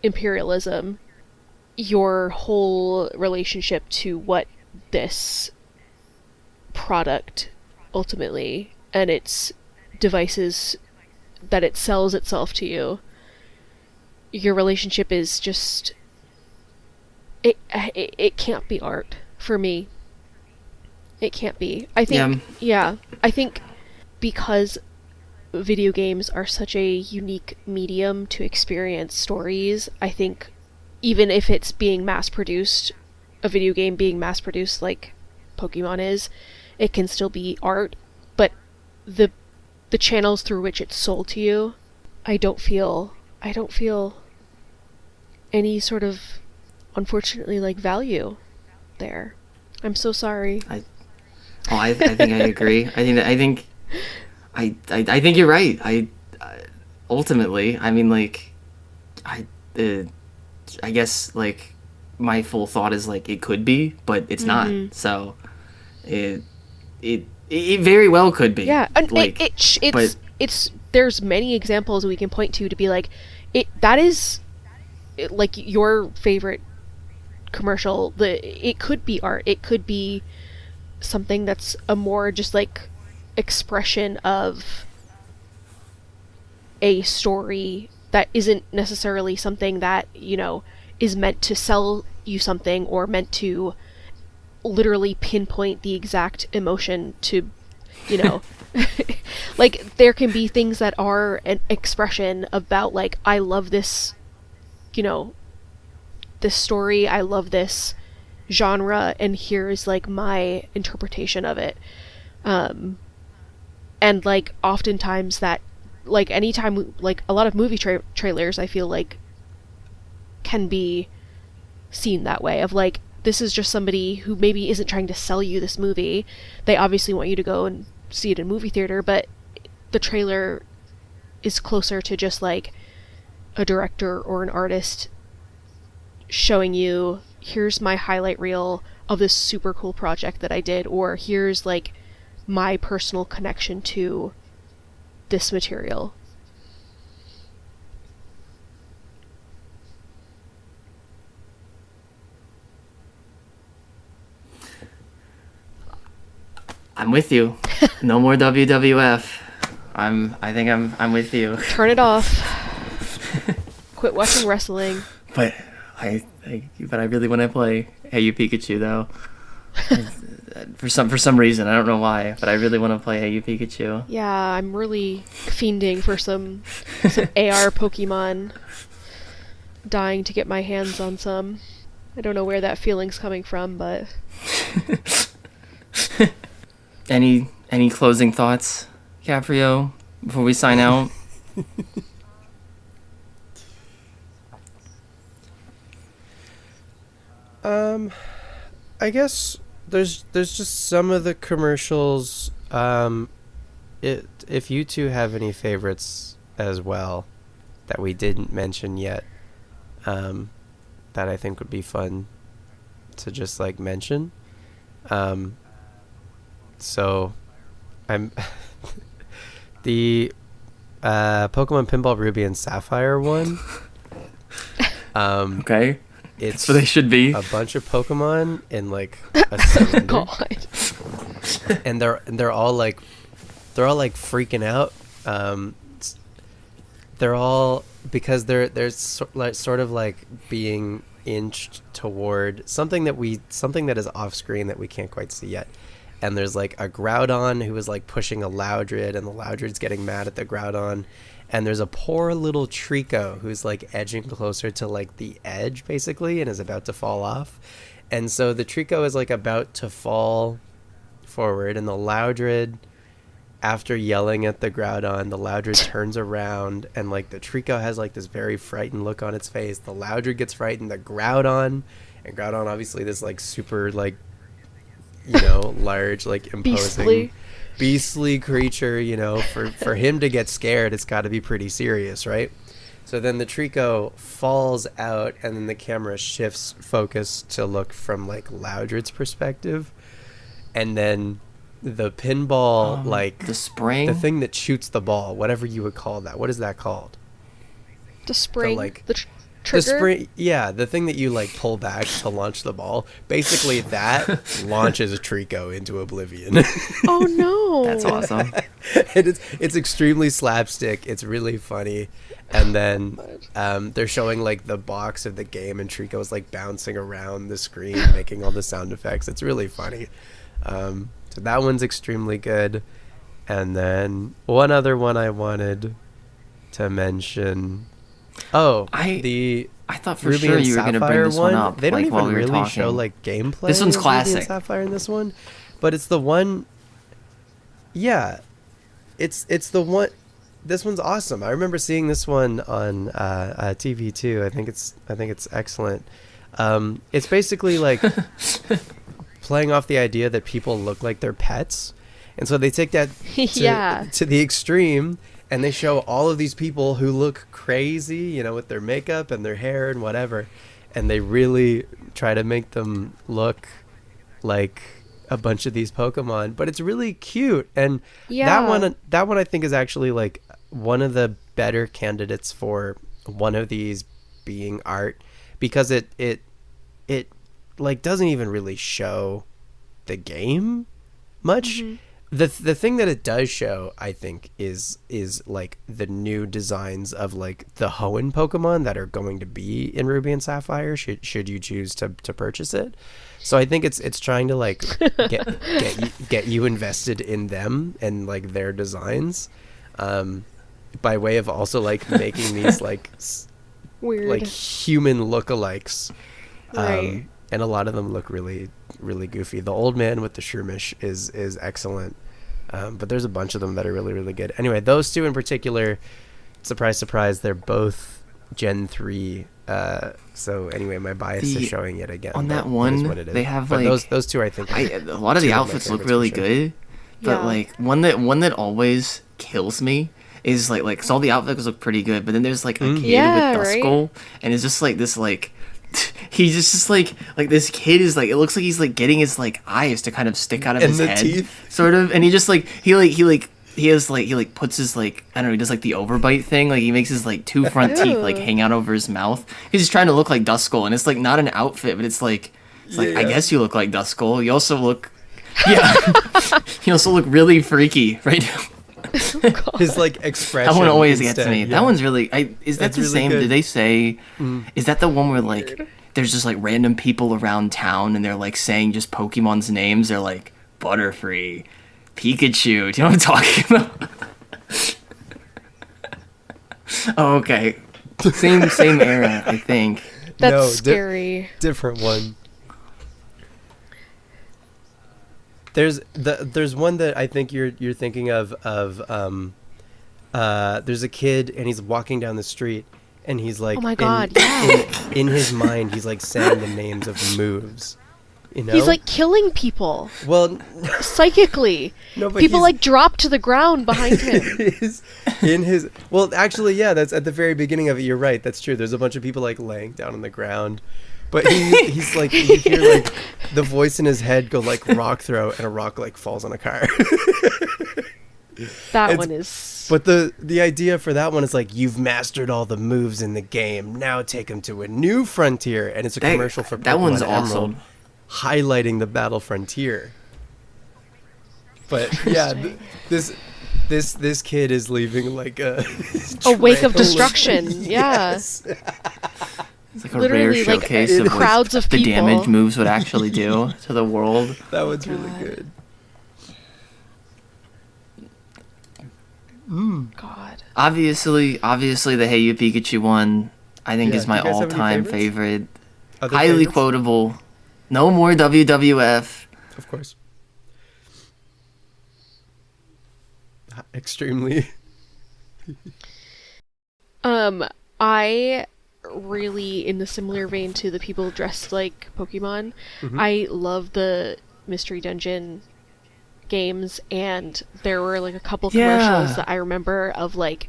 imperialism, your whole relationship to what this product ultimately and its devices that it sells itself to you, your relationship is just it can't be art for me. It can't be. I think I think because video games are such a unique medium to experience stories, I think even if it's being mass-produced, a video game being mass-produced like Pokemon is, it can still be art, but the channels through which it's sold to you, I don't feel any sort of, unfortunately, like value there. I'm so sorry. I think I agree. I think you're right. Ultimately, I mean, like, I guess like my full thought is like it could be, but it's not. So it very well could be. Yeah, and like, it's there's many examples we can point to be like that is like your favorite commercial. It could be art. It could be something that's a more just like expression of a story that isn't necessarily something that, you know, is meant to sell you something or meant to literally pinpoint the exact emotion to, you know, like there can be things that are an expression about like, I love this, you know, this story, I love this genre, and here's like my interpretation of it. And like oftentimes that, like anytime, like a lot of movie trailers I feel like can be seen that way, of like, this is just somebody who maybe isn't trying to sell you this movie. They obviously want you to go and see it in movie theater, but the trailer is closer to just like a director or an artist showing you, here's my highlight reel of this super cool project that I did, or here's like my personal connection to this material. I'm with you. No more WWF. I think I'm with you. Turn it off. Quit watching wrestling. But I really want to play Hey You Pikachu though. for some reason, I don't know why, but I really want to play Hey You Pikachu. Yeah, I'm really fiending for some AR Pokemon. Dying to get my hands on some. I don't know where that feeling's coming from, but Any closing thoughts, Capreo, before we sign out? I guess there's just some of the commercials. If you two have any favorites as well that we didn't mention yet, that I think would be fun to just like mention. So I'm the Pokemon Pinball Ruby and Sapphire one. Okay. It's what they should be. A bunch of Pokemon in like a cylinder. God. And they're all like freaking out. They're all, because they're sort of like being inched toward something that is off screen that we can't quite see yet. And there's like a Groudon who is like pushing a Loudred, and the Loudred's getting mad at the Groudon. And there's a poor little Trico who's like edging closer to like the edge basically and is about to fall off. And so the Trico is like about to fall forward, and the Loudred, after yelling at the Groudon, the Loudred turns around, and like the Trico has like this very frightened look on its face. The Loudred gets frightened, the Groudon obviously this like super like, you know, large, like imposing beastly creature, you know, for him to get scared, it's got to be pretty serious, right? So then the Trico falls out, and then the camera shifts focus to look from like Loudred's perspective, and then the pinball, like the spring, the thing that shoots the ball, whatever you would call that, what is that called? The spring, the trigger? The spring, yeah, the thing that you like pull back to launch the ball. Basically, that launches a Trico into oblivion. Oh no, that's awesome! It's extremely slapstick. It's really funny, and then they're showing like the box of the game, and Trico's like bouncing around the screen, making all the sound effects. It's really funny. So that one's extremely good. And then one other one I wanted to mention. Oh, I thought for Ruby sure and you were going to bring this one up. They don't like, even while we were really talking. show like gameplay. This one's of classic. Ruby and Sapphire in this one, but it's the one. Yeah, it's the one. This one's awesome. I remember seeing this one on TV too. I think it's excellent. It's basically like playing off the idea that people look like their pets, and so they take that to the extreme. And they show all of these people who look crazy, you know, with their makeup and their hair and whatever. And they really try to make them look like a bunch of these Pokemon. But it's really cute. And that one I think is actually like one of the better candidates for one of these being art. Because it like doesn't even really show the game much. Mm-hmm. the thing that it does show, I think, is like the new designs of like the Hoenn Pokemon that are going to be in Ruby and Sapphire should you choose to purchase it. So I think it's trying to like get you invested in them and like their designs, by way of also like making these like Weird. like human lookalikes. Right. And a lot of them look really, really goofy. The old man with the Shroomish is excellent. But there's a bunch of them that are really, really good. Anyway, those two in particular, surprise, surprise, they're both Gen 3. So anyway, my bias is showing yet again. On that one, they have but like... those two, I think... a lot of the outfits look really good. But Yeah. like, one that always kills me is like, 'cause all the outfits look pretty good, but then there's like a kid Yeah, with right? Duskull, and it's just like this like... He's just like this kid is like, it looks like he's like getting his like eyes to kind of stick out of And his the head, teeth. sort of, and he just like he puts his like, I don't know, he does like the overbite thing, like he makes his like two front teeth like Ew. hang out over his mouth. He's just trying to look like Duskull, and it's like not an outfit, but it's like I guess you look like Duskull. You also look you also look really freaky right now. His like expression. That one always instead, gets me. yeah. That one's really. Is that That's the really same? good. Did they say? Is that the one where like there's just like random people around town and they're like saying just Pokemon's names? They're like Butterfree, Pikachu. Do you know what I'm talking about? Oh, okay. Same era, I think. That's No, scary. Different one. There's one that I think you're thinking of there's a kid and he's walking down the street and he's like, Oh my God, yeah. in his mind he's like saying the names of moves, you know? He's like killing people well psychically. no, but People he's- like drop to the ground behind him. is in his well actually yeah, that's at the very beginning of it. You're right, that's true. There's a bunch of people like laying down on the ground, but he's like, you hear like the voice in his head go like rock throw and a rock like falls on a car. That It's- one is. But the idea for that one is like, you've mastered all the moves in the game, now take them to a new frontier. And it's a commercial for that Pokemon one's Emerald, awesome. highlighting the battle frontier. But yeah, this kid is leaving like a wake of trail destruction. Yeah. Yes. It's like a Literally, rare like, showcase of crowds what of the people. damage moves would actually do to the world. That one's really good. God. Obviously, the Hey You Pikachu one, I think, Yeah, is do my you guys have any all-time favorites? favorite. Other Highly favorites? quotable. No more WWF. Of course. Extremely. I really, in the similar vein to the people dressed like Pokemon, I love the Mystery Dungeon games, and there were like a couple commercials Yeah. that I remember of like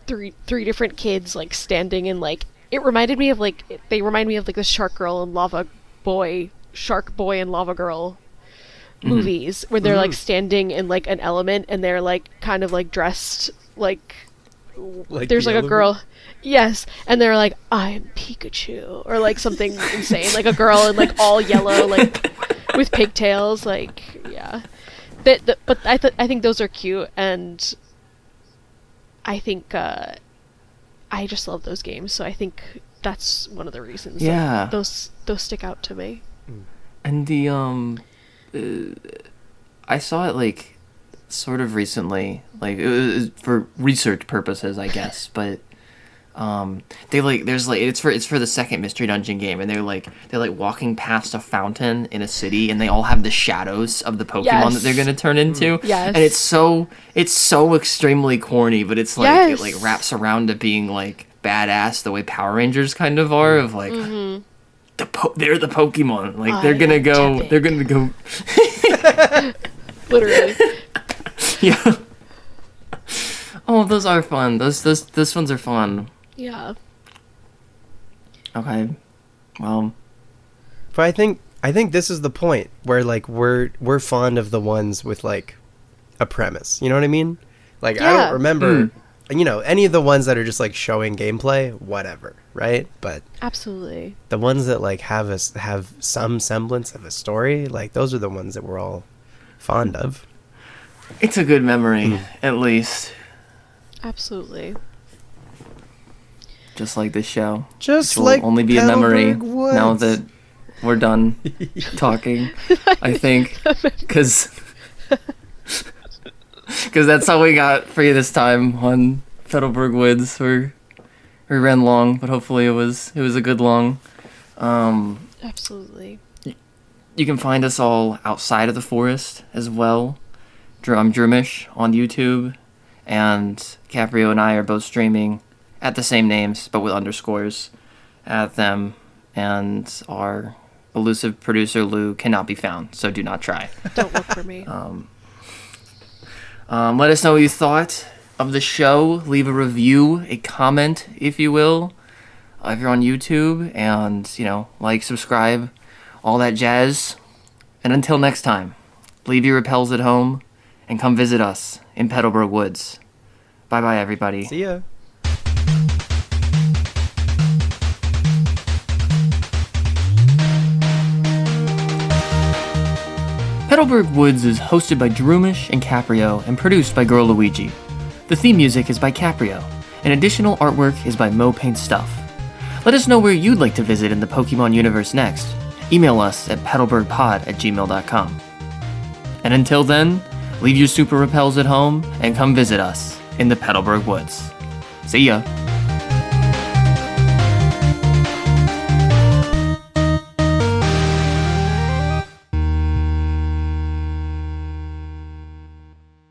three different kids like standing in like, they remind me of like the Shark Girl and Lava Boy, Shark Boy and Lava Girl movies, where they're like standing in like an element and they're like kind of like dressed like there's the like a element? girl, yes, and they're like, I'm Pikachu, or like something insane, like a girl in like all yellow, like with pigtails, like yeah. But I think those are cute, and I think I just love those games, so I think that's one of the reasons that Yeah. those stick out to me. And the I saw it like sort of recently, like it was for research purposes, I guess. But they like there's like it's for the second Mystery Dungeon game, and they're like walking past a fountain in a city, and they all have the shadows of the Pokemon that Yes. they're gonna turn into. Yes. And it's so extremely corny, but it's like Yes. it like wraps around to being like badass the way Power Rangers kind of are, of like they're the Pokemon, like they're I gonna am go Tepig. they're gonna go Literally. yeah. Oh, those are fun. Those ones are fun. Yeah. Okay. Well, But I think this is the point where like we're fond of the ones with like a premise. You know what I mean? Like I Yeah. don't remember, you know, any of the ones that are just like showing gameplay, whatever, right? But Absolutely. the ones that like have some semblance of a story, like those are the ones that we're all fond of. It's a good memory, at least. Absolutely. Just like this show. Just Which will like only be a memory Petalburg Woods. now that we're done talking, I think. Because that's all we got for you this time on Petalburg Woods. We ran long, but hopefully it was a good long. Absolutely. You can find us all outside of the forest as well. I'm Droomish on YouTube, and Capreo and I are both streaming at the same names, but with underscores at them, and our elusive producer Lou cannot be found, so do not try. Don't look for me. Let us know what you thought of the show. Leave a review, a comment, if you will, if you're on YouTube, and, like, subscribe, all that jazz. And until next time, leave your repels at home and come visit us in Petalburg Woods. Bye-bye, everybody. See ya. Petalburg Woods is hosted by Droomish and Capreo and produced by Girl Luigi. The theme music is by Capreo, and additional artwork is by Mo Paint Stuff. Let us know where you'd like to visit in the Pokémon Universe next. Email us at petalburgpod@gmail.com. And until then, leave your super repels at home and come visit us in the Petalburg Woods. See ya!